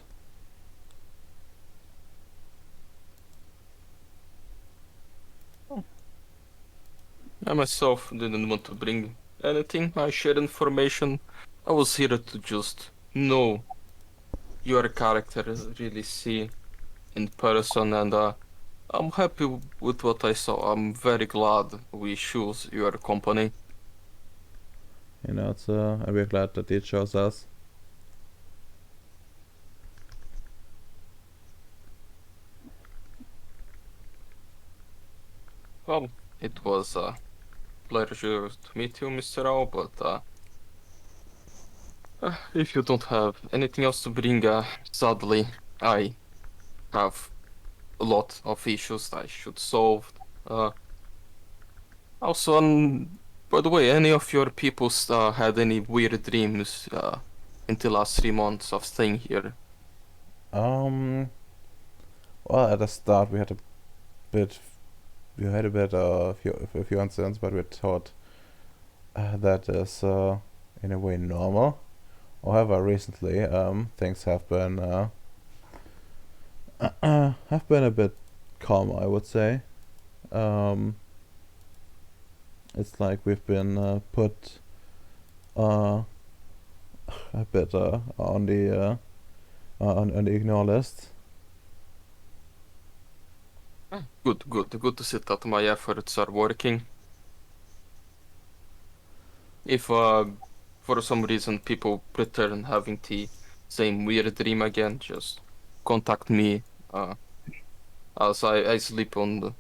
I myself didn't want to bring anything. I shared information. I was here to just know your character, really see in person, and I'm happy with what I saw. I'm very glad we choose your company. It's we're glad that it shows us. Well, it was a pleasure to meet you, Mr. Rao, but if you don't have anything else to bring, sadly, I have a lot of issues I should solve. Also, by the way, any of your people had any weird dreams in the last 3 months of staying here? Well, at the start bit, we had a bit a few incidents, but we thought that is in a way normal. However, recently things have been a bit calmer, I would say. Um, it's like we've been put a bit on the ignore list. Good to see that my efforts are working. If for some reason people return having the same weird dream again, just contact me. As I sleep on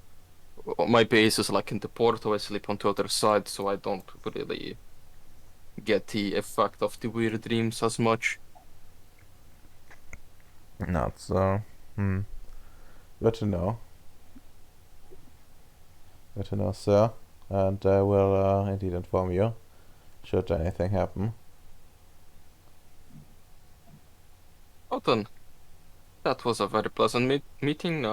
my base is like in the portal, I sleep on the other side, so I don't really get the effect of the weird dreams as much. Not hmm. Good to know. Good to know, sir. And I will indeed inform you should anything happen. Oh, then that was a very pleasant meeting.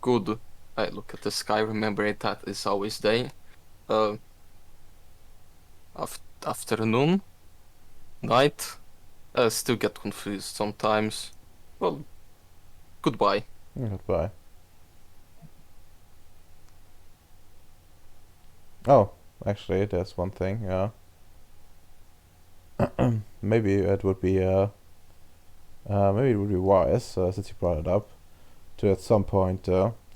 Good. I look at the sky, remembering that it's always day. Uh, afternoon, night. I still get confused sometimes. Well, goodbye. Goodbye. Oh, actually, there's one thing. Maybe it would be wise, since you brought it up, to at some point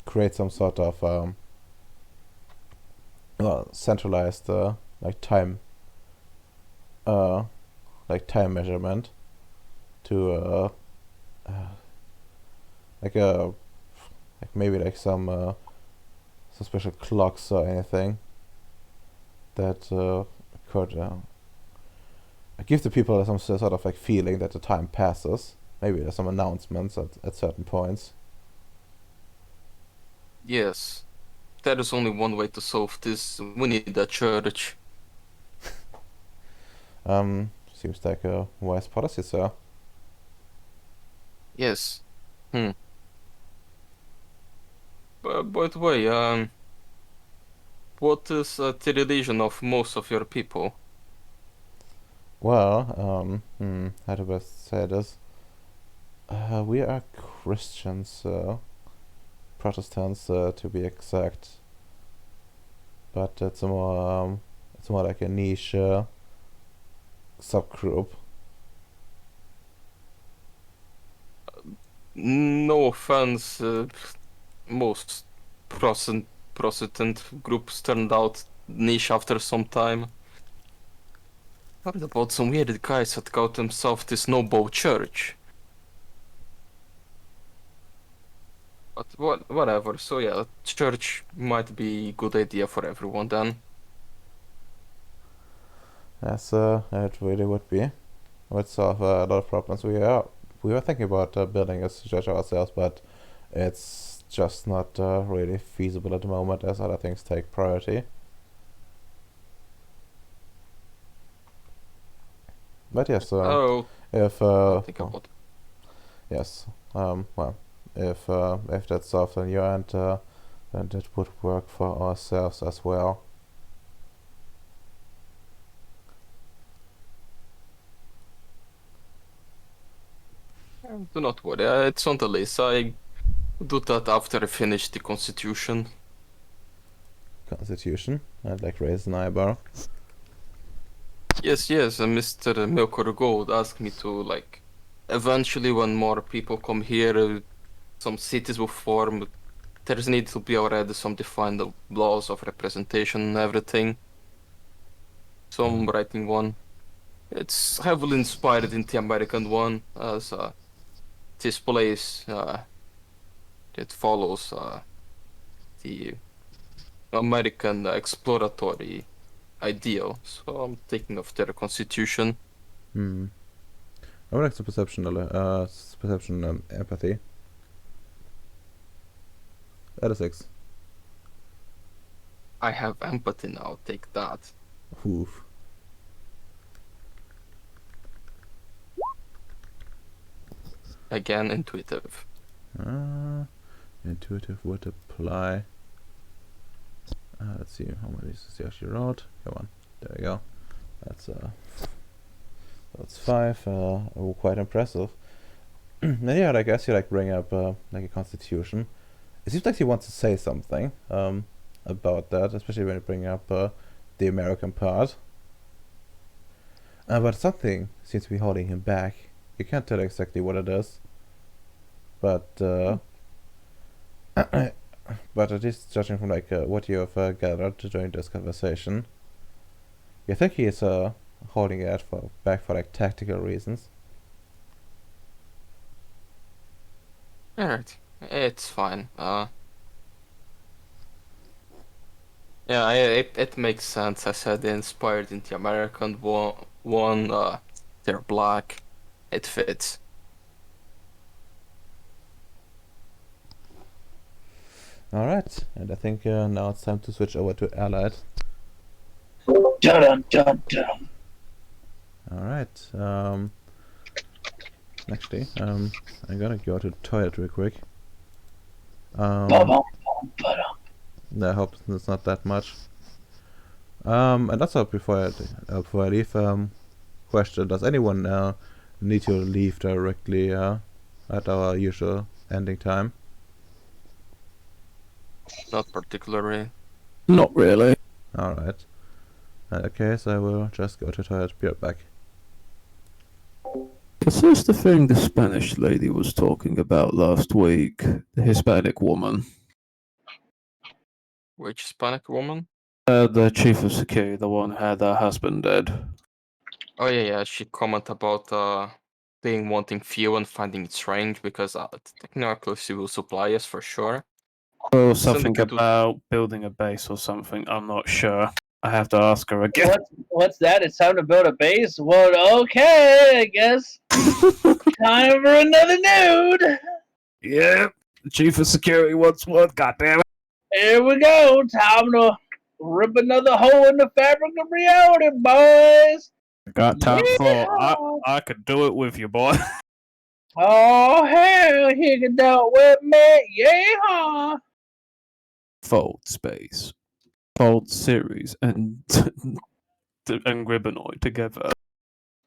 create some sort of centralized like time time measurement to like a like maybe like some special clocks or anything that could give the people some sort of like feeling that the time passes. Maybe there's some announcements at certain points. Yes, there is only one way to solve this. We need a church. Seems like a wise policy, sir. Yes. Hmm. By the way, what is the religion of most of your people? Well, how do I say this? We are Christians, Protestants, to be exact. But it's more like a niche subgroup. No offense, most Protestant groups turned out niche after some time. Heard about some weird guys that called themselves the Snowball Church. But whatever, so yeah, church might be a good idea for everyone then. Yes, it really would be. It would solve a lot of problems. We were thinking about building a church ourselves, but it's just not really feasible at the moment as other things take priority. But yes, Oh, if I'll think well, about it. yes, well, if that's solved on your end, then it would work for ourselves as well. Do not worry, it's on the list. I do that after I finish the Constitution. Constitution, I'd like raise an eyebrow. Yes, Mr. Milker Gold asked me to, like, eventually when more people come here, some cities will form. There's need to be already some defined laws of representation and everything. So I'm writing one. It's heavily inspired in the American one, as this place it follows the American exploratory ideal. So I'm taking of their constitution. Hmm. I would like some perception empathy. That is 6. I have empathy now. Take that. Oof. Again, intuitive. Intuitive would apply. Let's see how many he actually wrote. Come on, there we go. That's 5. Quite impressive. And yeah, I guess you like bring up like a constitution. It seems like he wants to say something about that, especially when you bring up the American part. But something seems to be holding him back. You can't tell exactly what it is, but but at least judging from like what you have gathered during this conversation, you think he is holding it back for like tactical reasons. Alright, it's fine. Yeah, it makes sense. I said they inspired in the American one. They're black. It fits. Alright, and I think now it's time to switch over to Allied. Dun dun dun. Alright, actually, I'm gonna go to the toilet real quick. Ba-bum, ba-dum. I hope it's not that much. And also before I leave, question: does anyone need to leave directly at our usual ending time? Not particularly. Not really. All right. In that case, I will just go to toilet. Be right back. Is this the thing the Spanish lady was talking about last week? The Hispanic woman? Which Hispanic woman? The chief of security, the one who had her husband dead. Oh yeah. She commented about being wanting fuel and finding it strange because technically she will supply us for sure. Or something Syndicate would- about building a base or something. I'm not sure. I have to ask her again. What's that? It's time to build a base? Well, okay, I guess. Time for another nude. Yep. The chief of security wants one. Goddamn it. Here we go. Time to rip another hole in the fabric of reality, boys. Got time for. Yeah. I could do it with you, boy. Oh, hell, he can do it with me. Yeehaw. Fold space. Fold Ceres and and Gribanoid together.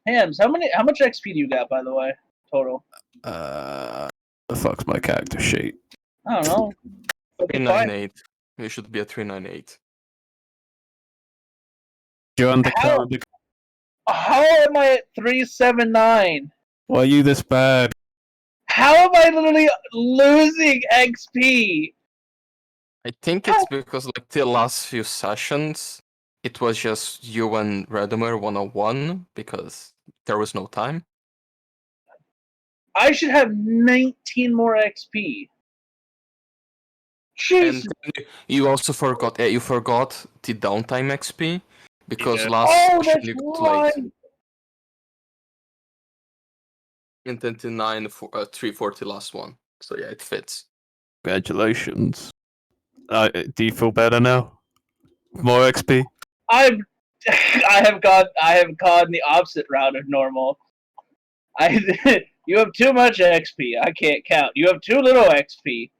Hams, how much XP do you got, by the way, total? The fuck's my character sheet? I don't know. Okay, fine. 398. We should be at 398. You understand? How am I at 379? Why are you this bad? How am I literally losing XP? I think it's because like the last few sessions, it was just you and Radomir 101 because there was no time. I should have 19 more XP. Jesus. And you also forgot you forgot the downtime XP because Yeah. last Oh, session that's you got right. late. And 29 for 340 last one. So yeah, it fits. Congratulations. Do you feel better now? More XP? I have gone the opposite route of normal. You have too much XP. I can't count. You have too little XP.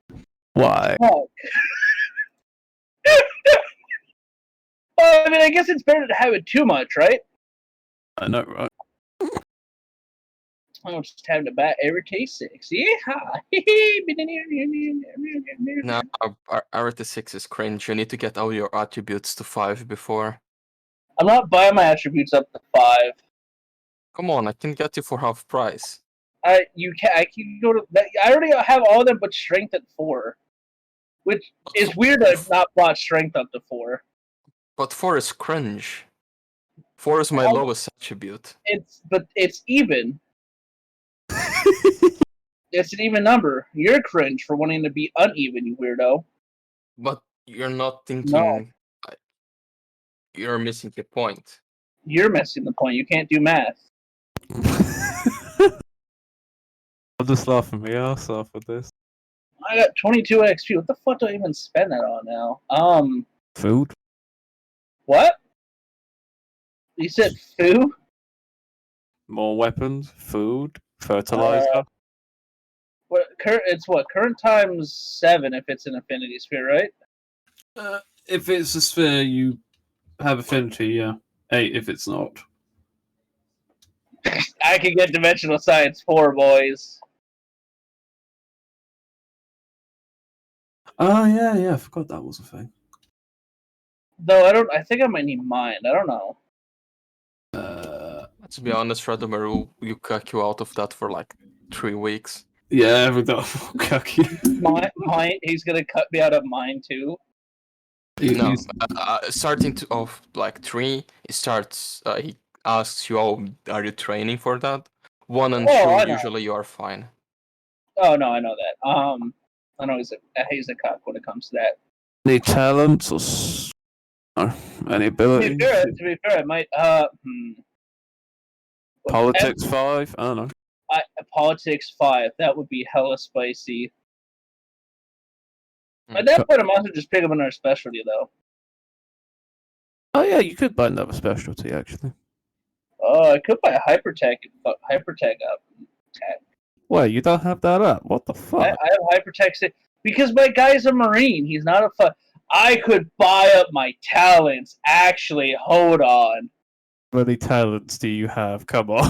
Why? Fuck. Well, I mean, I guess it's better to have it too much, right? I know, right? Oh, it's time to buy every T6. Yeah. Now RT6 is cringe. You need to get all your attributes to 5 before. I'm not buying my attributes up to 5. Come on, I can get you for half price. I can go to. I already have all of them, but strength at 4, which is weird. I've not bought strength up to 4. But 4 is cringe. 4 is my Oh. lowest attribute. It's even. It's an even number. You're cringe for wanting to be uneven, you weirdo. But you're not thinking. No. You're missing the point. You're missing the point. You can't do math. I'm just laughing my ass off with this. I got 22 XP. What the fuck do I even spend that on now? Food? What? You said food? More weapons? Food? Fertilizer? It's what current times 7 if it's an infinity sphere, right? If it's a sphere, you have affinity. Yeah, 8 if it's not. I can get dimensional science 4, boys. Oh yeah. I forgot that was a thing. Though I don't. I think I might need mind. I don't know. To be honest, Radomaru, you cut you out of that for like 3 weeks. Yeah, we got cocky. Mine. He's gonna cut me out of mine too. No, starting to off like 3, it starts. He asks you, "Oh, are you training for that?" 1 and 2, I know. usually you are fine. Oh no, I know that. I know he's a cock when it comes to that. Any talents or any abilities? To be fair, I might. Politics 5. I don't know. Politics 5. That would be hella spicy. Hmm. At that point, I might as well just pick up another specialty though. Oh yeah, you could buy another specialty actually. Oh, I could buy a hypertech up. Wait, you don't have that up? What the I fuck? have hypertech because my guy's a marine. He's not a. I could buy up my talents. Actually, hold on. How many talents do you have? Come on.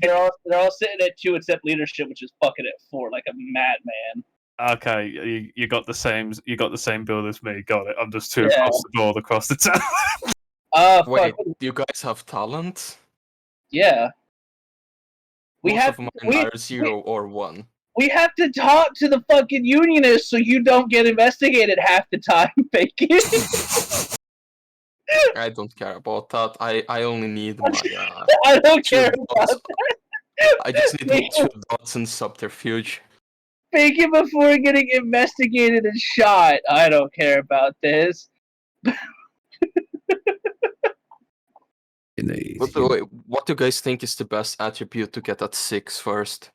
They're all sitting at 2 except leadership, which is fucking at 4, like a madman. Okay, you got the same. You got the same build as me. Got it. I'm just two Yeah. across the board across the town. Wait, Fuck. do you guys have talent? Yeah. Most of mine are 0 or 1. We have to talk to the fucking unionists so you don't get investigated half the time, Bacon. I don't care about that. I only need my I don't 2 care about dots. that. I just need my 2 dots and subterfuge. Bacon before getting investigated and shot. I don't care about this. Wait, what do you guys think is the best attribute to get at 6 first?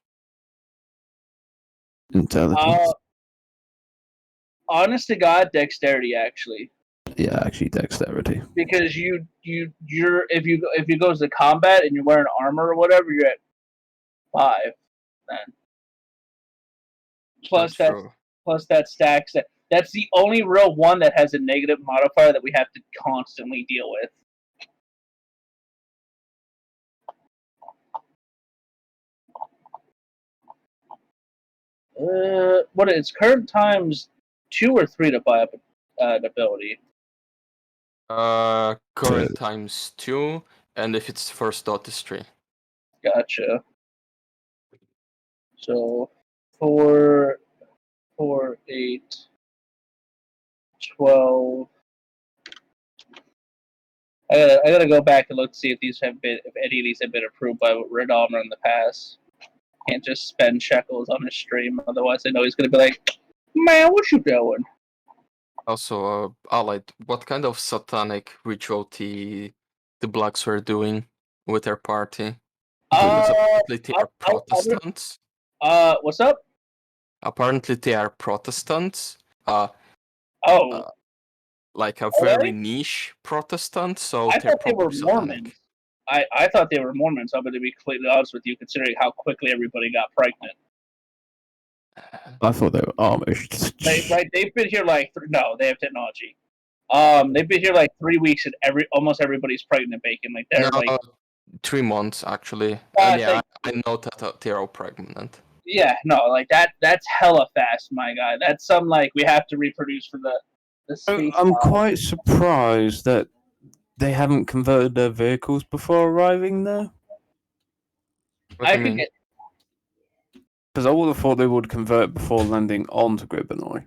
Intelligence. Honest to God, dexterity actually. Yeah, actually, dexterity. Because you're if you go to combat and you're wearing armor or whatever, you're at 5 then. Plus that stacks. That's the only real one that has a negative modifier that we have to constantly deal with. What is current times 2 or 3 to buy up an ability? Current times 2, and if it's first dot is 3. Gotcha. So 4, 8, 12. I gotta go back and look to see if any of these have been approved by Radama in the past. Can't just spend shekels on his stream, otherwise I know he's gonna be like, "Man, what you doing?" Also, Allied, what kind of satanic ritual the blacks were doing with their party? Because apparently they are Protestants. What's up? Apparently they are Protestants. Like a very niche Protestant, so I they're thought they were probably Mormons. satanic. I thought they were Mormons. I'm going to be completely honest with you, considering how quickly everybody got pregnant. I thought they were Amish. They've been here like no, they have technology. They've been here like 3 weeks, and almost everybody's pregnant. Bacon, like they're No, like 3 months actually. yeah, I know that they're all pregnant. Yeah, no, like that's hella fast, my guy. That's some like we have to reproduce for the space. I'm quite surprised that they haven't converted their vehicles before arriving there. What do you mean? Because I would have thought they would convert before landing onto Gribanoy.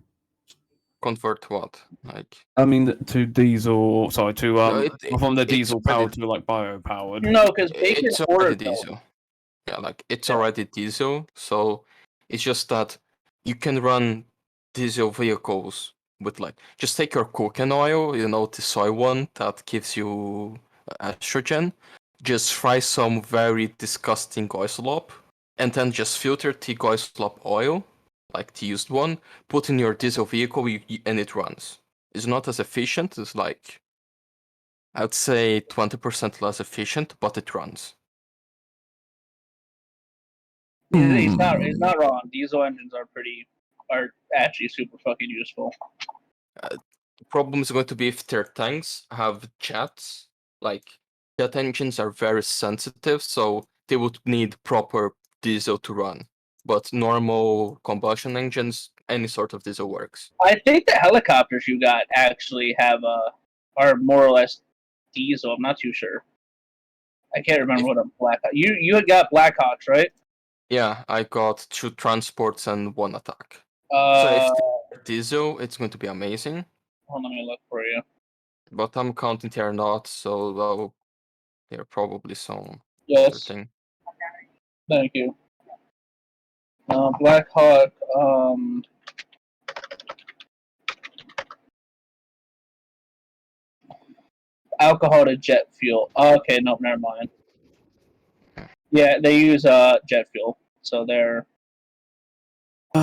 Convert what? Like I mean, to diesel. Sorry, to from the diesel power already, to like bio-powered. No, because it's already diesel. Yeah, like it's already diesel. So it's just that you can run diesel vehicles with like just take your coconut oil, the soy one that gives you estrogen. Just fry some very disgusting goislop, and then just filter the goislop oil, like the used one, put in your diesel vehicle, and it runs. It's not as efficient. It's like I'd say 20% less efficient, but it runs. He's not wrong. Diesel engines are actually super fucking useful. The problem is going to be if their tanks have jets. Like, jet engines are very sensitive, so they would need proper diesel to run. But normal combustion engines, any sort of diesel works. I think the helicopters you got actually are more or less diesel. I'm not too sure. I can't remember what a You had got Blackhawks, right? Yeah, I got 2 transports and 1 attack. So Uh, if they're diesel, it's going to be amazing. hold on, let me look for you. But I'm counting they're not, so they're probably some other Yes, thing. thank you. Blackhawk. Alcohol to jet fuel. Okay, nope, never mind. Yeah, they use jet fuel, so they're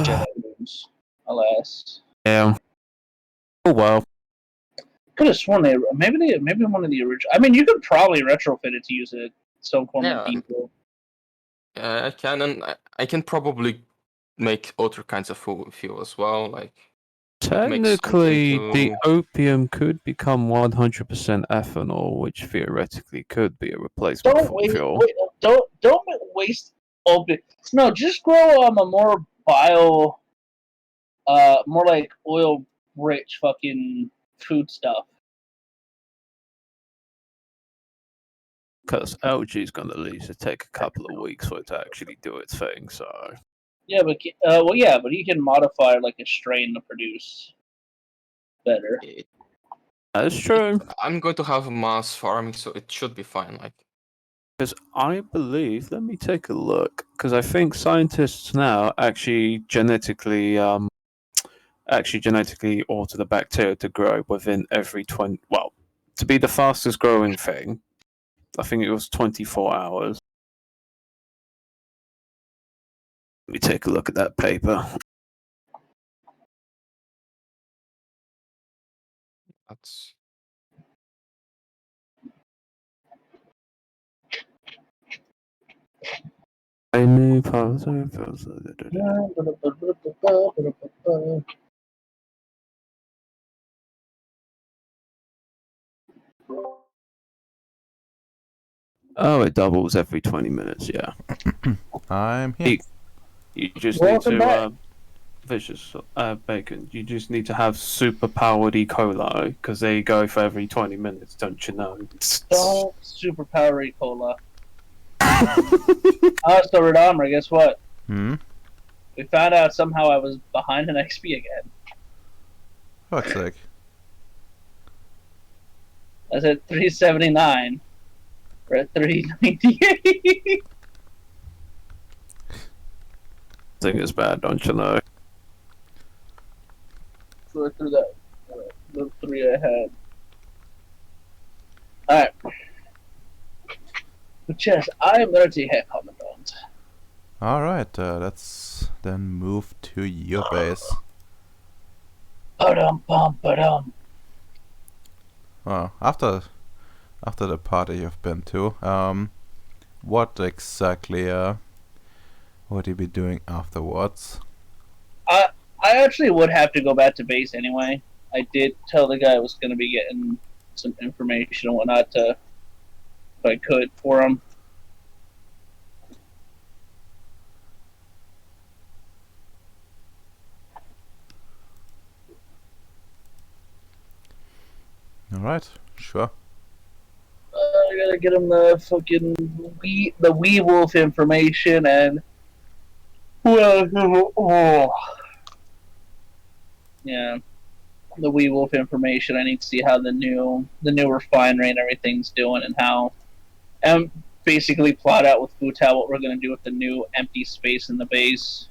jet engines. Alas, Yeah. Oh well. could have sworn maybe one of the original. I mean, you could probably retrofit it to use it some form of Yeah. diesel. I can, and I can probably make other kinds of fuel as well. Like Technically, the to- opium could become 100% ethanol, which theoretically could be a replacement Don't for fuel. don't waste open. No, just grow a more more like oil rich fucking food stuff. Because algae is going to at least take a couple of weeks for it to actually do its thing, so. Yeah, but you can modify like a strain to produce better. That's true. I'm going to have a mass farming, so it should be fine. Like, Because I believe, let me take a look, because I think scientists now actually genetically alter the bacteria to grow within every 20, well, to be the fastest growing thing, I think it was 24 hours. Let me take a look at that paper. that's A new Oh, it doubles every 20 minutes, yeah. I'm here. You just Welcome need to, back. Vicious, Bacon, you just need to have super powered E. coli, because they go for every 20 minutes, don't you know? Don't superpower E. cola. So Redomer, guess what? Hmm? We found out somehow I was behind an XP again. Fuck's sake. I was at 379. We're at 398. Thing is bad, don't you know? We're through that. The 3 I had. Alright. But yes, I am ready, Herr Commandant. Alright, let's then move to your base. Ba-dum. Well, after the party you've been to, what exactly would you be doing afterwards? I actually would have to go back to base anyway. I did tell the guy I was going to be getting some information and whatnot if I could for him. Alright, sure. I gotta get him the fucking wee wolf information and yeah, the wee wolf information. I need to see how the new refinery and everything's doing and basically plot out with Futal what we're gonna do with the new empty space in the base.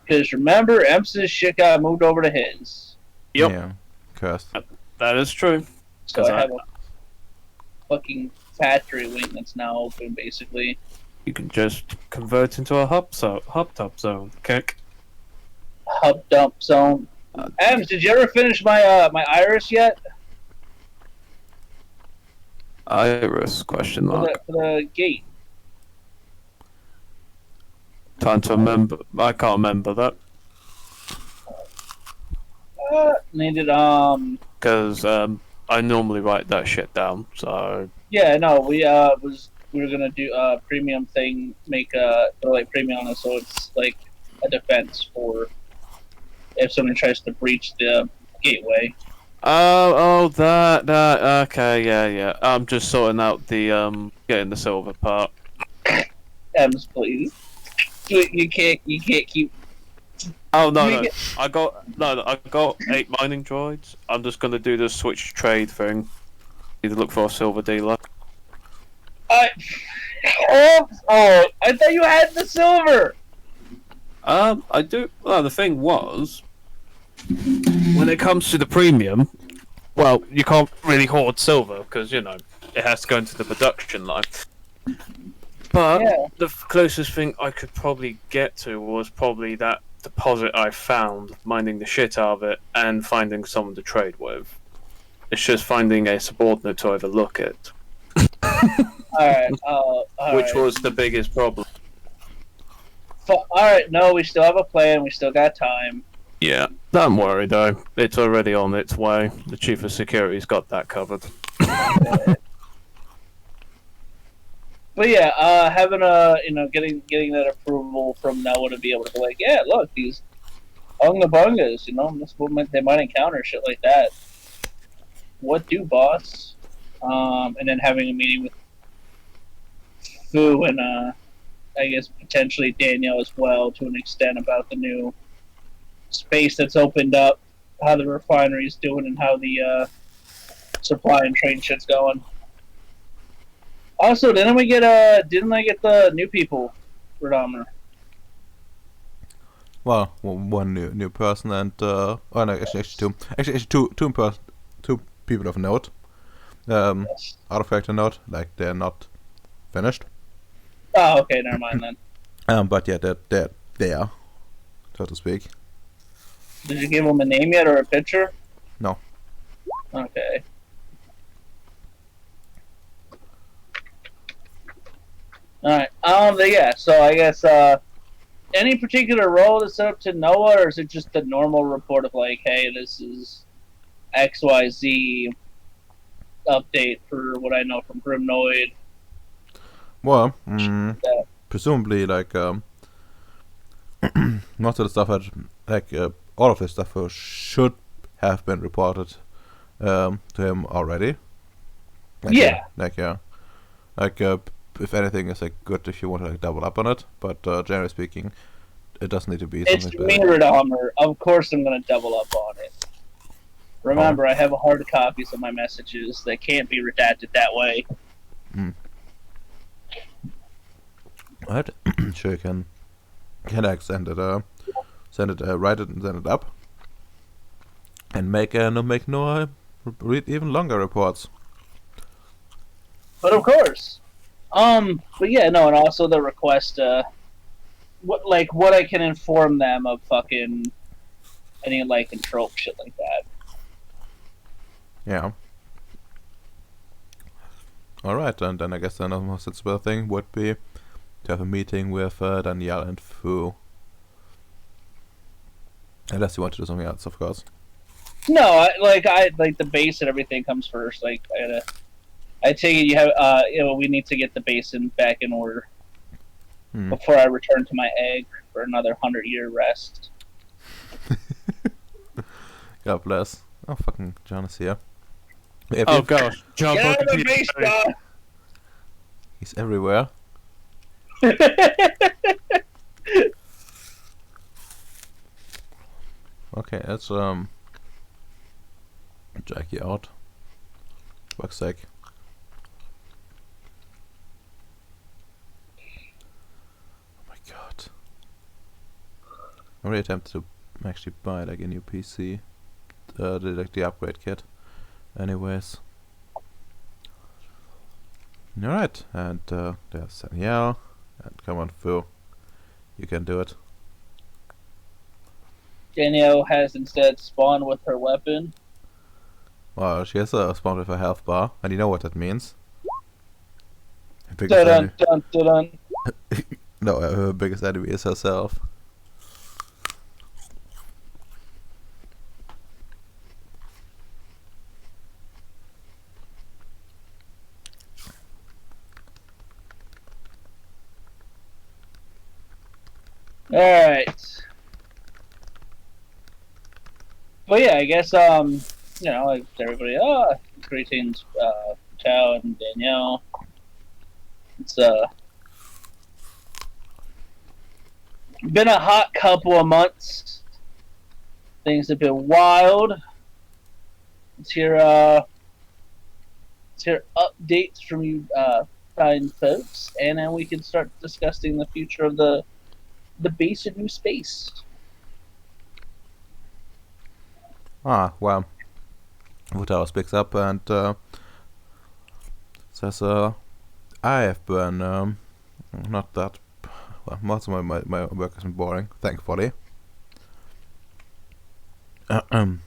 Because remember, Ems's shit got moved over to his. Yep. Yeah, cursed. That is true. So I have a fucking factory wing that's now open, basically. You can just convert into a hub top zone. Kick. Hub dump zone. Ems, did you ever finish my my iris yet? Iris, question For mark. the gate. Trying to remember. I can't remember that. Needed Because I normally write that shit down, so... Yeah, no, we were gonna do a premium thing, make like premium on it, so it's like a defense for if someone tries to breach the gateway. That, okay, yeah. I'm just sorting out the, getting the silver part. Ems, please. You can't keep. Oh, no. I got 8 mining droids. I'm just gonna do the switch trade thing. Need to look for a silver dealer. I thought you had the silver! I do. Well, the thing was, when it comes to the premium, well, you can't really hoard silver because you know it has to go into the production line. But Yeah. the closest thing I could probably get to was probably that deposit I found, mining the shit out of it, and finding someone to trade with. It's just finding a subordinate to overlook it, which was the biggest problem. Alright, no, we still have a plan, we still got time. Yeah, don't worry though. It's already on its way. The chief of security's got that covered. But yeah, having getting that approval from Noah to be able to be like, yeah, look, these Unga Bungas, this movement, they might encounter shit like that. What do, boss? And then having a meeting with Fu and, I guess, potentially Danielle as well, to an extent, about the new space that's opened up, how the refinery's doing, and how the supply and trade shit's going. Also, didn't I get the new people, Redomer? Well, one new person and no, actually two. Actually two people of note. Yes. Artifact and note, like they're not finished. Oh, okay, never mind then. But yeah, they're there, so to speak. Did you give them a name yet or a picture? No. Okay. Alright. Yeah, so I guess, any particular role that's set up to Noah, or is it just the normal report of like, hey, this is XYZ update for what I know from Grimnoid? Well, presumably like most of the stuff all of this stuff should have been reported to him already. Yeah. If anything, it's like good if you want to like double up on it, but generally speaking, it doesn't need to be It's something me, bad. Redomer. Of course I'm going to double up on it. Remember, I have hard copies of my messages that can't be redacted that way. Alright, sure you can send it, write it and send it up, and make Noah read even longer reports. But of course. But yeah, no, and also the request, what I can inform them of fucking any like control shit like that. Yeah. Alright, and then I guess the most sensible thing would be to have a meeting with Danielle and Fu. Unless you want to do something else, of course. No, I like the base and everything comes first. Like I take it you have we need to get the basin back in order before I return to my egg for another 100-year rest. God bless. Oh, fucking John is here. Gosh, John, Get out of the base, John! He's everywhere. Okay, let's drag you out. For fuck's sake. Oh my god. I already attempted to actually buy like a new PC. The upgrade kit. Anyways. Alright, and there's Danielle. And come on, Fu. You can do it. Danielle has instead spawned with her weapon. Well, she has a spawn with a health bar, and you know what that means. Dun dun dun dun. No, her biggest enemy is herself. All right. Well, yeah, I guess like everybody. Greetings, Chow and Danielle. It's been a hot couple of months. Things have been wild. Let's hear updates from you fine folks, and then we can start discussing the future of the base of new space. Well, Vutalis picks up and says, I have been, not that, well, most of my work has been boring, thankfully. And,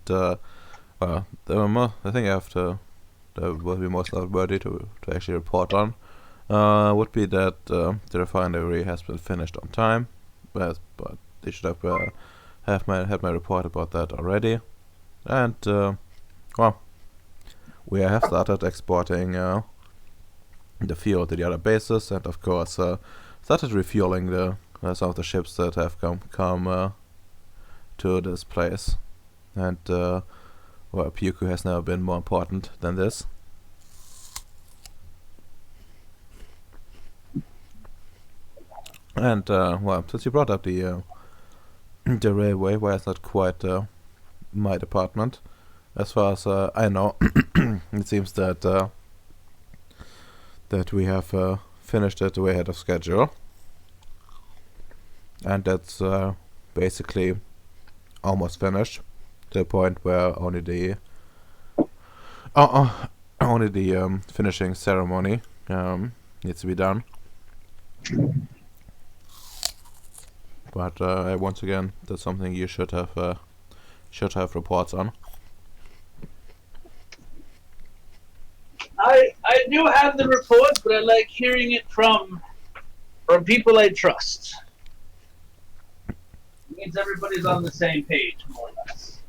well, I think I have to, that would be most noteworthy to actually report on, would be that the refinery has been finished on time, but they should have had my report about that already. And, well, we have started exporting the fuel to the other bases, and of course started refueling the some of the ships that have come to this place. And well, Pyuku has never been more important than this. And well, since you brought up the railway, why it's not quite my department, as far as I know, it seems that that we have finished it way ahead of schedule, and that's basically almost finished to the point where only the finishing ceremony needs to be done. But once again, that's something you should have reports on. I do have the report, but I like hearing it from people I trust. It means everybody's on the same page, more or less.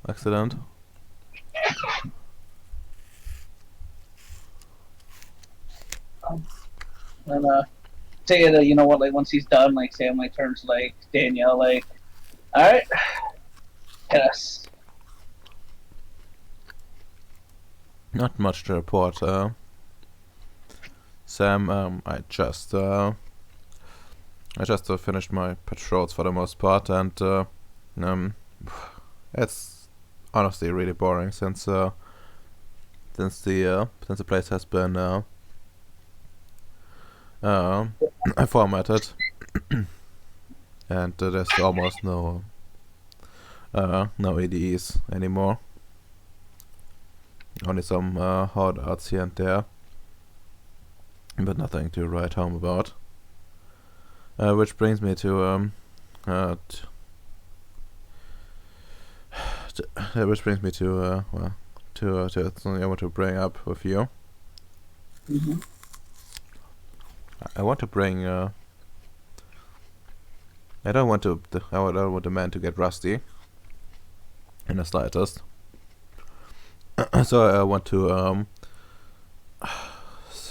Excellent. And say that, you know what, like once he's done, like Sam like turns to like Danielle, like, all right, hit us. Not much to report. Sam, I just finished my patrols for the most part, and it's honestly really boring since the place has been formatted, and there's almost no EDEs anymore. Only some hard arts here and there, but nothing to write home about. Which brings me to something I want to bring up with you. Mm-hmm. I want to bring. I don't want the man to get rusty in the slightest. So I want to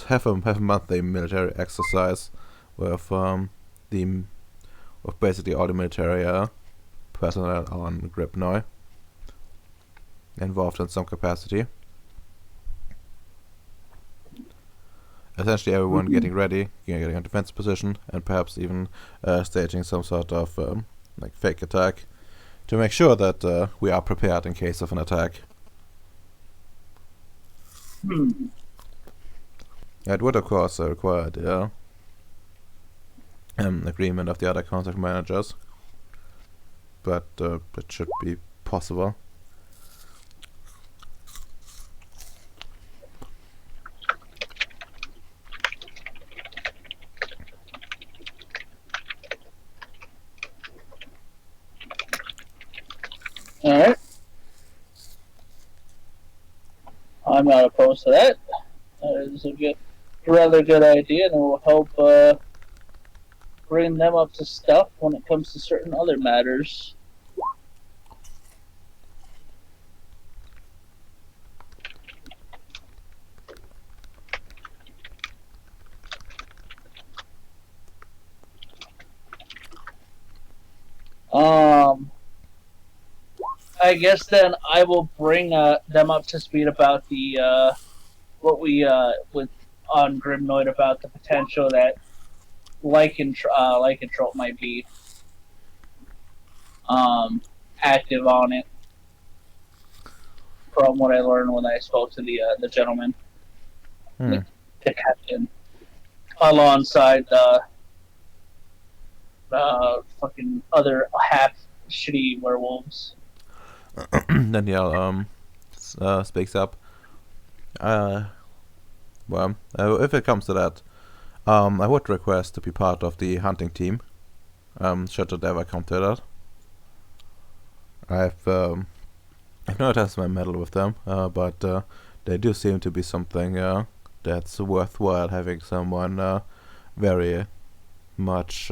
have a monthly military exercise with basically all the military personnel on Gripnoi involved in some capacity. Essentially everyone getting ready, getting a defense position, and perhaps even staging some sort of like fake attack to make sure that we are prepared in case of an attack. It would of course require the agreement of the other contract managers, but it should be possible. All right. I I'm not opposed to that. That is rather good idea, and it will help bring them up to stuff when it comes to certain other matters. I guess then I will bring them up to speed about the what we with on Grimnoid about the potential that lycanthrope might be active on it. From what I learned when I spoke to the gentleman, the captain, alongside the fucking other half shitty werewolves. Danielle speaks up. Well, if it comes to that, I would request to be part of the hunting team. Should it ever come to that. I've not tested my metal with them, but they do seem to be something that's worthwhile having someone very much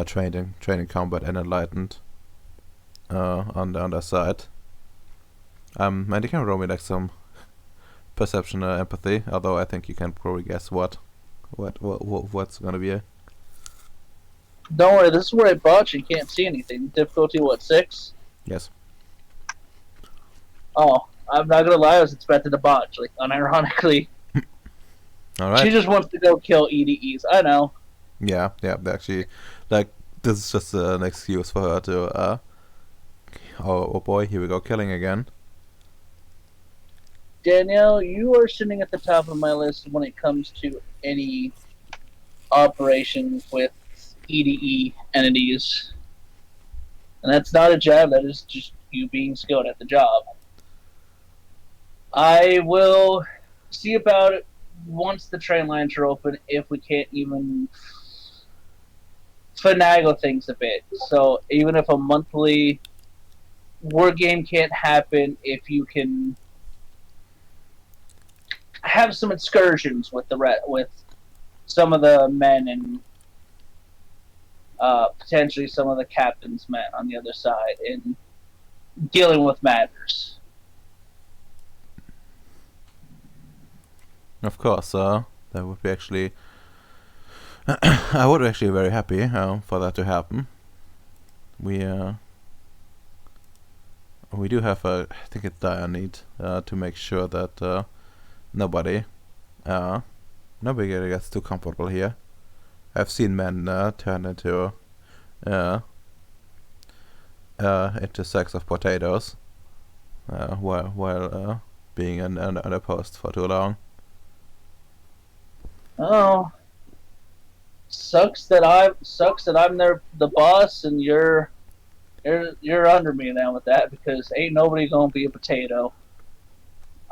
trained in combat and enlightened on their side. And you can roll me like some perception or empathy, although I think you can probably guess what's gonna be. Don't worry, this is where I bought you. You can't see anything. Difficulty, what, 6? Yes. Oh, I'm not gonna lie, I was expecting a botch, like, unironically. Alright. She just wants to go kill EDEs, I know. Yeah, actually, like, this is just an excuse for her to, oh boy, here we go, killing again. Danielle, you are sitting at the top of my list when it comes to any operations with EDE entities. And that's not a jab, that is just you being skilled at the job. I will see about it once the train lines are open, if we can't even finagle things a bit. So even if a monthly war game can't happen, if you can have some excursions with with some of the men and potentially some of the captain's men on the other side in dealing with matters. Of course, that would be actually... I would be actually very happy for that to happen. We do have I think a dire need to make sure that nobody gets too comfortable here. I've seen men turn into sacks of potatoes while being on a post for too long. Oh, sucks that I'm the boss and you're under me now with that, because ain't nobody gonna be a potato.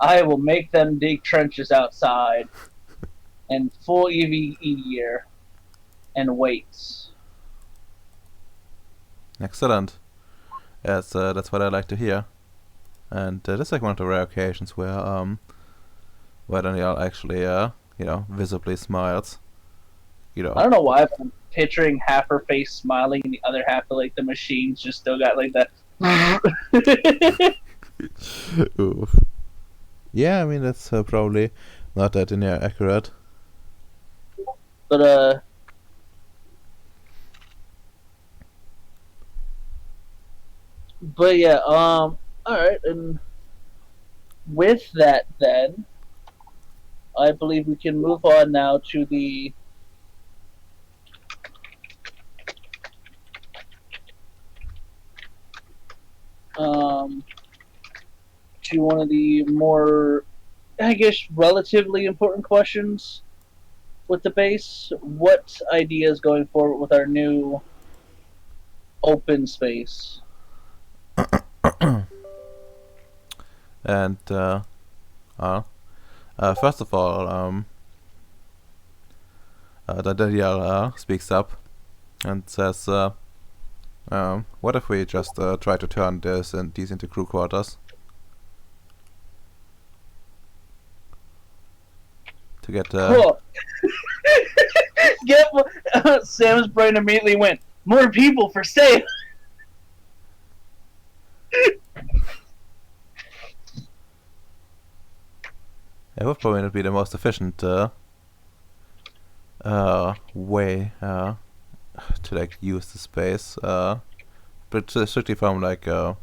I will make them dig trenches outside and full EVE gear and weights. Excellent. Yes, that's what I like to hear. And this is like one of the rare occasions where Danielle actually visibly smiles. I don't know why, but I'm picturing half her face smiling and the other half of like the machines just still got like that. Oof. Yeah, I mean that's probably not that accurate. But yeah, alright, and with that then, I believe we can move on now to the to one of the more, I guess, relatively important questions with the base. What ideas going forward with our new open space? And first of all, Danielle speaks up and says, what if we just try to turn these into crew quarters? to get Cool. Sam's brain immediately went, more people for sale. it would probably not be the most efficient way to like use the space, but strictly from like how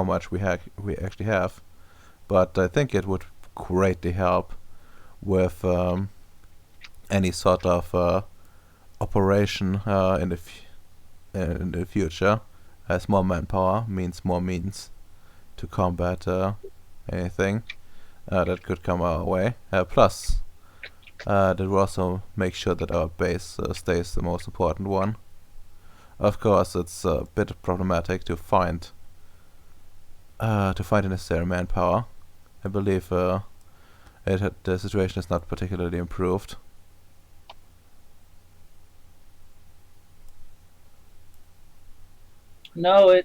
much we actually have. But I think it would greatly help with any sort of operation in the future, as more manpower means more means to combat anything that could come our way. Plus, that will also make sure that our base stays the most important one. Of course, it's a bit problematic to find the necessary manpower. I believe the situation is not particularly improved. No,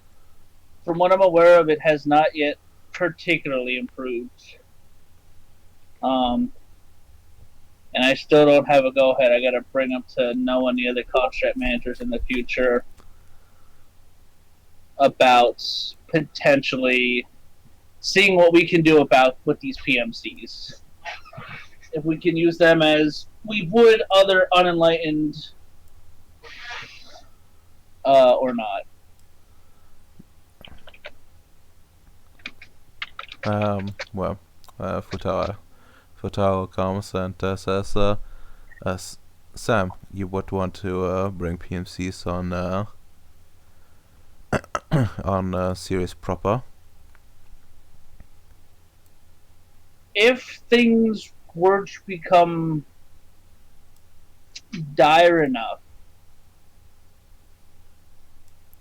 from what I'm aware of, it has not yet particularly improved. And I still don't have a go-ahead. I got to bring up to no any other contract managers in the future about potentially seeing what we can do with these PMCs. If we can use them as we would other unenlightened or not. Well, Futaro comes and says, Sam, you would want to bring PMCs on on Ceres proper. If things were to become dire enough,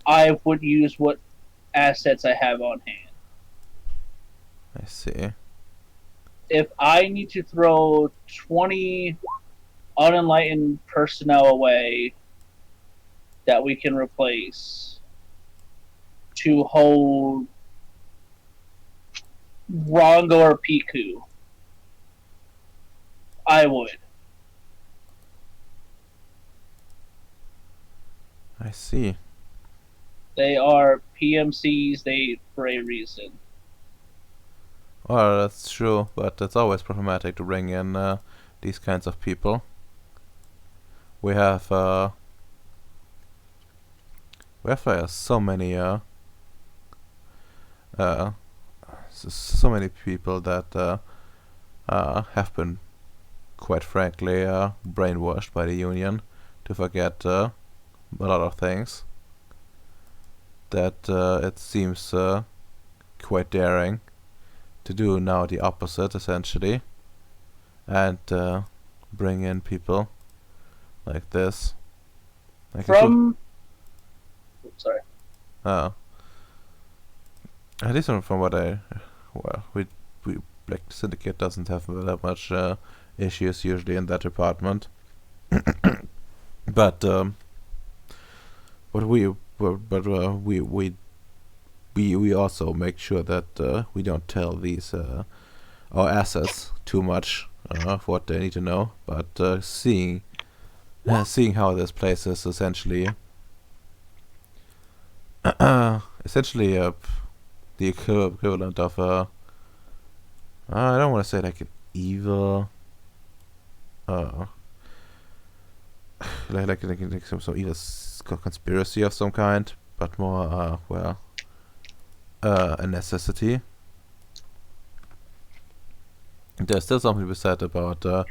I would use what assets I have on hand. I see. If I need to throw 20 unenlightened personnel away that we can replace to hold Rongo or Piku, I would. I see. They are PMCs for a reason. Well, that's true, but it's always problematic to bring in these kinds of people. We have so many so many people that have been, quite frankly, brainwashed by the Union to forget a lot of things. That it seems quite daring to do now the opposite, essentially, and bring in people like this. Like Sorry. at least from what we like Syndicate doesn't have that much issues usually in that department, but we also make sure that we don't tell these our assets too much of what they need to know, but seeing how this place is essentially the equivalent of I don't want to say like an evil like some evil conspiracy of some kind, but more a necessity. There's still something to be said about the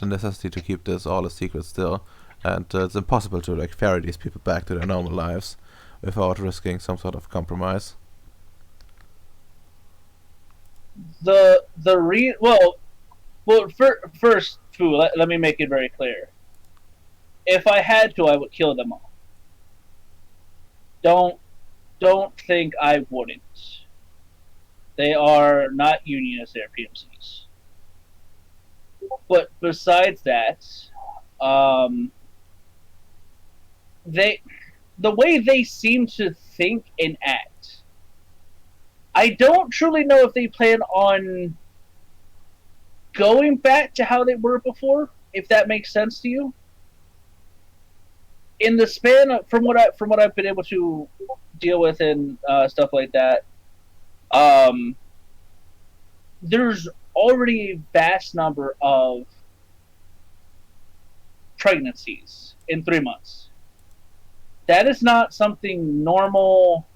necessity to keep this all a secret still, and it's impossible to like ferry these people back to their normal lives without risking some sort of compromise. First, Fu, let me make it very clear. If I had to, I would kill them all. Don't think I wouldn't. They are not unionists, they're PMCs. But besides that, the way they seem to think and act I don't truly know if they plan on going back to how they were before, if that makes sense to you. In the span of, from what I've been able to deal with and stuff like that, there's already a vast number of pregnancies in 3 months. That is not something normal.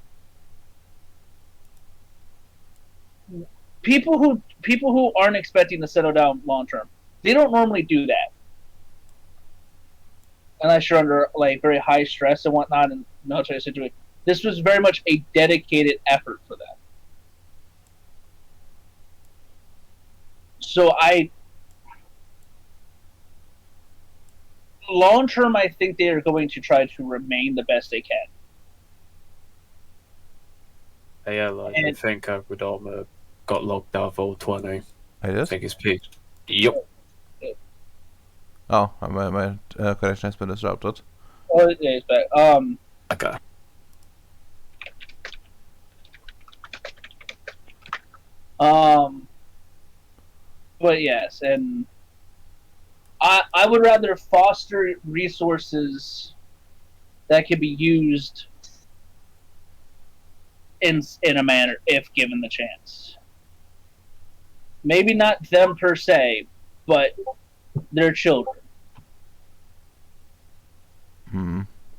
People who aren't expecting to settle down long term, they don't normally do that unless you're under like very high stress and whatnot in military situation. This was very much a dedicated effort for them. So long term, I think they are going to try to remain the best they can. Yeah, like I think Agrodama got logged out of all 20. I I did? think it's peaked. Yep. Oh, my connection has been disrupted. Oh, it is back. Okay. But yes, and I would rather foster resources that can be used in a manner if given the chance. Maybe not them per se, but their children.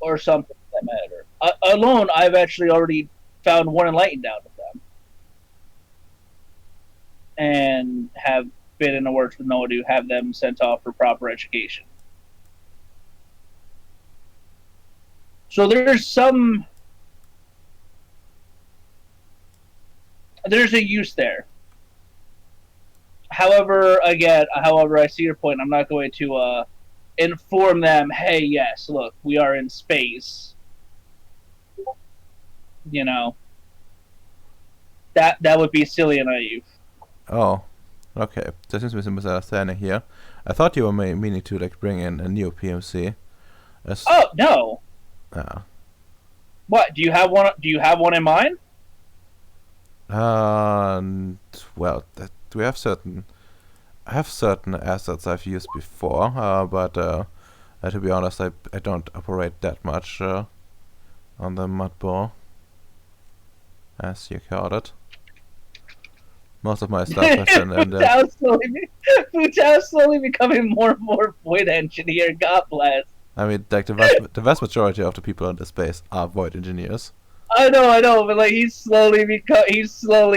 Or something for that matter. Alone, I've actually already found one enlightened out of them. And have been in the works with Noah to have them sent off for proper education. So there's a use there. However, I see your point. I'm not going to inform them, hey, yes, look, we are in space. You know, that would be silly and naive. Oh, okay. There seems to be some misunderstanding here. I thought you were meaning to like bring in a new PMC. Oh no. Ah. What? Do you have one? Do you have one in mind? Well, we have certain. I have certain assets I've used before, but to be honest, I don't operate that much on the Mudball, as you called it. Most of my stuff has been in the... Futau's slowly becoming more and more void engineer. God bless. I mean, like the vast majority of the people in this space are void engineers. I know, but like he's slowly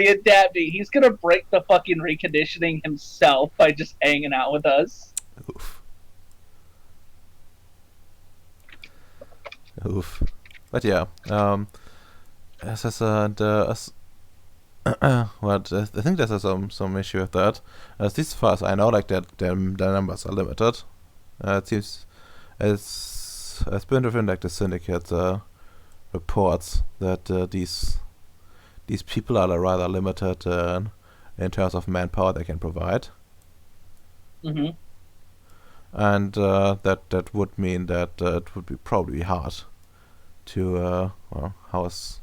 adapting. He's gonna break the fucking reconditioning himself by just hanging out with us. Oof. But yeah, as I said, well, I think there's some issue with that. As far as I know, like that, their numbers are limited. It seems it's been within like the syndicate reports that these people are rather limited in terms of manpower they can provide. Mm-hmm. And that would mean that it would be probably hard to house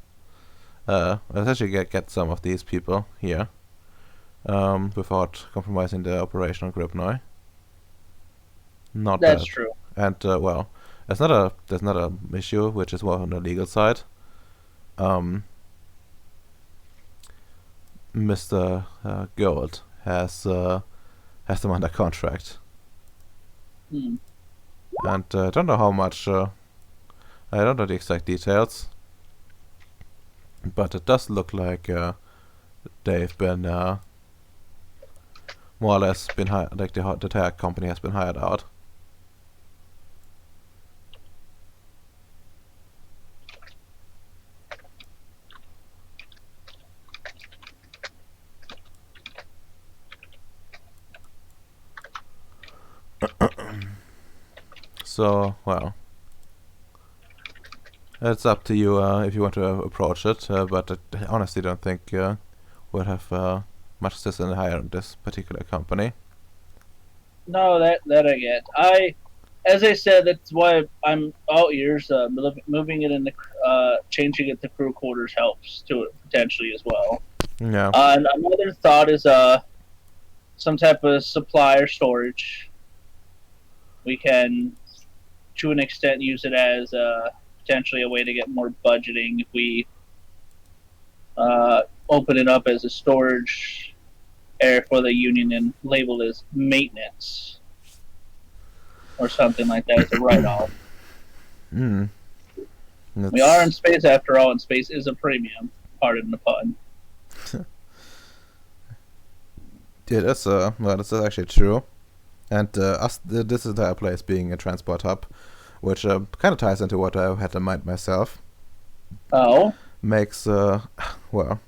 essentially get some of these people here without compromising the operational grip now. Not That's bad. true. And well, there's not a issue which is more on the legal side. Mr. Gold has them under contract. Mm. And I don't know how much. I don't know the exact details, but it does look like they've been more or less been hired. Like the entire company has been hired out. So, well, it's up to you if you want to approach it, but I honestly don't think we'll have much success in hiring this particular company. No, that I get. As I said, that's why I'm all ears. Moving it in the, changing it to crew quarters helps to it potentially as well. Yeah. And another thought is some type of supply or storage. We can, to an extent, use it as potentially a way to get more budgeting if we open it up as a storage area for the union and label as maintenance or something like that as a write-off. Hmm. We are in space after all, and space is a premium. Pardon the pun. Yeah, that's actually true. And this entire place being a transport hub, which kind of ties into what I had in mind myself, Oh, makes well,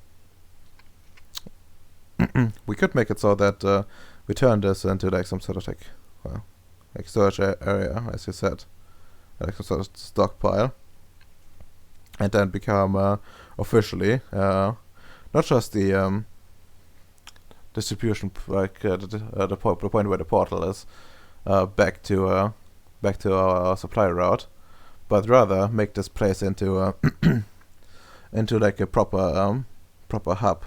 we could make it so that we turn this into like some sort of like storage area, as you said, like some sort of stockpile, and then become officially not just the distribution, like the point where the portal is, back to our supply route, but rather make this place into into like a proper hub,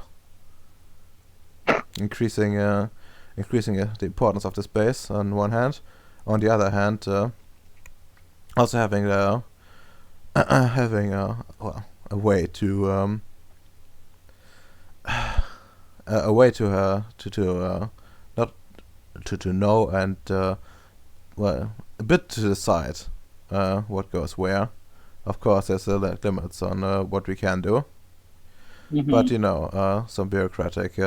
increasing the importance of the space on one hand. On the other hand, also having having a way to a way to not to know and well, a bit to decide what goes where. Of course, there's limits on what we can do, but you know, some bureaucratic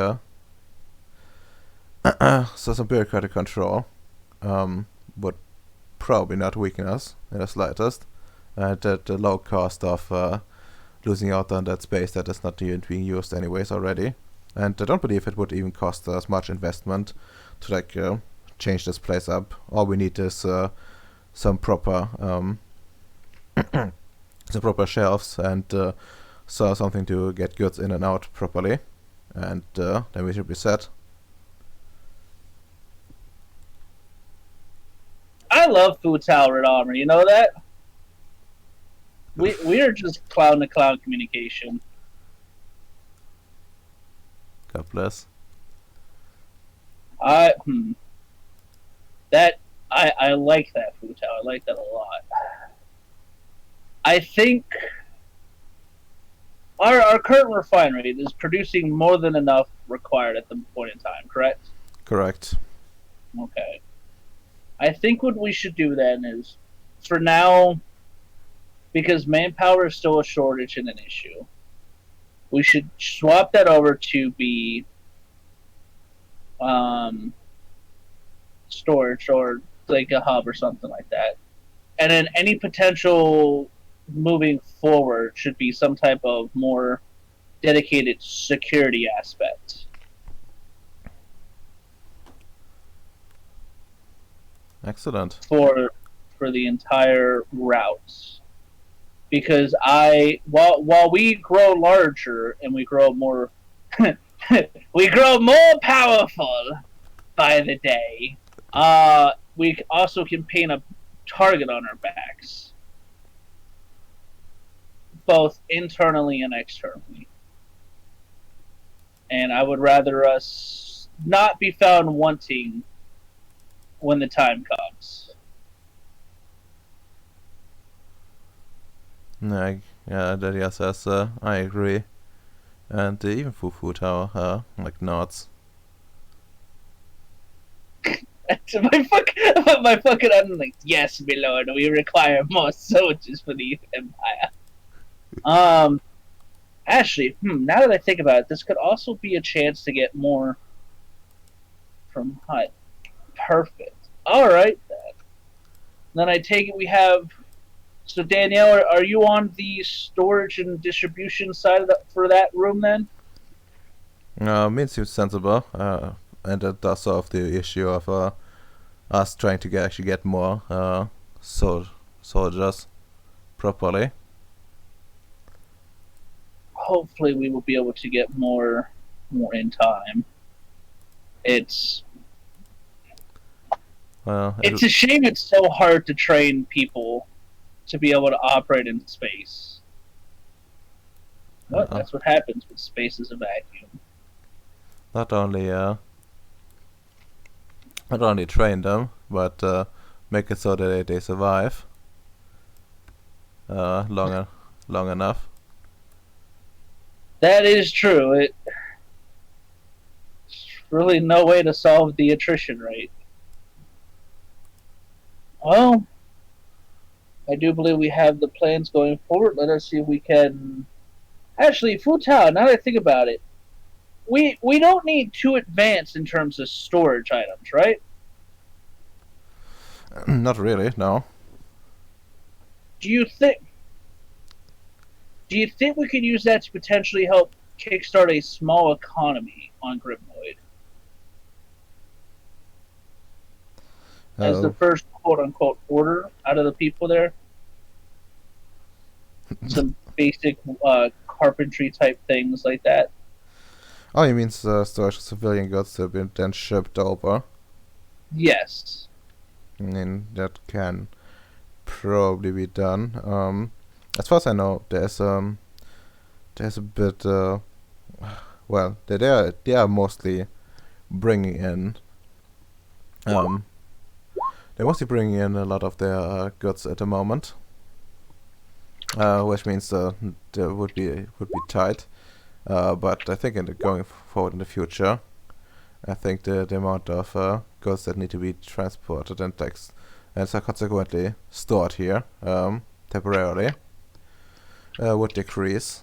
some bureaucratic control would probably not weaken us in the slightest. At the low cost of losing out on that space that is not even being used anyways already. And I don't believe it would even cost us much investment to like change this place up. All we need is some proper some proper shelves and so something to get goods in and out properly, and then we should be set. I love Food Tower at Armor. You know that? We are just clown to clown communication. God bless. I like that Food Tower. I like that a lot. I think our current refinery is producing more than enough required at the point in time, correct? Correct. Okay. I think what we should do then is, for now, because manpower is still a shortage and an issue, we should swap that over to be storage or like a hub or something like that. And then any potential moving forward should be some type of more dedicated security aspect. Excellent. For the entire route. Because while we grow larger and we grow more we grow more powerful by the day, we also can paint a target on our backs, both internally and externally. And I would rather us not be found wanting when the time comes. Yeah, yes, yes, I agree. And even Fufu Tower, like nods. my fucking I'm like, yes, my lord, we require more soldiers for the Empire. Actually, now that I think about it, this could also be a chance to get more from HUD. Perfect. Alright, then I take it we have... So, Danielle, are you on the storage and distribution side of for that room, then? Means seems sensible, and that does solve the issue of us trying to actually get more soldiers properly. Hopefully we will be able to get more in time. It's a shame it's so hard to train people to be able to operate in space. But that's what happens when space is a vacuum. not only train them, but make it so that they survive long enough. That is true. It's really no way to solve the attrition rate. Well, I do believe we have the plans going forward. Let us see if we can. Actually, Futao, now that I think about it, we don't need too advanced in terms of storage items, right? Not really, no. Do you think we could use that to potentially help kickstart a small economy on Grimnoid as the first quote unquote order out of the people there? Some basic carpentry type things like that. Oh, you mean storage of civilian goods to be then shipped over? Yes. I mean, that can probably be done. As far as I know, there's a bit. Well, they are mostly bringing in. They're mostly bringing in a lot of their goods at the moment, which means there would be tight. But I think going forward in the future, I think the amount of goods that need to be transported and so consequently stored here temporarily would decrease.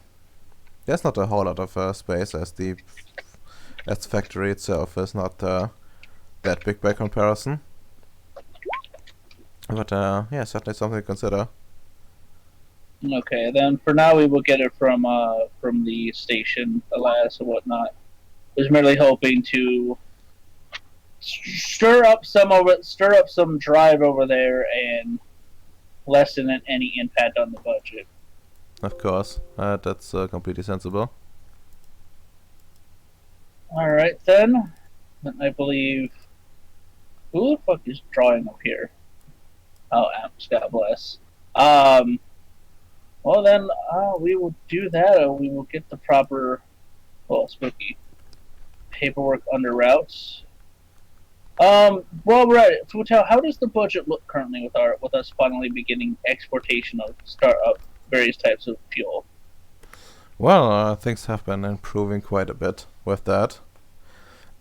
There's not a whole lot of space, as the factory itself is not that big by comparison. But yeah, certainly something to consider. Okay, then for now we will get it from the station, alas, or whatnot. I was merely hoping to stir up some drive over there and lessen any impact on the budget. Of course, that's completely sensible. All right then. I believe. Who the fuck is drawing up here? Oh, Amps, God bless. Well then, we will do that, or we will get the proper, spooky paperwork under routes. Well, we're at it. Futao, how does the budget look currently with us finally beginning exportation of various types of fuel? Well, things have been improving quite a bit with that.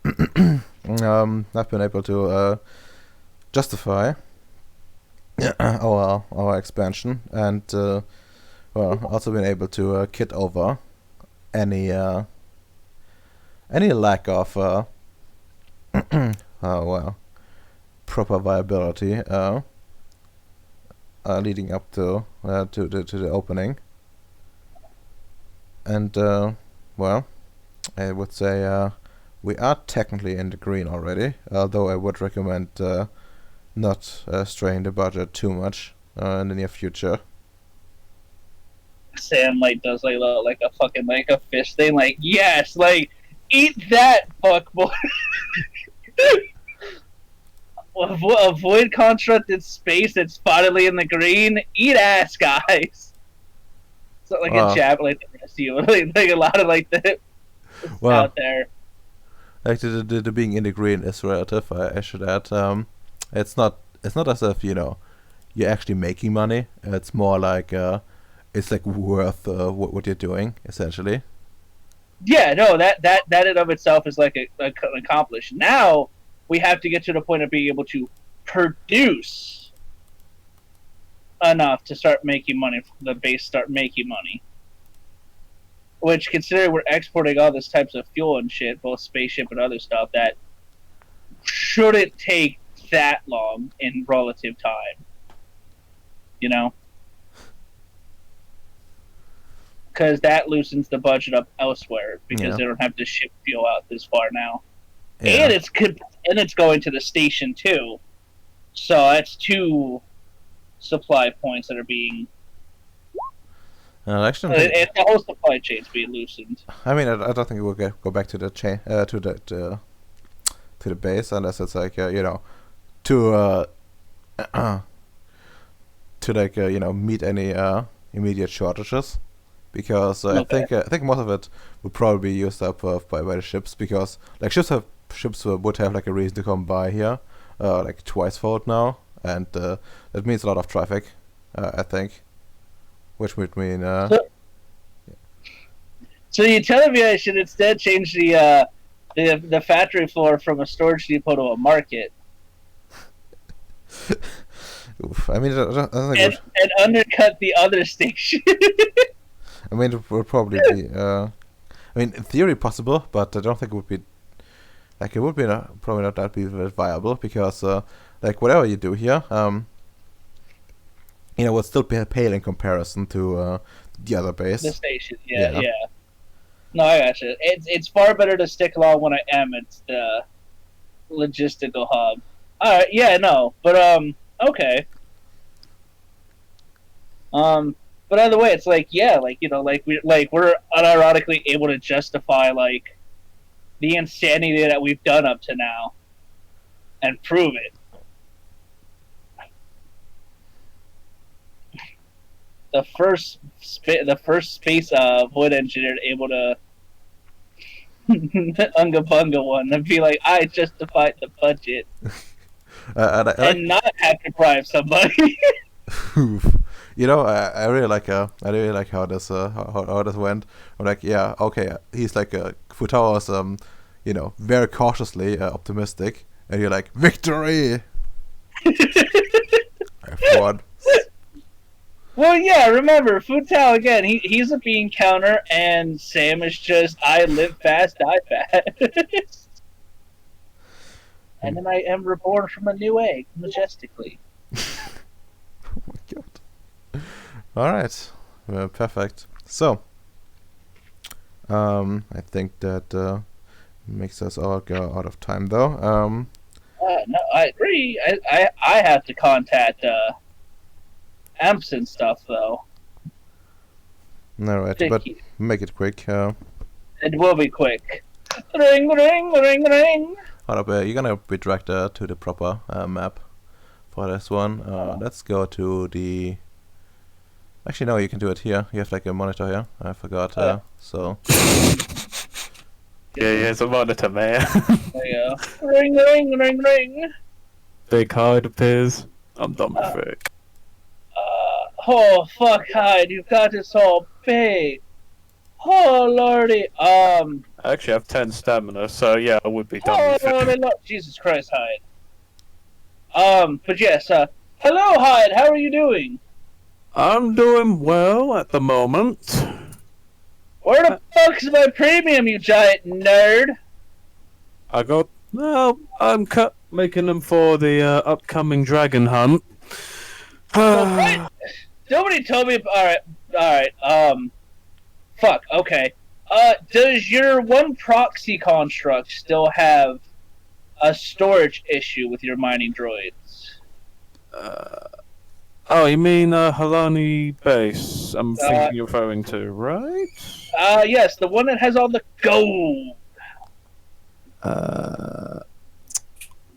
I've been able to justify our expansion, and also been able to kit over any lack of proper viability leading up to the opening. And I would say we are technically in the green already, although I would recommend not straying the budget too much in the near future. Sam does like a fucking a fish thing, yes, eat that, fuckboy. A void construct in space that's spottedly in the green. Eat ass, guys. It's not a jab the rest of you. A lot of the out there. The being in the green is relative. I should add. It's not as if you're actually making money. It's more it's worth what you're doing, essentially. Yeah, no, that in of itself is an accomplished. Now we have to get to the point of being able to produce enough to start making money. The base start making money. Which, considering we're exporting all this types of fuel and shit, both spaceship and other stuff, that shouldn't take that long in relative time. Because that loosens the budget up elsewhere, because they don't have to ship fuel out this far now. Yeah. And it's going to the station too. So that's 2 supply points that are being... Actually, the whole supply chain's being loosened. I mean, I don't think we'll go back to the chain to the base unless it's to meet any immediate shortages. because Okay. I think most of it would probably be used up by the ships, because like ships would have like a reason to come by here, like twice-fold now, and that means a lot of traffic, I think, which would mean So you telling me I should instead change the factory floor from a storage depot to a market oof. I mean, I don't think and undercut the other station? I mean, it would probably be. I mean, in theory, possible, but I don't think it would be. Like, it would be probably not that be viable, because, like, whatever you do here, would still be pale in comparison to the other base. The station, yeah. Yeah. No, I gotcha. It's far better to stick along when I am. It's the logistical hub. All right, yeah, no, but okay. But either way, it's like, yeah, like, we're unironically able to justify like the insanity that we've done up to now and prove it. The first space void engineer able to unga bunga one and be like, I justified the budget and not have to bribe somebody. I really like how this how this went. I'm like, yeah, okay. He's like Futawa's very cautiously optimistic, and you're like, victory. I've won. Well, yeah, remember, Futao, again, he's a bean counter, and Sam is just, I live fast, die fast. And then I am reborn from a new egg, majestically. Oh my god. Alright. Perfect. So, I think that makes us all go out of time, though. No, I agree. I have to contact Amps and stuff, though. Alright, but make it quick. It will be quick. Ring, ring, ring, ring. Hold up, you're gonna be dragged to the proper map for this one. Let's go to the... Actually, no, you can do it here. You have like a monitor here. I forgot. So... Yeah, it's a monitor, man. There you go. Ring, ring, ring, ring. Big Hyde appears. I'm done with it. Oh, fuck, Hyde, you've got this all big. Oh, lordy. I actually have 10 stamina, so yeah, I would be done Oh, with it. lordy, Jesus Christ, Hyde. But yes, hello, Hyde, how are you doing? I'm doing well at the moment. Where the fuck's my premium, you giant nerd? I'm making them for the upcoming dragon hunt. What? Nobody told me. Alright, fuck, okay. Does your one proxy construct still have a storage issue with your mining droids? Oh, you mean Halani base? I'm thinking you're referring to, right? Yes, the one that has all the gold.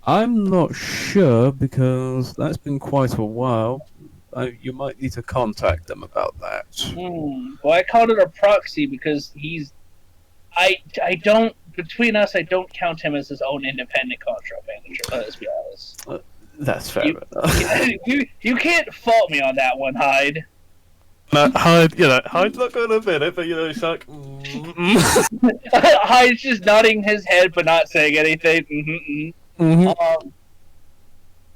I'm not sure because that's been quite a while. You might need to contact them about that. Well, I called it a proxy because I don't. Between us, I don't count him as his own independent contract manager. Let's be honest. That's fair enough. You can't fault me on that one, Hyde. No, Hyde's not going to admit it, but it's like... Hyde's just nodding his head but not saying anything.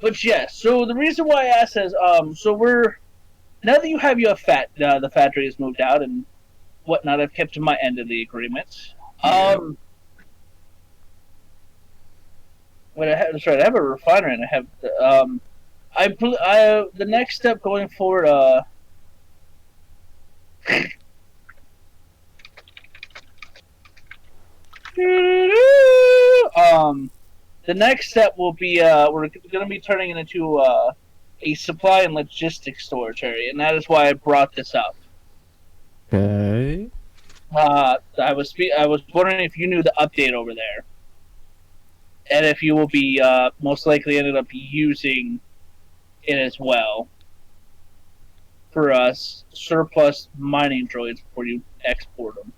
But yes, so the reason why I asked is, so now that you have the factory has moved out and whatnot, I've kept to my end of the agreement. I have a refinery and I have, the next step going forward, the next step will be we're going to be turning it into a supply and logistics storage area, and that is why I brought this up. Okay. I was wondering if you knew the update over there, and if you will be most likely ended up using it as well. for us surplus mining droids before you export them.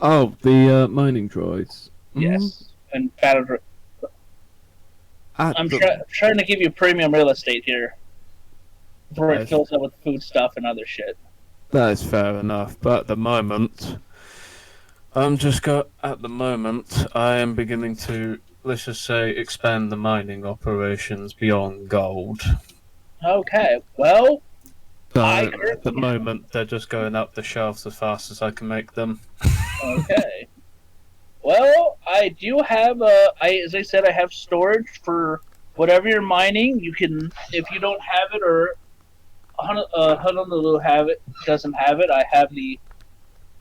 Oh, the mining droids. Yes, and battle droids. I'm trying to give you premium real estate here before it fills up with food stuff and other shit. That is fair enough, but at the moment, at the moment, I am beginning to, let's just say, expand the mining operations beyond gold. Okay, well, So at the moment, they're just going up the shelves as fast as I can make them. Okay. Well, I do have as I said, I have storage for whatever you're mining. You can, if you don't have it or Honolulu doesn't have it. I have the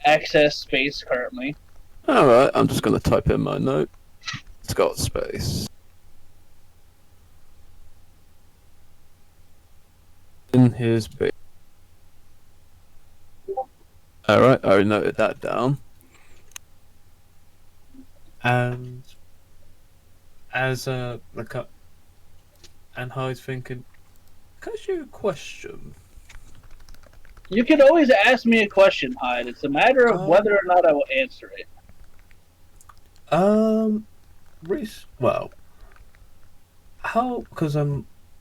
access space currently. Alright, I'm just going to type in my note. It's got space. In his base. Alright, I noted that down. And as and Hyde's thinking, can I ask you a question? You can always ask me a question, Hyde. It's a matter of whether or not I will answer it. Well, how? Because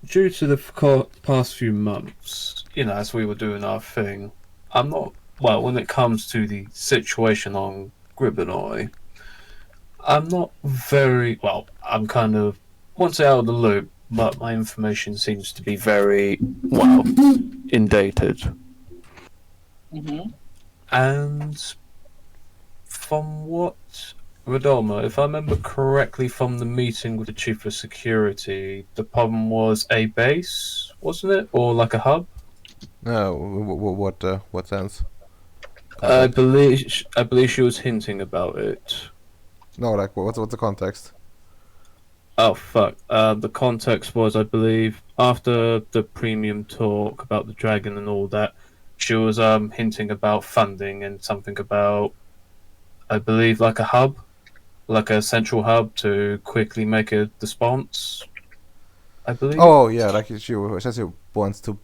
due to the past few months, as we were doing our thing, I'm not. Well, when it comes to the situation on Gribbenoi, I'm not very well. I'm kind of once out of the loop, but my information seems to be very indated. Mm-hmm. And from what Radoma, if I remember correctly from the meeting with the chief of security, the problem was a base, wasn't it, or like a hub? No, what sense? I believe she was hinting about it. No, like what's the context? Oh fuck! The context was, I believe, after the premium talk about the dragon and all that, she was hinting about funding and something about, I believe, like a hub, like a central hub to quickly make a response. I believe. Oh yeah, like she essentially wants to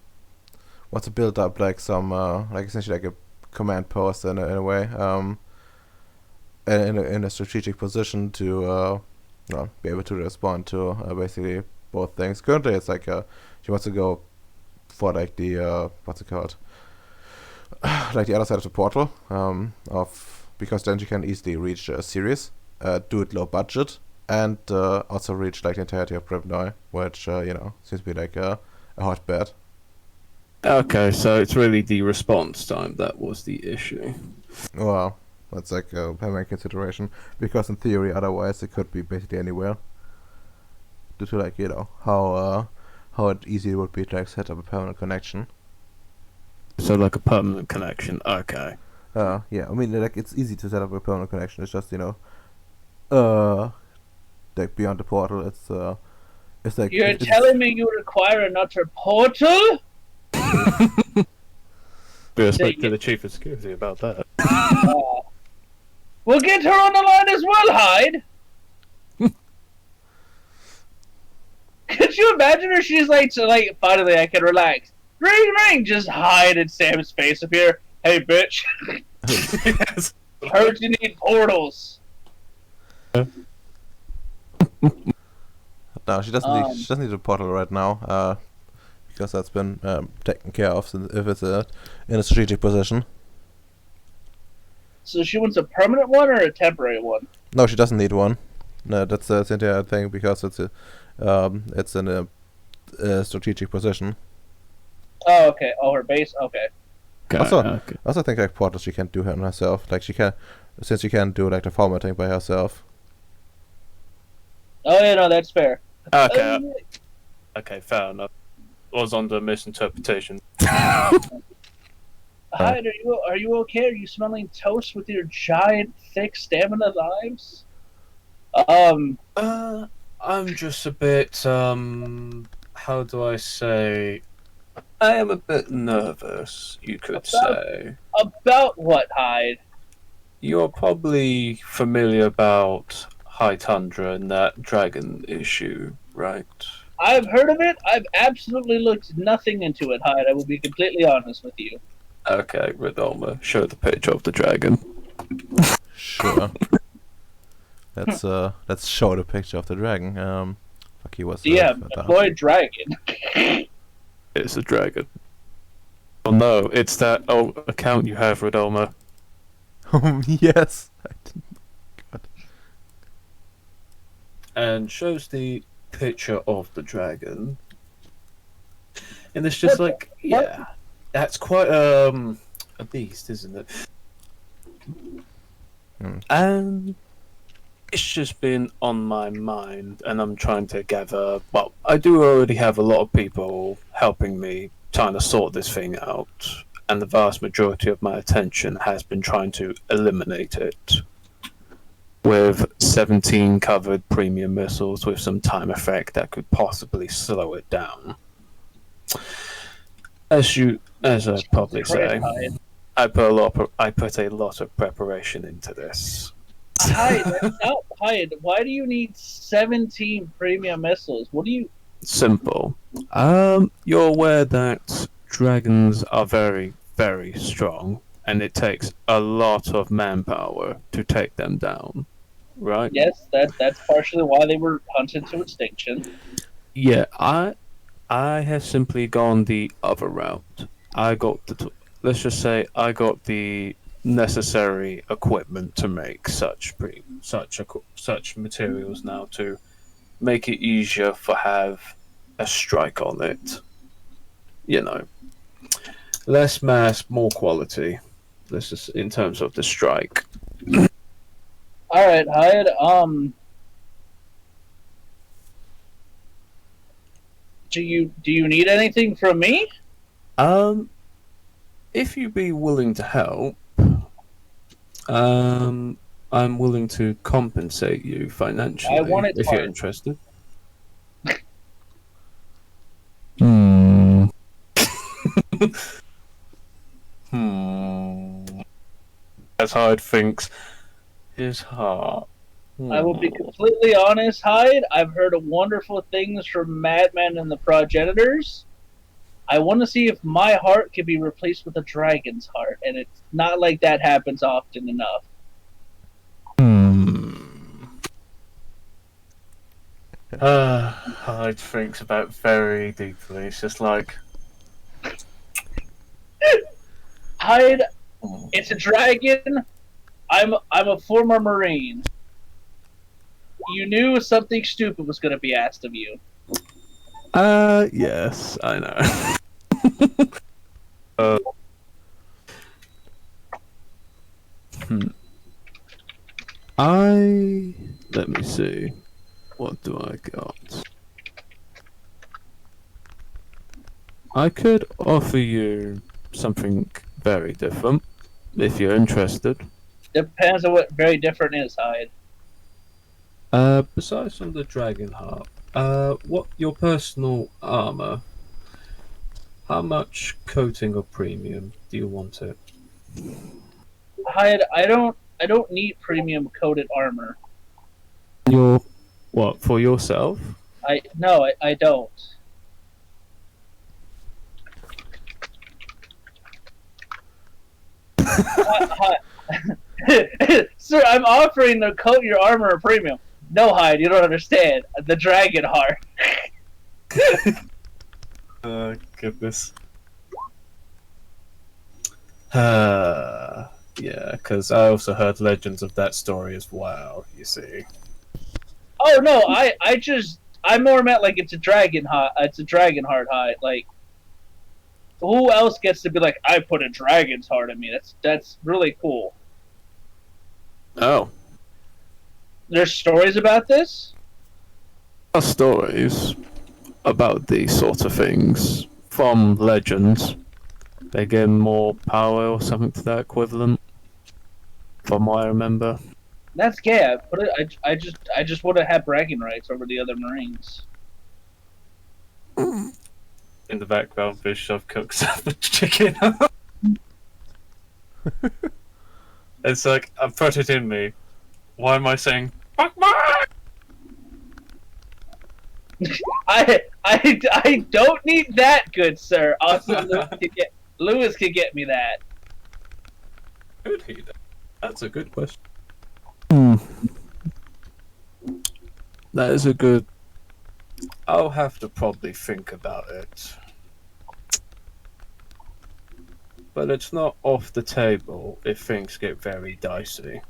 build up like some like essentially like a command post in a way, in a strategic position to be able to respond to basically both things. Currently, it's like she wants to go for like the what's it called, like the other side of the portal, because then you can easily reach Ceres, do it low budget, and also reach like the entirety of Gribbenoi, which seems to be like a hotbed. Okay, so it's really the response time that was the issue. Well, that's like a main consideration, because in theory, otherwise it could be basically anywhere. Due to like how easy it would be to like set up a permanent connection. So like a permanent connection. Okay. Yeah, I mean like it's easy to set up a permanent connection. It's just like beyond the portal. It's like you're telling me you require another portal? We spoke to the chief of security about that. We'll get her on the line as well, Hyde. Could you imagine her? She's like, finally I can relax. Ring, ring, just hide in Sam's face up here. Hey, bitch. Yes. Heard you need portals. No, she doesn't need a portal right now. Because that's been taken care of if it's in a strategic position. So she wants a permanent one or a temporary one? No, she doesn't need one. No, that's the entire thing, because it's in a strategic position. Oh, okay. Oh, her base. Okay. Also think like portals she can't do her herself. Like since she can't do like the formatting by herself. Oh yeah, no, that's fair. Okay. Okay, fair enough. Was under misinterpretation. Hyde, are you okay? Are you smelling toast with your giant, thick stamina lives? I'm just a bit, how do I say? I am a bit nervous, you could say. About what, Hyde? You're probably familiar about High Tundra and that dragon issue, right? I've heard of it. I've absolutely looked nothing into it, Hyde. I will be completely honest with you. Okay, Redolma, show the picture of the dragon. Sure. Let's show the picture of the dragon. Fuck, he was Yeah, down. boy, dragon. It's a dragon. Oh no, it's that old account you have, Redolma. Yes. And shows the picture of the dragon. And it's just like, yeah, that's quite a beast, isn't it? And it's just been on my mind, and I'm trying to gather. Well, I do already have a lot of people helping me trying to sort this thing out, and the vast majority of my attention has been trying to eliminate it. With 17 covered premium missiles with some time effect that could possibly slow it down. As I probably say, I put a lot of preparation into this. Hyde, that's not Hyde. Why do you need 17 premium missiles? What do you? Simple. You're aware that dragons are very, very strong, and it takes a lot of manpower to take them down, right? Yes, that's partially why they were hunted to extinction. Yeah, I have simply gone the other route. Let's just say I got the necessary equipment to make such materials now to make it easier for have a strike on it. You know, less mass, more quality. This is in terms of the strike. All right, Hyde. Do you need anything from me? If you'd be willing to help, I'm willing to compensate you financially. I want it if you're hard. interested. Hmm. As Hyde thinks, his heart. I will be completely honest, Hyde. I've heard of wonderful things from Madmen and the Progenitors. I want to see if my heart can be replaced with a dragon's heart, and it's not like that happens often enough. Hyde thinks about very deeply. It's just like, Hyde, it's a dragon. I'm a former Marine. You knew something stupid was going to be asked of you. yes, I know. Let me see. What do I got? I could offer you something very different, if you're interested. Depends on what very different is, Hyde. Besides from the dragon heart, what your personal armor? How much coating or premium do you want it? Hyde, I don't need premium coated armor. Your what for yourself? I don't. Sir, I'm offering to coat your armor a premium. No, Hyde, you don't understand. The dragon heart. Goodness. Yeah, because I also heard legends of that story as well, you see. Oh no, I more meant like it's a dragon heart. It's a dragon heart, Hyde. Like, who else gets to be like, I put a dragon's heart in me? That's really cool. Oh. There's stories about this? There are stories about these sorts of things from legends. They gain more power or something to that equivalent, from what I remember. That's gay. I just want to have bragging rights over the other Marines. In the background, Bishop cooks up a chicken. It's like, I put it in me. Why am I saying, fuck my? I don't need that, good sir. Also, Lewis could get me that. Could he? That's a good question. Hmm. That is a good. I'll have to probably think about it. But it's not off the table if things get very dicey.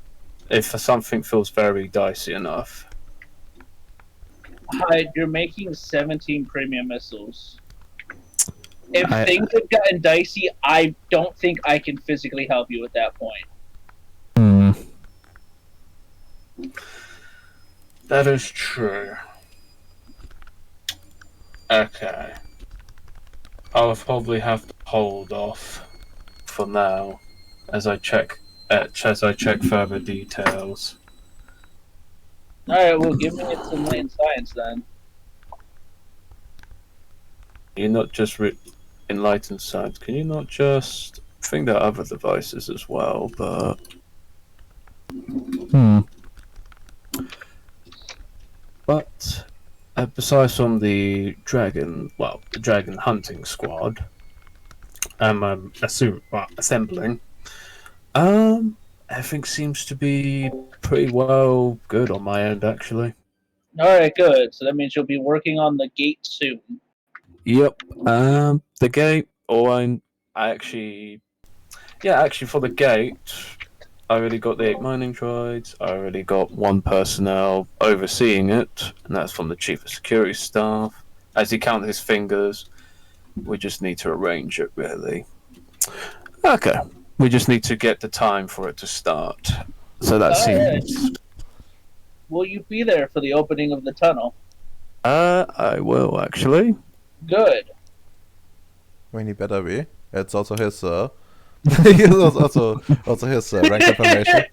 If something feels very dicey enough. Hyde, you're making 17 premium missiles. If things have gotten dicey, I don't think I can physically help you at that point. Hmm. That is true. Okay. I'll probably have to hold off for now as I check further details. Alright, well, give me some enlightened science then. You're not just enlightened science. Can you not just think there are other devices as well? But But besides from the dragon hunting squad, assembling. Everything seems to be pretty well good on my end, actually. Alright, good. So that means you'll be working on the gate soon. Yep. The gate. Actually for the gate, I already got the 8 mining droids. I already got 1 personnel overseeing it, and that's from the chief of security staff. As he counts his fingers, we just need to arrange it, really. Okay. We just need to get the time for it to start. So that seems. Will you be there for the opening of the tunnel? I will, actually. Good. I mean, he better be. It's also his, also his rank information.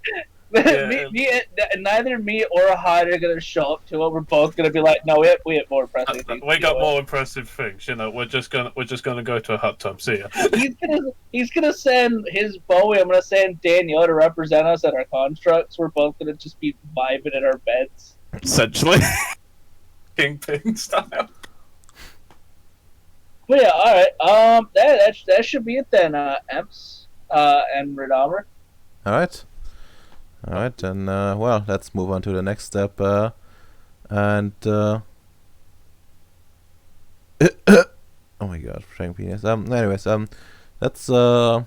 Neither me or Hyde are gonna show up to it. We're both gonna be like, no, we have more impressive things. We got more impressive things, you know. We're just gonna go to a hot tub. See ya. He's gonna send his Bowie. I'm gonna send Danielle to represent us at our constructs. We're both gonna just be vibing in our beds. Essentially, Kingpin style. But yeah, all right. That should be it then. Emps, and Redomer. All right. Then well, let's move on to the next step. And oh my god, Frank penis. Anyways, let's go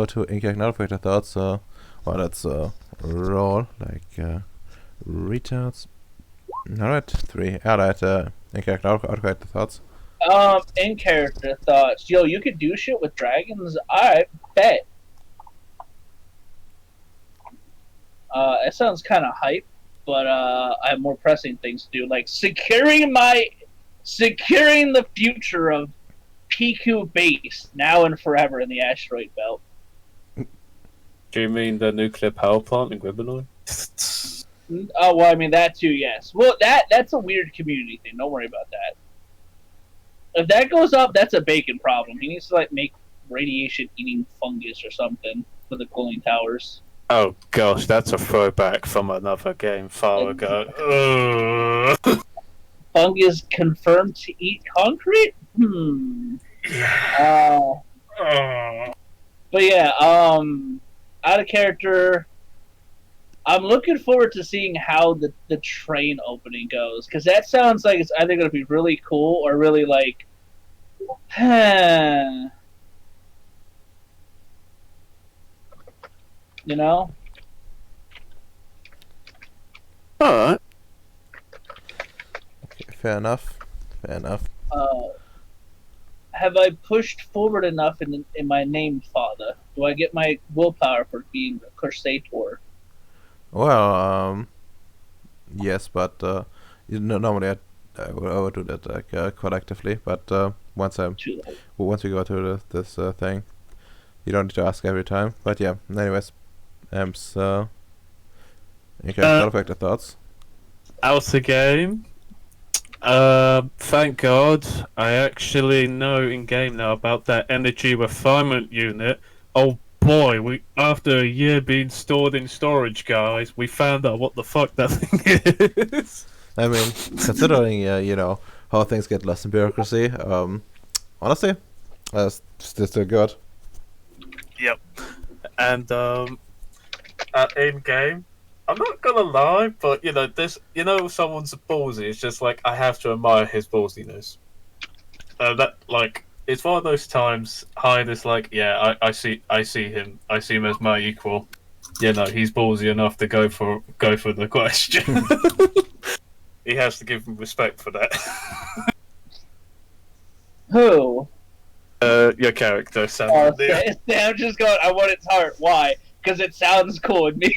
to Incognito thoughts. Well, let's roll like retards. All right, 3. All right, Incognito thoughts. In character thoughts. Yo, you could do shit with dragons. I bet. It sounds kind of hype, but I have more pressing things to do, like securing the future of PQ base now and forever in the asteroid belt. Do you mean the nuclear power plant in Gribanoy? Oh well, I mean that too. Yes. Well, that's a weird community thing. Don't worry about that. If that goes up, that's a bacon problem. He needs to like make radiation-eating fungus or something for the cooling towers. Oh gosh, that's a throwback from another game far ago. Fungus confirmed to eat concrete? But yeah, out of character, I'm looking forward to seeing how the train opening goes, because that sounds like it's either going to be really cool or really like, you know? Alright. Okay, fair enough. Have I pushed forward enough in my name, Father? Do I get my willpower for being a Crusator? Well, yes, but normally I would do that like collectively. But once we go to this thing, you don't need to ask every time. But yeah, anyways, okay, perfect thoughts. Out the game. Thank God I actually know in game now about that energy refinement unit. Oh boy, after a year being stored in storage, guys, we found out what the fuck that thing is. I mean, considering how how things get lost in bureaucracy. Honestly, still good. Yep. And in game, I'm not gonna lie, but someone's ballsy. It's just like I have to admire his ballsiness. That like it's one of those times. Hyde is like, yeah, I see him. I see him as my equal. He's ballsy enough to go for the question. He has to give him respect for that. Who? Your character, Sam. Sam just going, I want its heart. Why? Because it sounds cool to me.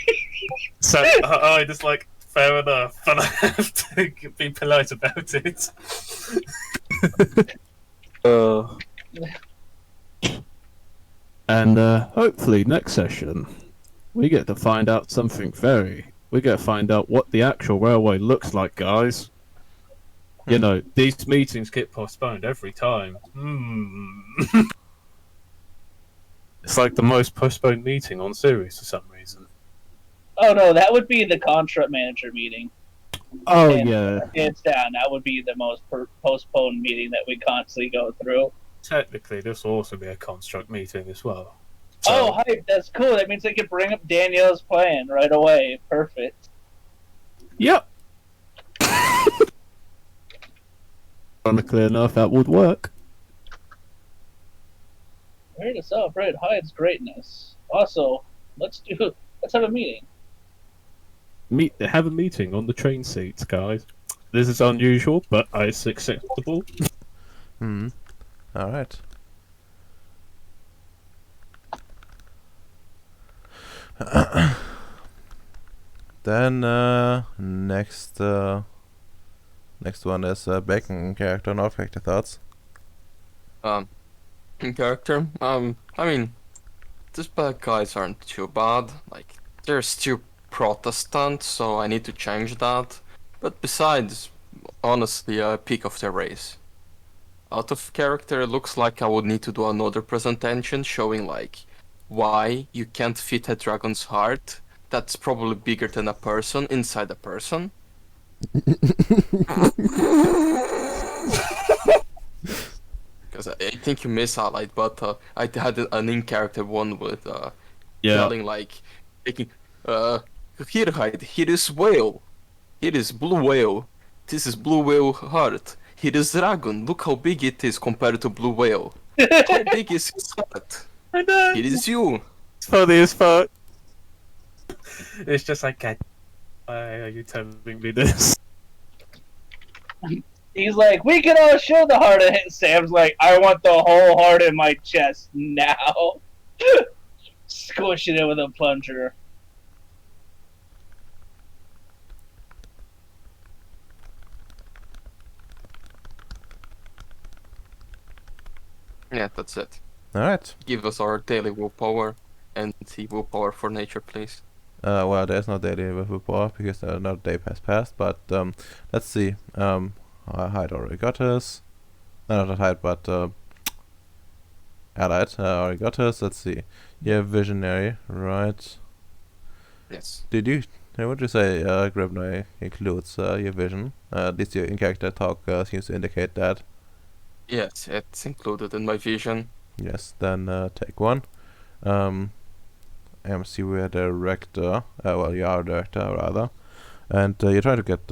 So I just like, fair enough, but I have to be polite about it. And hopefully next session we get to find out something we get to find out what the actual railway looks like, guys. These meetings get postponed every time. It's like the most postponed meeting on Ceres for some reason. Oh no, that would be the contract manager meeting. Oh, And yeah. It's down. That would be the most postponed meeting that we constantly go through. Technically, this will also be a construct meeting as well. Oh, hype! That's cool. That means they can bring up Danielle's plan right away. Perfect. Yep. Ironically enough, that would work. We're here to celebrate Hyde's greatness. Also, let's have a meeting. Have a meeting on the train seats, guys. This is unusual, but it's acceptable. Alright. Then next one is Bacon character. No character thoughts. Character. I mean, these bad guys aren't too bad. Like, they're still Protestant, so I need to change that. But besides, honestly, a peak of the race. Out of character, it looks like I would need to do another presentation showing like why you can't fit a dragon's heart that's probably bigger than a person inside a person. Because I think you miss highlight, but I had an in-character one with telling like, taking, here Hyde, here is whale, here is blue whale, this is blue whale heart, here is dragon, look how big it is compared to blue whale. How big is his heart? I know. Here is you. It's funny as fuck. It's just like, God, why are you telling me this? He's like, we can all show the heart of it. Sam's like, I want the whole heart in my chest now. Squishing it with a plunger. Yeah, that's it. Alright. Give us our daily willpower and the willpower for nature, please. Well, there's no daily willpower because another day has passed, but let's see. Hyde already got his. No, not Hyde, but Allied already got his. Let's see. Yeah, visionary, right? Yes. Would you say Gribnoy includes your vision? At least your in-character talk seems to indicate that. Yes, it's included in my vision. Yes, then take one. MC, we're director. Well, you are director, rather. And you're trying to get